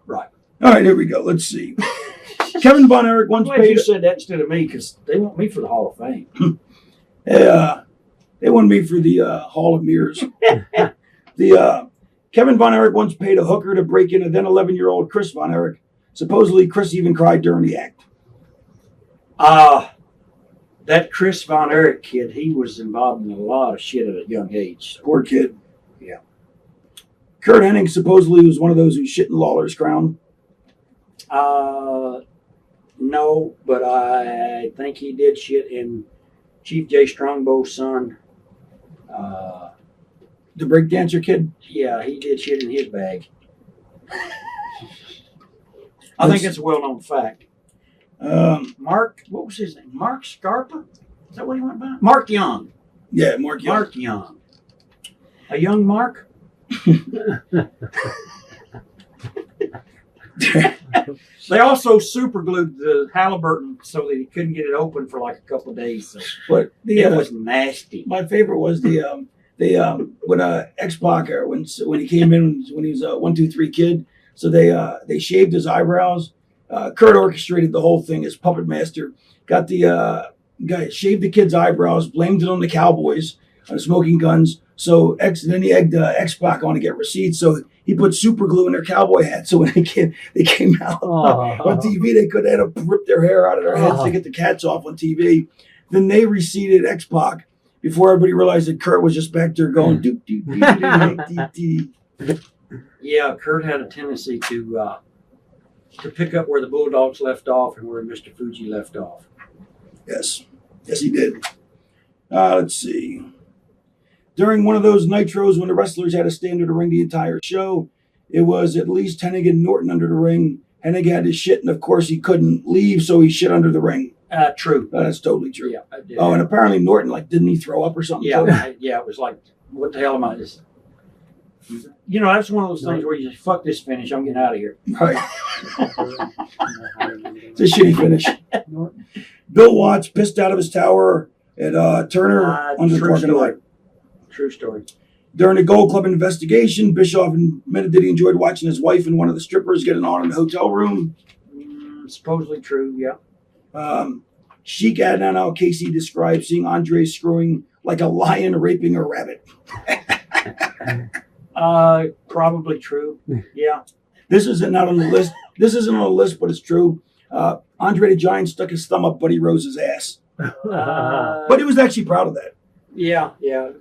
Right. All right, here we go. Let's see. Kevin Von Erich once I'm glad you paid. said that instead of me, because they want me for the Hall of Fame. They wanted me for the Hall of Mirrors. Kevin Von Erich once paid a hooker to break in a then 11-year-old Chris Von Erich. Supposedly, Chris even cried during the act. That Chris Von Erich kid, he was involved in a lot of shit at a young age. Poor kid. Yeah. Kurt Hennig supposedly was one of those who shit in Lawler's crown. No, but I think he did shit in Chief Jay Strongbow's son. The breakdancer kid. Yeah, he did shit in his bag. I think it's a well-known fact. Mark, what was his name? Mark Scarpa? Is that what he went by? Mark Young. Yeah, Mark Young. Mark Young. A young Mark? They also superglued the Halliburton so that he couldn't get it open for like a couple of days. So But it was nasty. my favorite was when X-Pac, when he came in, when he was a 1, 2, 3 kid. So they shaved his eyebrows. Kurt orchestrated the whole thing as puppet master. Got the guy shaved the kid's eyebrows, blamed it on the Cowboys, on smoking guns. So then he egged X-Pac on to get receipts. So he put super glue in their cowboy hats. So when they came out on TV, they had to rip their hair out of their heads to get the cats off on TV. Then they receded X-Pac before everybody realized that Kurt was just back there going doop doop doop doop doop. Yeah, Kurt had a tendency to pick up where the Bulldogs left off and where Mr. Fuji left off. Yes, he did. Let's see. During one of those nitros when the wrestlers had to stay under the ring the entire show, it was at least Hennig and Norton under the ring. Hennig had his shit, and of course he couldn't leave, so he shit under the ring. True. That's totally true. Yeah, I did. Oh, and apparently Norton, didn't he throw up or something? Yeah, it was like, what the hell am I just... You know, that's one of those things where you just, fuck this finish, I'm getting out of here. Right. It's a shitty finish. Bill Watts pissed out of his tower at Turner under the parking lot. True story. During the Gold Club investigation, Bischoff admitted that he enjoyed watching his wife and one of the strippers get it on in the hotel room. Supposedly true, yeah. Sheik Adnan Al-Casey described seeing Andre screwing like a lion raping a rabbit. Probably true. Yeah. This isn't not on the list. This isn't on the list, but it's true. Andre the Giant stuck his thumb up Buddy Rose's ass. But he was actually proud of that. Yeah.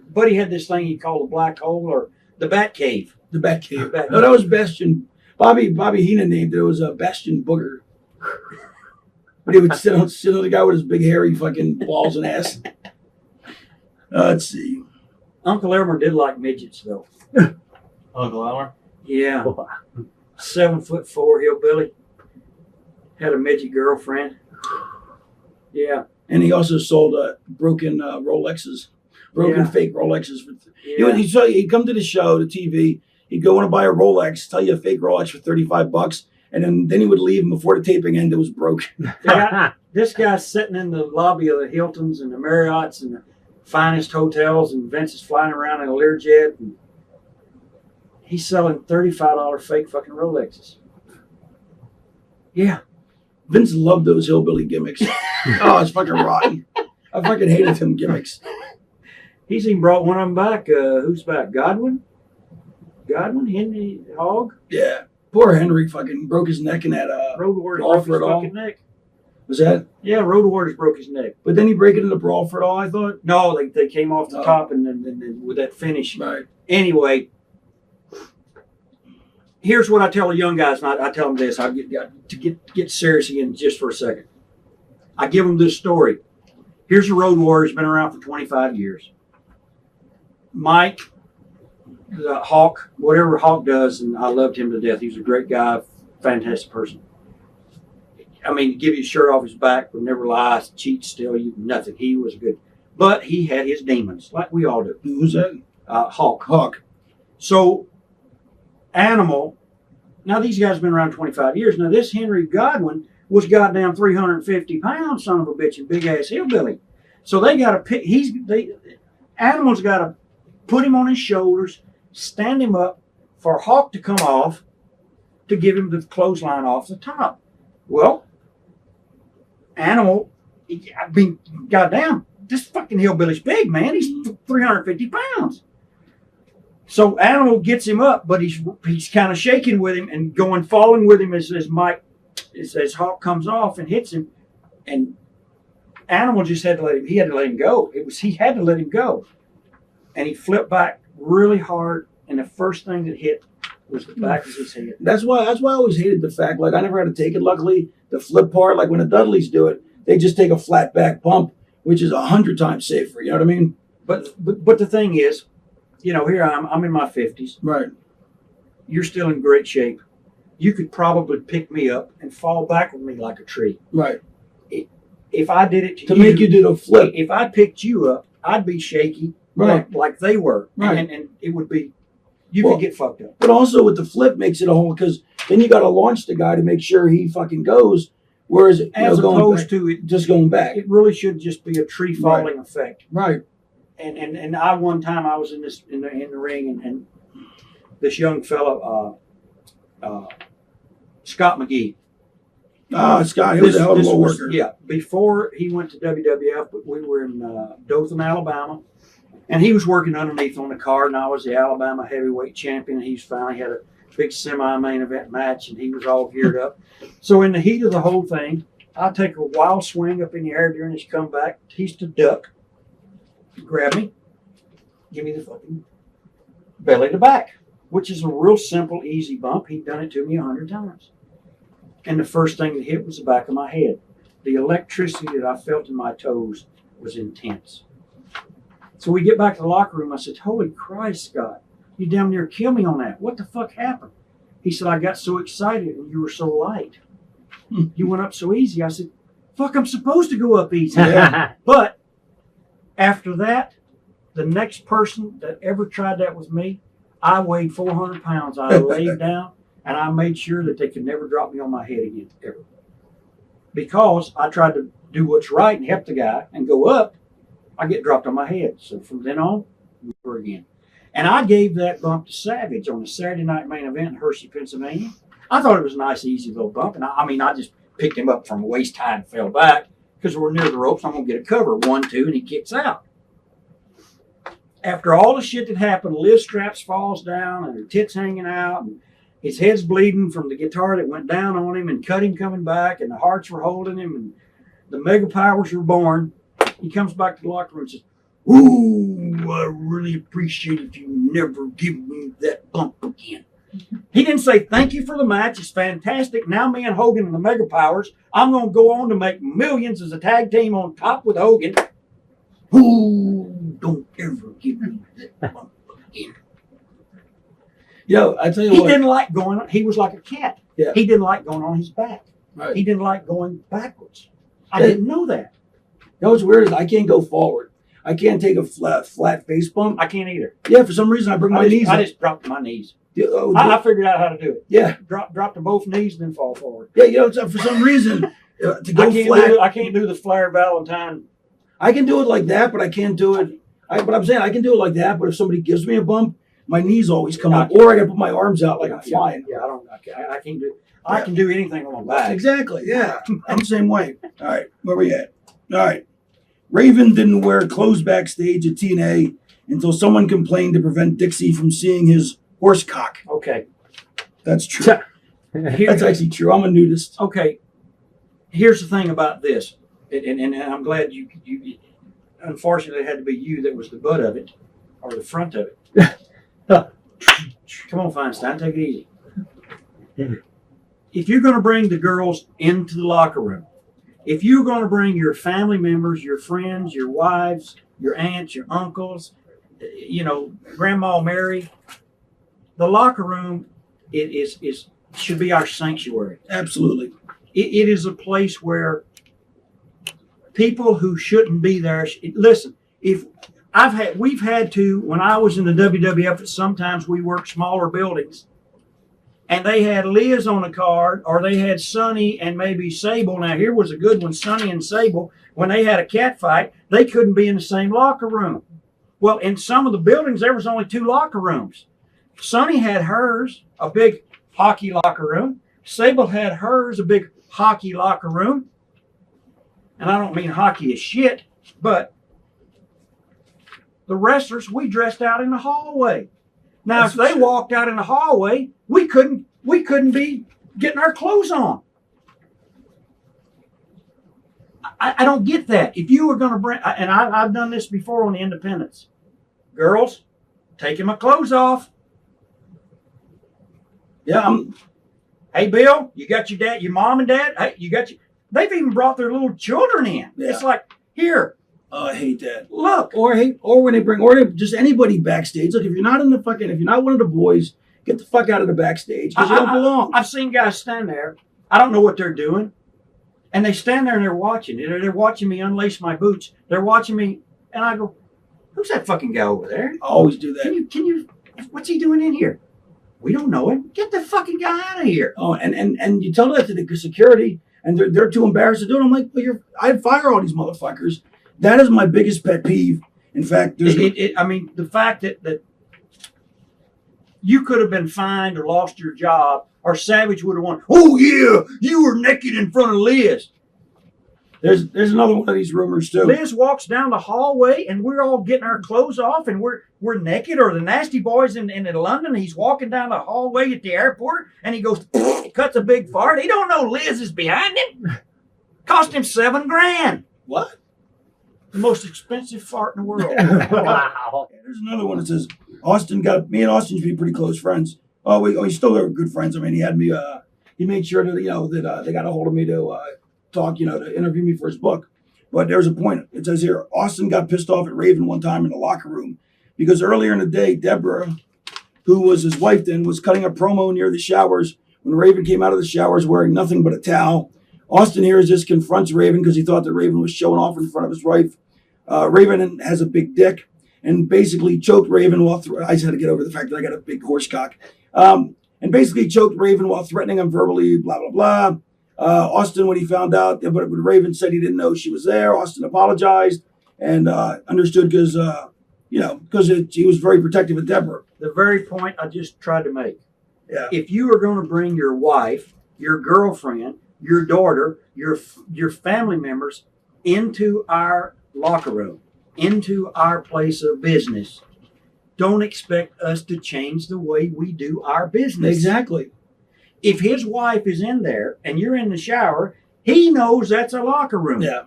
Buddy had this thing he called the black hole or the bat cave. The Bat Cave. No, that was Bastion. Bobby Heenan named it. It was a Bastion Booger. But he would sit on the guy with his big hairy fucking balls and ass. Let's see. Uncle Elmer did like midgets though. Uncle Lawler? Yeah. 7'4" hillbilly. Had a midget girlfriend. Yeah. And he also sold broken Rolexes. Broken Yeah. fake Rolexes. Yeah. He'd come to the show, the TV. He'd go want to buy a Rolex, tell you a fake Rolex for $35, and then he would leave, and before the taping ended, it was broken. This guy's sitting in the lobby of the Hiltons and the Marriotts and the finest hotels, and Vince is flying around in a Learjet, and he's selling $35 fake fucking Rolexes. Yeah. Vince loved those hillbilly gimmicks. Oh, it's fucking rotten. I fucking hated them gimmicks. He's even brought one of them back. Who's back? Godwin? Henry Hogg? Yeah. Poor Henry fucking broke his neck in that Road Warriors Brawl broke for his It All. fucking neck. Was that? Yeah, Road Warriors broke his neck. But then he break it in the Brawl for It All, I thought. No, they came off the Oh. top and then with that finish. Right. Anyway, here's what I tell the young guys, and I tell them this. I get serious again just for a second. I give them this story. Here's a road warrior who's been around for 25 years. Mike, the Hawk, whatever Hawk does, and I loved him to death. He was a great guy, fantastic person. I mean, give you a shirt off his back, would never lie, cheat, steal you, nothing. He was good. But he had his demons, like we all do. Who's that? Hawk. Hawk. So, Animal, now these guys have been around 25 years. Now, this Henry Godwin was goddamn 350 pounds, son of a bitch, and big ass hillbilly. So they got to pick, Animal's got to put him on his shoulders, stand him up for Hawk to come off to give him the clothesline off the top. Well, Animal, I mean, goddamn, this fucking hillbilly's big, man. He's 350 pounds. So Animal gets him up, but he's kind of shaking with him and falling with him as Hawk comes off and hits him. And Animal just had to let him go. He had to let him go. And he flipped back really hard, and the first thing that hit was the back of his head. That's why I always hated the fact, like I never had to take it. Luckily, the flip part, like when the Dudleys do it, they just take a flat back bump, which is 100 times safer. You know what I mean? But the thing is, here I'm in my 50s. Right. You're still in great shape. You could probably pick me up and fall back with me like a tree. Right. If I did it to make you do the flip. If I picked you up, I'd be shaky, right, like they were, right, and it would be, could get fucked up. But also with the flip makes it a whole, because then you got to launch the guy to make sure he fucking goes. Whereas as opposed to it just going back, it really should just be a tree falling effect. Right. And I one time I was in the ring and this young fella, Scott McGee. Scott, he was a hell of a worker. Yeah, before he went to WWF, but we were in Dothan, Alabama, and he was working underneath on the card, and I was the Alabama heavyweight champion, and he's finally had a big semi-main event match, and he was all geared up. So in the heat of the whole thing, I take a wild swing up in the air during his comeback. He's to duck, grab me, give me the fucking belly to back, which is a real simple, easy bump. He'd done it to me 100 times. And the first thing that hit was the back of my head. The electricity that I felt in my toes was intense. So we get back to the locker room. I said, "Holy Christ, Scott, you damn near killed me on that. What the fuck happened?" He said, "I got so excited and you were so light. You went up so easy." I said, "Fuck, I'm supposed to go up easy." But after that, the next person that ever tried that with me, I weighed 400 pounds. I laid down. And I made sure that they could never drop me on my head again, ever. Because I tried to do what's right and help the guy and go up, I get dropped on my head. So from then on, never again. And I gave that bump to Savage on the Saturday night main event in Hershey, Pennsylvania. I thought it was a nice, easy little bump. And I just picked him up from waist high and fell back because we're near the ropes. I'm going to get a cover, 1, 2, and he kicks out. After all the shit that happened, Liz Straps falls down and her tits hanging out, and his head's bleeding from the guitar that went down on him and cut him coming back, and the Hearts were holding him, and the Mega Powers were born. He comes back to the locker room and says, "Ooh, I really appreciate if you never give me that bump again." He didn't say, "Thank you for the match. It's fantastic. Now me and Hogan and the Mega Powers, I'm going to go on to make millions as a tag team on top with Hogan. Ooh, don't ever give me that bump again." Yo, I tell you He what. didn't like going on. He was like a cat. Yeah. He didn't like going on his back. Right. He didn't like going backwards. I didn't know that. You know what's weird is I can't go forward. I can't take a flat face bump. I can't either. Yeah, for some reason I bring my knees up. I just dropped my knees. Oh, I figured out how to do it. Yeah. Drop to both knees, then fall forward. Yeah, for some reason, to go flat. I can't do the Flair Valentine. I can do it like that, but I can't do it. But I'm saying I can do it like that, but if somebody gives me a bump, my knees always come up, or I got to put my arms out like I'm flying. Yeah, I can't do. I can do anything on my back. Exactly. Yeah, I'm the same way. All right, where we at? All right. Raven didn't wear clothes backstage at TNA until someone complained to prevent Dixie from seeing his horse cock. Okay, that's true. That's actually true. I'm a nudist. Okay, here's the thing about this, and I'm glad you. Unfortunately, it had to be you that was the butt of it, or the front of it. Come on, Feinstein, take it easy. If you're going to bring the girls into the locker room, if you're going to bring your family members, your friends, your wives, your aunts, your uncles, Grandma Mary, the locker room is should be our sanctuary. Absolutely. It is a place where people who shouldn't be there. Listen, we've had to, when I was in the WWF, sometimes we worked smaller buildings, and they had Liz on a card, or they had Sonny and maybe Sable. Now here was a good one, Sonny and Sable. When they had a cat fight, they couldn't be in the same locker room. Well, in some of the buildings, there was only 2 locker rooms. Sonny had hers, a big hockey locker room. Sable had hers, a big hockey locker room. And I don't mean hockey as shit, but the wrestlers, we dressed out in the hallway. Now, if they walked out in the hallway, we couldn't be getting our clothes on. I don't get that. If you were going to bring, and I've done this before on the independents, girls, taking my clothes off. Yeah. Hey, Bill, you got your dad, your mom and dad. Hey, they've even brought their little children in. Yeah. It's like, here. Oh, I hate that. Look. Or when they bring, just anybody backstage. Look, if you're not one of the boys, get the fuck out of the backstage because you don't belong. I've seen guys stand there. I don't know what they're doing. And they stand there and they're watching. They're watching me unlace my boots. They're watching me. And I go, who's that fucking guy over there? I always do that. Can you, what's he doing in here? We don't know him. Get the fucking guy out of here. Oh, and you tell that to the security, and they're too embarrassed to do it. I'm like, well, I'd fire all these motherfuckers. That is my biggest pet peeve. In fact, the fact that you could have been fined or lost your job, or Savage would have won. Oh yeah, you were naked in front of Liz. There's another one of these rumors too. Liz walks down the hallway and we're all getting our clothes off and we're naked, or the Nasty Boys in London. He's walking down the hallway at the airport and he goes, cuts a big fart. He don't know Liz is behind him. Cost him $7,000. What? The most expensive fart in the world. Wow. There's another one that says me and Austin used to be pretty close friends. We still are good friends. I mean, he had me. He made sure that that they got a hold of me to talk, to interview me for his book. But there's a point. It says here, Austin got pissed off at Raven one time in the locker room because earlier in the day, Deborah, who was his wife then, was cutting a promo near the showers when Raven came out of the showers wearing nothing but a towel. Austin hears this, confronts Raven because he thought that Raven was showing off in front of his wife. Raven has a big dick and basically choked Raven while I just had to get over the fact that I got a big horse cock. And basically choked Raven while threatening him verbally, blah, blah, blah. Austin, when he found out, but when Raven said he didn't know she was there, Austin apologized and understood because he was very protective of Deborah. The very point I just tried to make. Yeah. If you are going to bring your wife, your girlfriend, your daughter, your family members into our locker room, into our place of business, don't expect us to change the way we do our business. Exactly. If his wife is in there and you're in the shower, he knows that's a locker room. Yeah.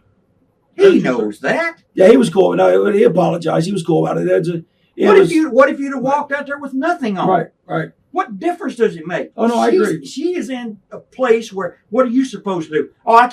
He knows that. Yeah, he was cool. No, he apologized. He was cool about it. What if you'd have walked out there with nothing on? Right. What difference does it make? Oh, no, I agree. She is in a place where, what are you supposed to do? Oh, I've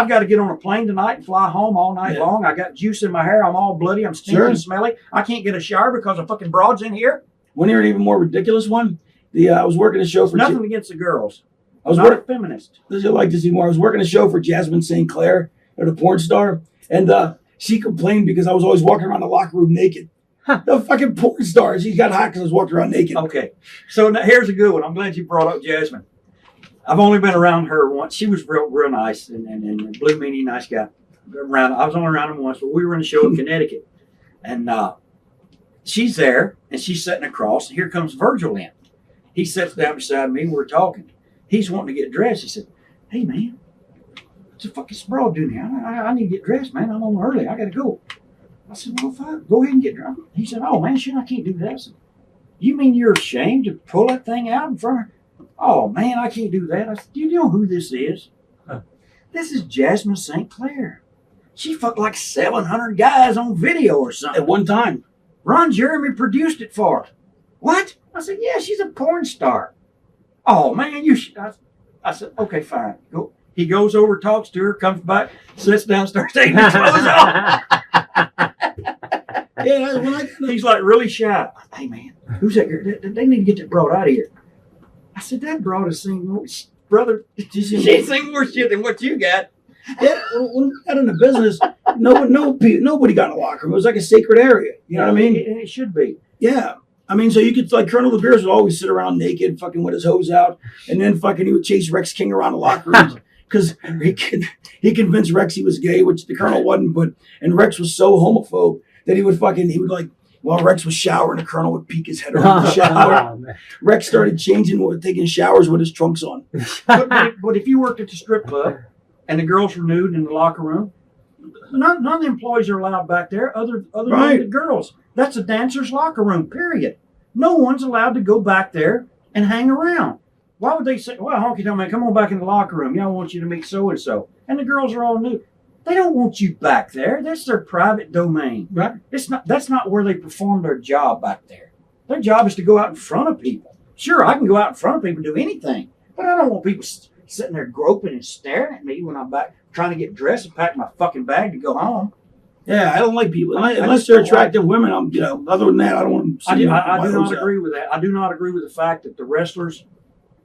got to get on a plane tonight and fly home all night long. I got juice in my hair. I'm all bloody. I'm stinking and smelly. I can't get a shower because a fucking broad's in here. Want to hear an even more ridiculous one? I was working a show for... Nothing against the girls. I was not a feminist. You'd like to see more. I was working a show for Jasmine St. Clair, the porn star, and she complained because I was always walking around the locker room naked. The fucking porn star. She got hot because I was walking around naked. Okay. So now here's a good one. I'm glad you brought up Jasmine. I've only been around her once. She was real nice and Blue Meanie, nice guy. I was only around him once, but we were in a show in Connecticut. And she's there, and she's sitting across, and here comes Virgil in. He sits down beside me, and we're talking. He's wanting to get dressed. He said, hey, man, what's the fucking sprawl doing here? I need to get dressed, man. I'm on early. I got to go. I said, well, fine. Go ahead and get dressed. He said, oh, man, shit, I can't do that. I said, you mean you're ashamed to pull that thing out in front of her? Oh, man, I can't do that. I said, do you know who this is? This is Jasmine St. Clair. She fucked like 700 guys on video or something. At one time. Ron Jeremy produced it for her. What? I said, yeah, she's a porn star. Oh, man, you should. I said, okay, fine. Go. He goes over, talks to her, comes back, sits down, starts taking his clothes off. Yeah, when I He's like really shy. Hey, man, who's that girl? They need to get that broad out of here. I said, that broad has seen more, brother, she's seen more shit than what you got. yeah, when we got into business, nobody got in a locker room. It was like a sacred area. You know what I mean? And it should be. Yeah. I mean, so you could, like, Colonel LeBeers would always sit around naked, fucking with his hose out, and then fucking he would chase Rex King around the locker rooms because he convinced Rex he was gay, which the Colonel wasn't, and Rex was so homophobe that he would like, while Rex was showering, the Colonel would peek his head around the shower. Rex started taking showers with his trunks on. But if you worked at the strip club and the girls were nude in the locker room, none of the employees are allowed back there other Right. than the girls. That's a dancer's locker room, period. No one's allowed to go back there and hang around. Why would they say, well, Honky Tonk Man, come on back in the locker room. Yeah, I want you to meet so-and-so. And the girls are all nude. They don't want you back there. That's their private domain. Right. That's not where they perform their job back there. Their job is to go out in front of people. Sure, I can go out in front of people and do anything, but I don't want people sitting there groping and staring at me when I'm back trying to get dressed and pack my fucking bag to go home. Yeah, I don't like people. I Unless just they're don't attractive women, other than that, I don't want to I see do them not with my hose out. agree with that. I do not agree with the fact that the wrestlers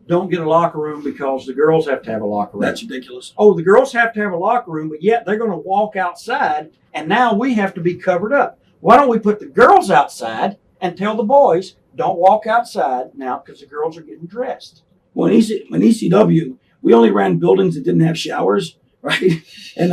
don't get a locker room because the girls have to have a locker room. That's ridiculous. Oh, the girls have to have a locker room, but yet they're going to walk outside, and now we have to be covered up. Why don't we put the girls outside and tell the boys, don't walk outside now because the girls are getting dressed? Well, in ECW, we only ran buildings that didn't have showers, right? And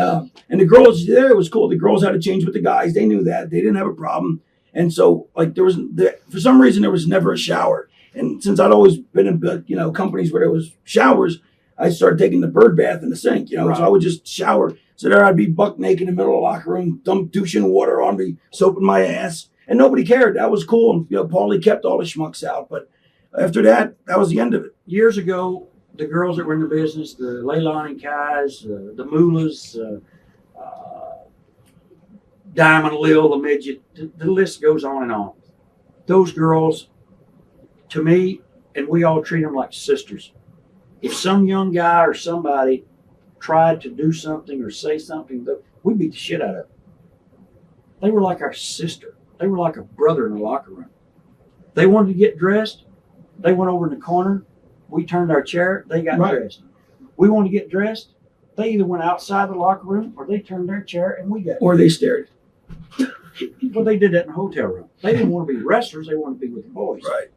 the girls there, it was cool. The girls had to change with the guys. They knew that. They didn't have a problem. And so, like, for some reason, there was never a shower. And since I'd always been in, companies where there was showers, I started taking the bird bath in the sink, Right. So I would just shower. So there I'd be buck naked in the middle of the locker room, douching water on me, soaping my ass. And nobody cared. That was cool. And, Paulie kept all the schmucks out. But after that, that was the end of it. Years ago, the girls that were in the business, the Leilani Kais, the Mullahs, Diamond Lil, the midget, the list goes on and on. Those girls, to me, and we all treat them like sisters. If some young guy or somebody tried to do something or say something, we beat the shit out of them. They were like our sister. They were like a brother in the locker room. They wanted to get dressed. They went over in the corner. We turned our chair. They got Right. dressed. We wanted to get dressed. They either went outside the locker room or they turned their chair and we got. Or they stared. Well, they did that in the hotel room. They didn't want to be wrestlers. They wanted to be with the boys. Right.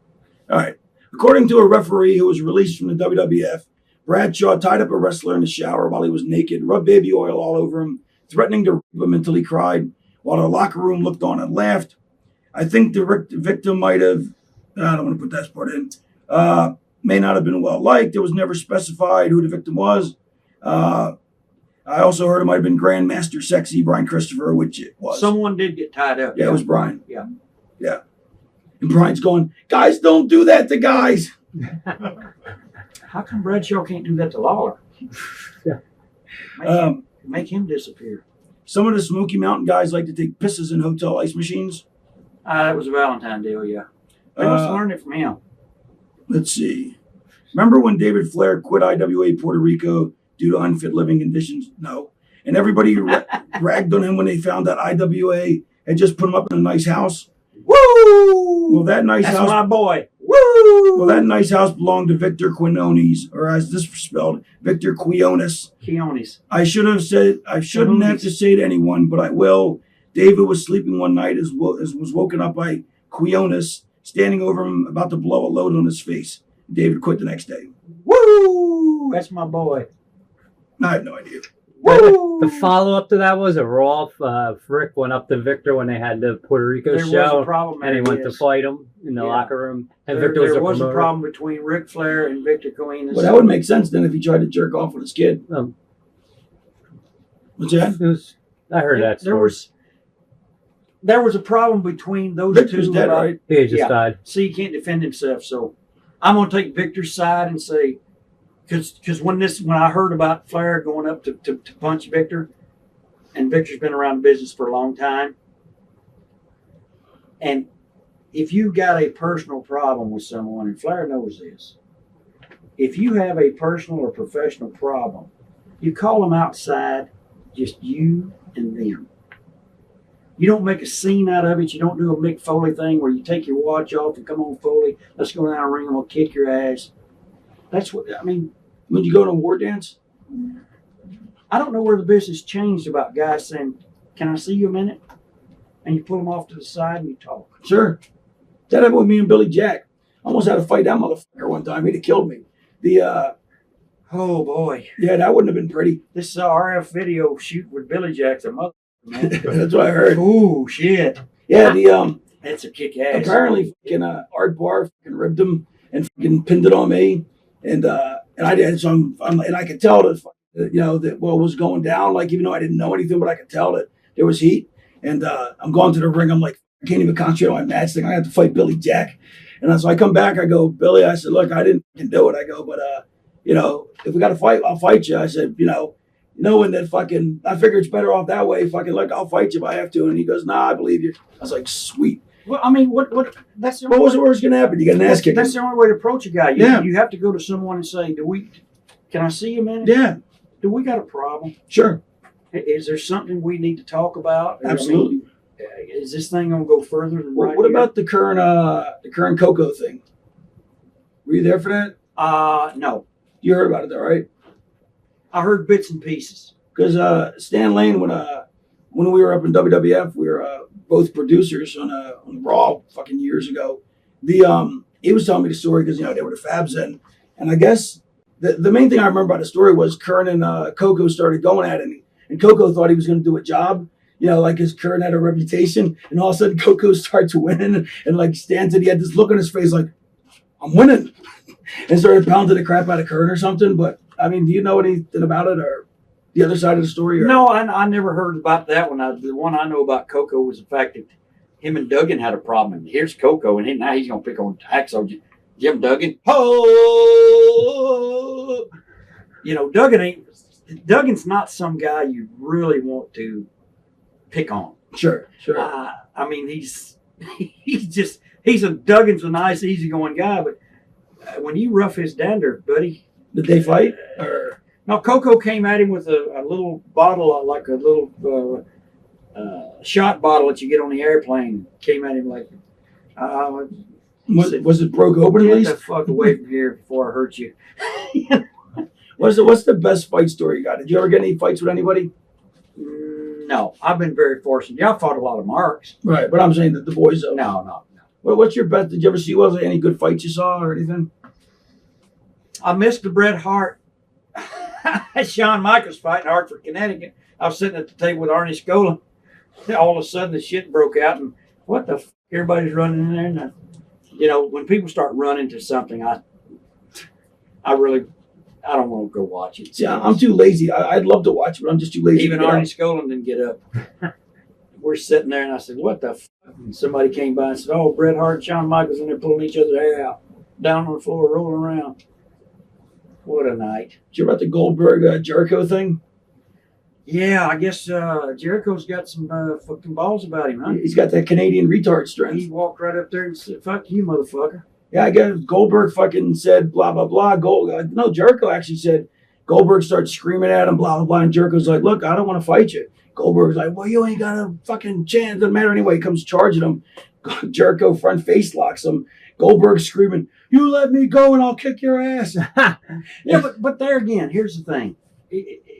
All right. According to a referee who was released from the WWF, Bradshaw tied up a wrestler in the shower while he was naked, rubbed baby oil all over him, threatening to rape him until he cried, while the locker room looked on and laughed. I think the victim might have, I don't want to put that part in, may not have been well liked. It was never specified who the victim was. I also heard it might have been Grandmaster Sexy Brian Christopher, which it was. Someone did get tied up. Yeah, it was Brian. Yeah. Yeah. And Brian's going, guys, don't do that to guys. How come Bradshaw can't do that to Lawler? Yeah. Make him disappear. Some of the Smoky Mountain guys like to take pisses in hotel ice machines. That was a Valentine deal, yeah. They must have learned it from him. Let's see. Remember when David Flair quit IWA Puerto Rico due to unfit living conditions? No. And everybody ragged on him when they found that IWA had just put him up in a nice house. Woo! Well, that nice That's house. my boy. Woo! Well, that nice house belonged to Victor Quinones, or as this was spelled, Victor Quiones. Keonis. I shouldn't have to say to anyone, but I will. David was sleeping one night as was woken up by Quiones standing over him about to blow a load on his face. David quit the next day. Woo! That's my boy. I have no idea. Woo! The follow up to that was a Rolf Frick went up to Victor when they had the Puerto Rico There was show, a problem. and he went to yes. fight him in the Yeah. locker room. And There, Victor was there a was a promoter. problem between Ric Flair and Victor Queen. Well, that would make sense then if he tried to jerk off with his kid. What's that? I heard that story. There was a problem between those Victor's two. dead, right? He just Yeah. died. See, he can't defend himself, so I'm going to take Victor's side and say, because when I heard about Flair going up to punch Victor, and Victor's been around the business for a long time, and if you got a personal problem with someone, and Flair knows this, if you have a personal or professional problem, you call them outside, just you and them. You don't make a scene out of it. You don't do a Mick Foley thing where you take your watch off and come on, Foley, let's go down the ring and we'll kick your ass. That's what, I mean. When you go to a war dance? I don't know where the business changed about guys saying, can I see you a minute? And you pull them off to the side and you talk. Sure. That happened with me and Billy Jack. I almost had to fight that motherfucker one time. He'd have killed me. Oh boy. Yeah, that wouldn't have been pretty. This RF video shoot with Billy Jack's a mother, man. That's what I heard. Oh shit. Yeah, That's a kick ass. apparently fucking Art Barr fucking ribbed him and fucking pinned it on me, and I did. So and I could tell that that what was going down. Like, even though I didn't know anything, but I could tell that there was heat. And I'm going to the ring. I'm like, I can't even concentrate on my match thing. I have to fight Billy Jack. And so I come back. I go, Billy. I said, look, I didn't do it. I go, but if we got to fight, I'll fight you. I said, knowing that fucking, I figure it's better off that way. Fucking, look, I'll fight you if I have to. And he goes, nah, I believe you. I was like, sweet. Well, I mean, what? That's the What was the worst gonna happen? You got an ass kick. That's the only way to approach a guy. Yeah. You have to go to someone and say, can I see you a minute? Yeah, Do we got a problem? sure, Is there something we need to talk about? absolutely. I mean, is this thing gonna go further than right What here? about the current Coco thing? Were you there for that? No. You heard about it, though, right? I heard bits and pieces. Because Stan Lane, when we were up in WWF, we were both producers on Raw fucking years ago. He was telling me the story because they were the Fabs then, and I guess the main thing I remember about the story was Kern and Coco started going at it, and Coco thought he was going to do a job. Like his Kern had a reputation, and all of a sudden Coco starts winning, and like Stan said he had this look on his face like, I'm winning, and started pounding the crap out of Kern or something. But I mean, do you know anything about it or the other side of the story? Or? No, I never heard about that one. The one I know about Coco was the fact that him and Duggan had a problem. And here's Coco, and now he's going to pick on Hacksaw Jim Duggan. Oh! Duggan's not some guy you really want to pick on. Sure. I mean, he's Duggan's a nice, easygoing guy, but when you rough his dander, buddy. Did they fight? Or no, Coco came at him with a little bottle, like a little shot bottle that you get on the airplane. Came at him like, was it broke open at get least? the fuck away from here before I hurt you. What's the best fight story you got? Did you ever get any fights with anybody? No, I've been very fortunate. Yeah, I fought a lot of marks. Right, but I'm saying that the boys. No. What's your best? Did you ever see? Was there any good fights you saw or anything? I missed the Bret Hart, Shawn Michaels fight in Hartford, Connecticut. I was sitting at the table with Arnie Scola. All of a sudden, the shit broke out, and what the f? Everybody's running in there. And when people start running to something, I don't want to go watch it. Yeah, I'm too lazy. I'd love to watch it, but I'm just too lazy. Even Arnie Scola didn't get up. We're sitting there, and I said, what the f? And somebody came by and said, oh, Bret Hart and Shawn Michaels in there pulling each other's hair out, down on the floor, rolling around. What a night. Did you hear about the Goldberg Jericho thing? Yeah, I guess Jericho's got some fucking balls about him, huh? He's got that Canadian retard strength. He walked right up there and said, fuck you, motherfucker. Yeah, I guess Goldberg fucking said blah, blah, blah. No, Jericho actually said Goldberg starts screaming at him, blah, blah, blah. And Jericho's like, look, I don't want to fight you. Goldberg's like, well, you ain't got a fucking chance. Doesn't matter anyway. He comes charging him. Jericho front face locks him. Goldberg screaming, you let me go and I'll kick your ass. Yeah, but there again, here's the thing.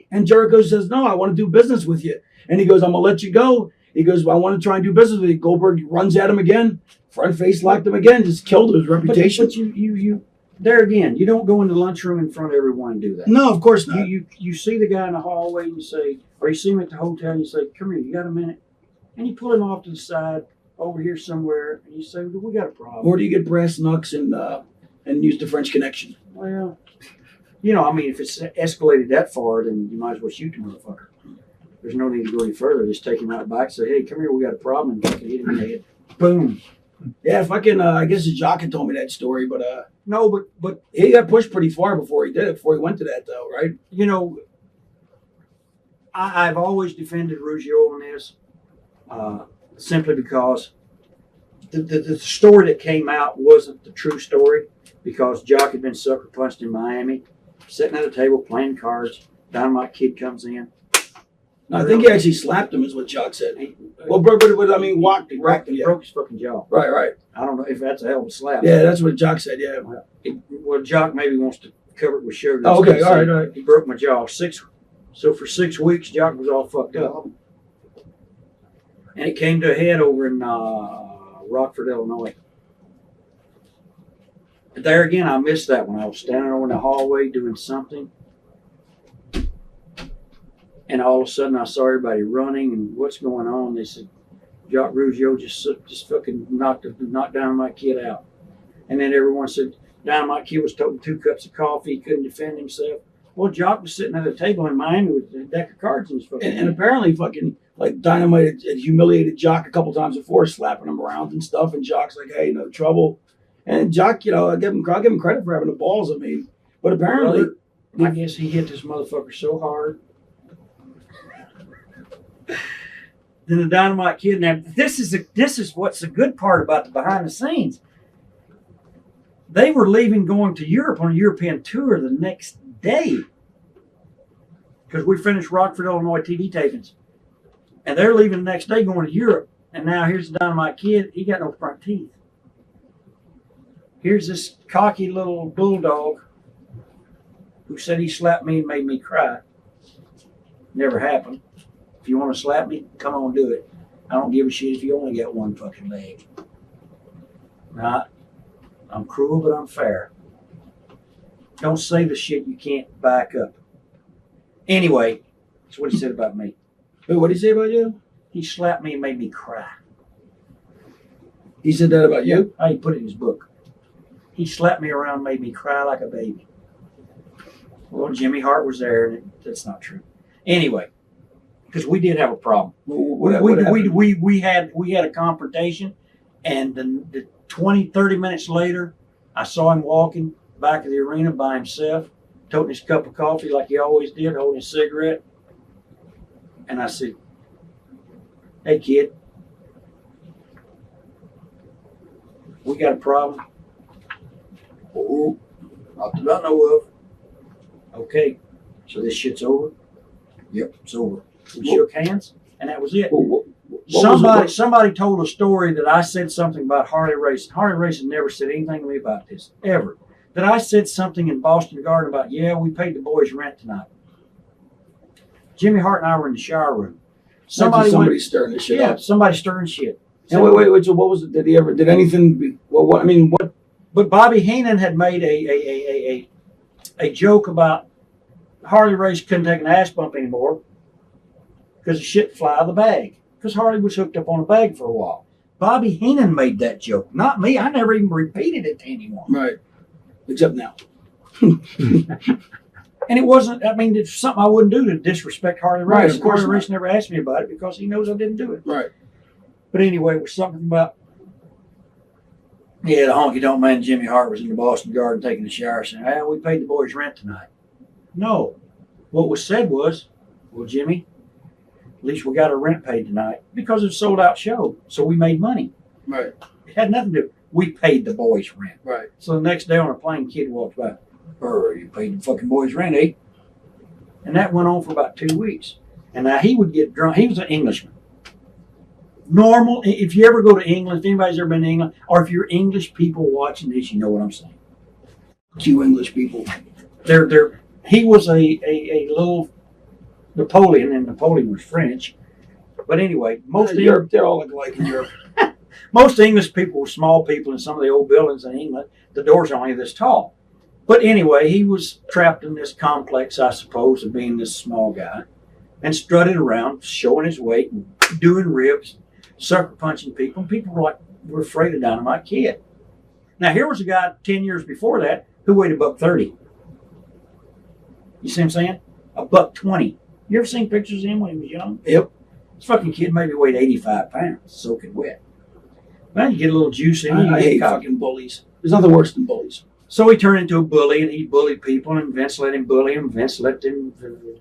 And Jericho says, no, I want to do business with you. And he goes, I'm going to let you go. He goes, well, I want to try and do business with you. Goldberg runs at him again. Front face locked him again. Just killed his reputation. But you there again, you don't go in the lunchroom in front of everyone and do that. No, of course not. You see the guy in the hallway and you say, or you see him at the hotel and you say, come here, you got a minute? And you pull him off to the side over here somewhere and you say, well, we got a problem. Or do you get brass knucks and use the French Connection? Well, if it's escalated that far, then you might as well shoot the motherfucker. There's no need to go any further. Just take him out back and say, hey, come here, we got a problem, and fucking hit him in the head. Boom. Yeah, fucking, I guess Jacques had told me that story, but no, but he got pushed pretty far before he did it, before he went to that, though, right? I've always defended Ruggiero on this, simply because the story that came out wasn't the true story because Jock had been sucker punched in Miami, sitting at a table playing cards. Dynamite Kid comes in. No, I think he actually slapped him, is what Jock said. Well, but I mean, whacked him. He broke his fucking jaw. Right. I don't know if that's a hell of a slap. Yeah, that's what Jock said. Yeah. Well, Jock maybe wants to cover it with sugar. Oh, okay. All right. He broke my jaw. So for 6 weeks, Jock was all fucked up. And it came to a head over in Rockford, Illinois. There again, I missed that when I was standing over in the hallway doing something. And all of a sudden, I saw everybody running and what's going on. They said, Jock Rougeau just fucking knocked Dynamite Kid out. And then everyone said, Dynamite Kid was toting 2 cups of coffee. He couldn't defend himself. Well, Jock was sitting at a table in Miami with a deck of cards in his fucking And apparently, fucking like Dynamite had humiliated Jock a couple times before, slapping him around and stuff. And Jock's like, "Hey, no trouble." And Jock, I'll give him credit for having the balls. I mean, but apparently, I guess he hit this motherfucker so hard. Then the Dynamite Kid. Now, this is what's the good part about the behind the scenes. They were leaving, going to Europe on a European tour the next day because we finished Rockford, Illinois TV tapings, and they're leaving the next day going to Europe. And now here's the Dynamite Kid. He got no front teeth. Here's this cocky little bulldog who said he slapped me and made me cry. Never happened. If you want to slap me, come on, do it. I don't give a shit if you only got one fucking leg. Right? I'm cruel, but I'm fair. Don't say the shit you can't back up. Anyway, that's what he said about me. Wait, what did he say about you? He slapped me and made me cry. He said that about you? He put it in his book. He slapped me around and made me cry like a baby. Well, Jimmy Hart was there, and that's not true. Anyway, because we did have a problem. What happened? We had a confrontation, and the 20, 30 minutes later, I saw him walking back of the arena by himself, toting his cup of coffee like he always did, holding a cigarette. And I said, "Hey, kid, we got a problem." "Oh, not that I know of." "Okay, so this shit's over?" "Yep, it's over." We shook hands, and that was it. Somebody told a story that I said something about Harley Race. Harley Race never said anything to me about this, ever. That I said something in Boston Garden about, "Yeah, we paid the boys rent tonight." Jimmy Hart and I were in the shower room. Somebody stirring this shit up. Yeah, somebody stirring shit. And wait. So what was it? Did anything? What? But Bobby Heenan had made a joke about Harley Race couldn't take an ass bump anymore because the shit fly out of the bag. Because Harley was hooked up on a bag for a while. Bobby Heenan made that joke, not me. I never even repeated it to anyone. Right. Except now. And it wasn't, it's something I wouldn't do to disrespect Harley Race. Right, of course Harley Race not. never asked me about it because he knows I didn't do it. Right. But anyway, it was something about, the Honky Tonk Man Jimmy Hart was in the Boston Garden taking a shower saying, "We paid the boys rent tonight." No. What was said was, "Well, Jimmy, at least we got our rent paid tonight because it's a sold out show. So we made money." Right. It had nothing to do. We paid the boys rent. Right. So the next day on a plane, kid walked by. "You paid the fucking boys rent, eh?" And that went on for about 2 weeks. And now he would get drunk. He was an Englishman. Normal. If you ever go to England, if anybody's ever been to England, or if you're English people watching this, you know what I'm saying. You English people. He was a little Napoleon, and Napoleon was French. But anyway, most Europe, they're all alike in Europe. Most English people were small people in some of the old buildings in England. The doors are only this tall. But anyway, he was trapped in this complex, I suppose, of being this small guy, and strutted around, showing his weight, and doing ribs, sucker punching people. And people were afraid of Dynamite Kid. Now here was a guy 10 years before that who weighed $130. You see what I'm saying? $120. You ever seen pictures of him when he was young? Yep. This fucking kid maybe weighed 85 pounds, soaking wet. Well, you get a little juice in you. I hate fucking bullies. There's nothing worse than bullies. So he turned into a bully, and he bullied people, and Vince let him bully him. Vince let him.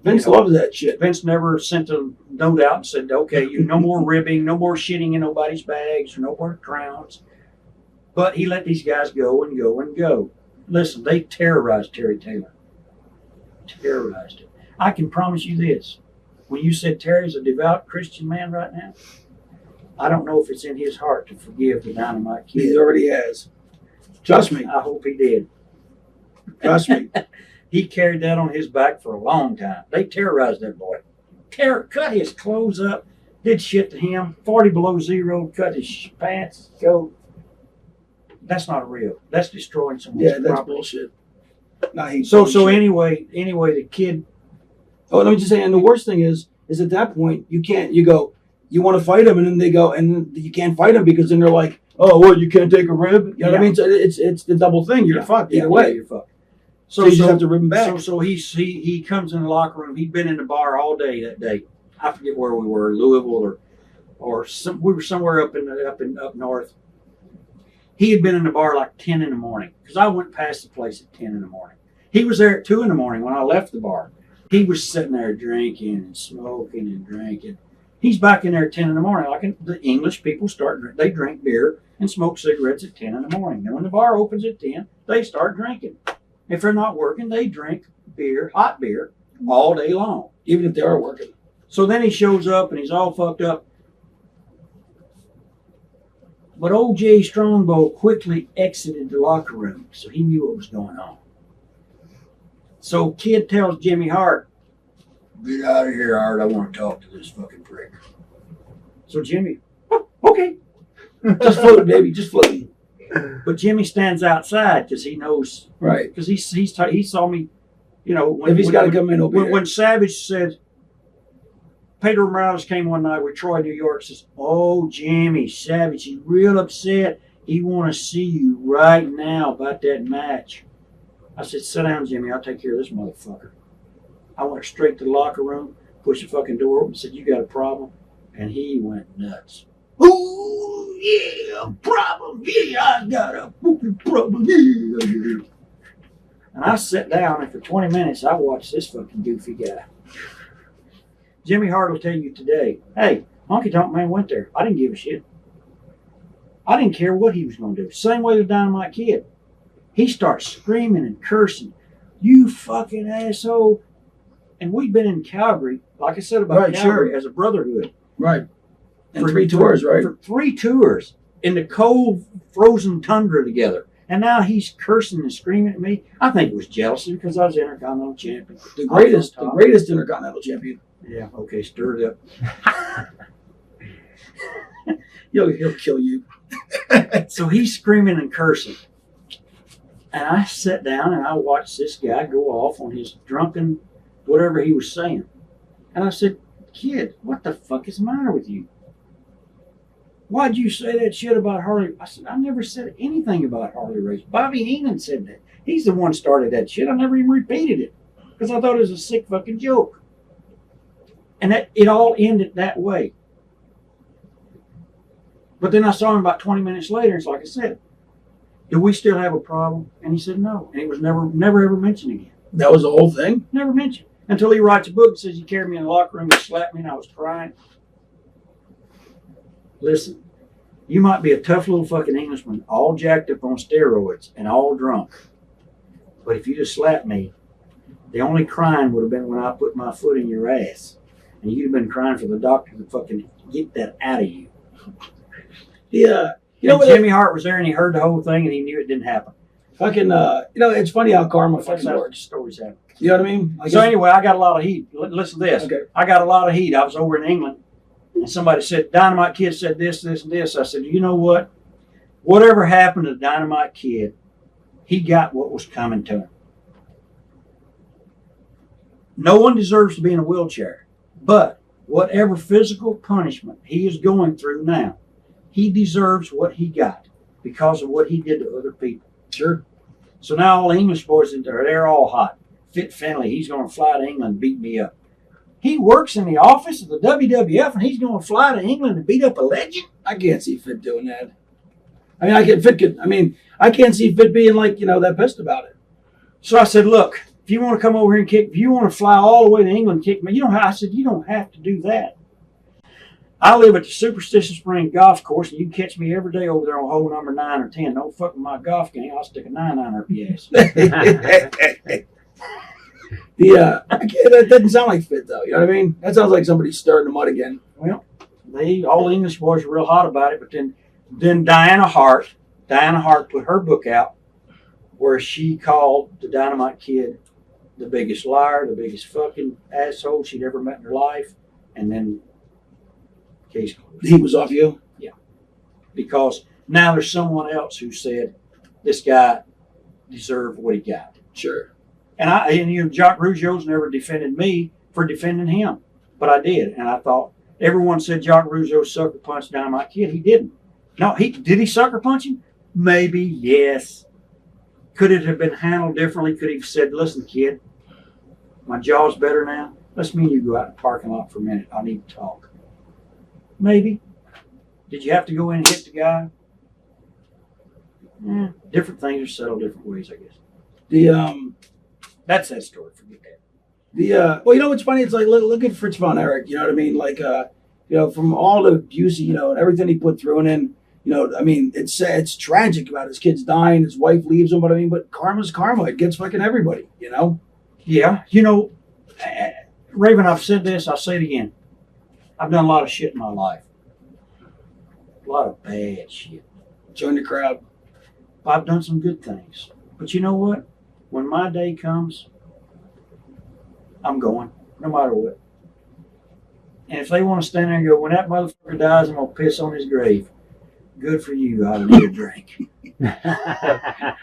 Vince loves that shit. Vince never sent a note out and said, "Okay, you no more ribbing, no more shitting in nobody's bags, or no more crowns." But he let these guys go and go and go. Listen, they terrorized Terry Taylor. Terrorized him. I can promise you this: when you said Terry's a devout Christian man right now, I don't know if it's in his heart to forgive the Dynamite Kid. He already has. Trust me. I hope he did. Trust me. He carried that on his back for a long time. They terrorized that boy. Cut his clothes up, did shit to him, 40 below zero, cut his pants, coat. That's not real. That's destroying someone's Yeah, that's property. bullshit. Nah, he So bullshit. anyway, the kid. Oh, let me just say, and the worst thing is at that point you go, you want to fight him, and then they go, and then you can't fight him because then they're like, oh, what, you can't take a rib? You know what I mean? So it's the double thing. You're fucked either way. You're fucked. So you just have to rib him back. So he comes in the locker room. He'd been in the bar all day that day. I forget where we were, Louisville or we were somewhere up north. He had been in the bar like 10 in the morning because I went past the place at 10 in the morning. He was there at 2 in the morning when I left the bar. He was sitting there drinking and smoking and drinking. He's back in there at 10 in the morning. Like the English people they drink beer and smoke cigarettes at 10 in the morning. Then when the bar opens at 10, they start drinking. If they're not working, they drink beer, hot beer, all day long. Even if they are working. So then he shows up and he's all fucked up. But old Jay Strongbow quickly exited the locker room, so he knew what was going on. So Kid tells Jimmy Hart, "Get out of here, Hart. I want to talk to this fucking prick." So Jimmy, "Oh, okay." Just floating, baby. Just floating. But Jimmy stands outside because he knows, Right. because he saw me, If he's got to come in, he'll be there. when Savage said, Pedro Morales came one night with Troy, New York, says, "Oh, Jimmy, Savage, he's real upset. He want to see you right now about that match." I said, "Sit down, Jimmy. I'll take care of this motherfucker." I went straight to the locker room, pushed the fucking door open, said, "You got a problem?" And he went nuts. "Oh, yeah, problem. Yeah, I got a fucking problem. Yeah." And I sat down, and for 20 minutes, I watched this fucking goofy guy. Jimmy Hart will tell you today, "Hey, Honky Tonk Man went there. I didn't give a shit. I didn't care what he was going to do." Same way with Dynamite Kid. He starts screaming and cursing, "You fucking asshole." And we've been in Calgary, like I said about Right, Calgary, sure. as a brotherhood. Right. And 3 tours, right? For 3 tours in the cold, frozen tundra together. And now he's cursing and screaming at me. I think it was jealousy because I was Intercontinental Champion. The greatest Intercontinental Champion. Yeah, okay, stir it up. He'll kill you. So he's screaming and cursing. And I sat down and I watched this guy go off on his drunken whatever he was saying. And I said, "Kid, what the fuck is the matter with you? Why'd you say that shit about Harley?" I said, "I never said anything about Harley Race. Bobby Heenan said that. He's the one started that shit. I never even repeated it because I thought it was a sick fucking joke." And that it all ended that way. But then I saw him about 20 minutes later. It's like I said, "Do we still have a problem?" And he said no. And it was never ever mentioned again. That was the whole thing? Never mentioned. Until he writes a book and says he carried me in the locker room and slapped me and I was crying. Listen, you might be a tough little fucking Englishman, all jacked up on steroids and all drunk. But if you just slapped me, the only crying would have been when I put my foot in your ass. And you'd have been crying for the doctor to fucking get that out of you. Yeah. Jimmy Hart was there and he heard the whole thing and he knew it didn't happen. Fucking, it's funny how karma That's fucking how works. stories happen. You know what I mean? So anyway, I got a lot of heat. Listen to this. Okay. I got a lot of heat. I was over in England, and somebody said, "Dynamite Kid said this, this, and this." I said, "You know what? Whatever happened to Dynamite Kid, he got what was coming to him. No one deserves to be in a wheelchair, but whatever physical punishment he is going through now, he deserves what he got because of what he did to other people." Sure. So now all the English boys in there, they're all hot. Fit Finley, he's going to fly to England and beat me up. He works in the office of the WWF and he's going to fly to England and beat up a legend? I can't see Fit doing that. I mean, I can't see Fit being like, that pissed about it. So I said, look, if you want to come over here and kick, if you want to fly all the way to England and kick me, I said, you don't have to do that. I live at the Superstition Spring Golf Course, and you can catch me every day over there on hole number 9 or 10. Don't fuck with my golf game. I'll stick a 9 on her ass. That doesn't sound like Fit, though. You know what I mean? That sounds like somebody stirring the mud again. Well, all the English boys were real hot about it, but then Diana Hart put her book out where she called the Dynamite Kid the biggest liar, the biggest fucking asshole she'd ever met in her life, and then case closed. He was off you? Yeah. Because now there's someone else who said this guy deserved what he got. Sure. And Jacques Rougeau's never defended me for defending him, but I did, and I thought everyone said Jacques Rougeau sucker punched Dynamite Kid. He didn't. No, did he sucker punch him? Maybe, yes. Could it have been handled differently? Could he have said, listen, kid, my jaw's better now. Let's me and you go out in the parking lot for a minute. I need to talk. Maybe. Did you have to go in and hit the guy? Different things are settled different ways, I guess. That's that story. Forget that. Well, what's funny? It's like, look at Fritz von Erich. You know what I mean? Like, from all the abuse, and everything he put through, and then, it's tragic about his kids dying, his wife leaves him, but karma's karma. It gets fucking everybody, Yeah. Raven, I've said this, I'll say it again. I've done a lot of shit in my life. A lot of bad shit. Join the crowd. I've done some good things. But you know what? When my day comes, I'm going, no matter what. And if they want to stand there and go, when that motherfucker dies, I'm going to piss on his grave. Good for you. I'll need a drink.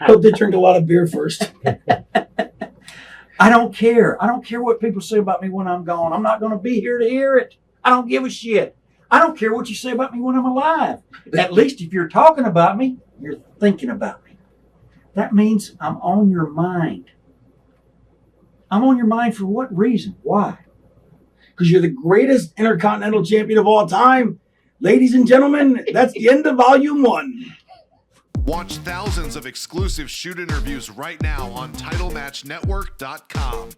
Hope they drink a lot of beer first. I don't care. I don't care what people say about me when I'm gone. I'm not going to be here to hear it. I don't give a shit. I don't care what you say about me when I'm alive. At least if you're talking about me, you're thinking about me. That means I'm on your mind. I'm on your mind for what reason? Why? Because you're the greatest Intercontinental Champion of all time. Ladies and gentlemen, that's the end of Volume 1. Watch thousands of exclusive shoot interviews right now on TitleMatchNetwork.com.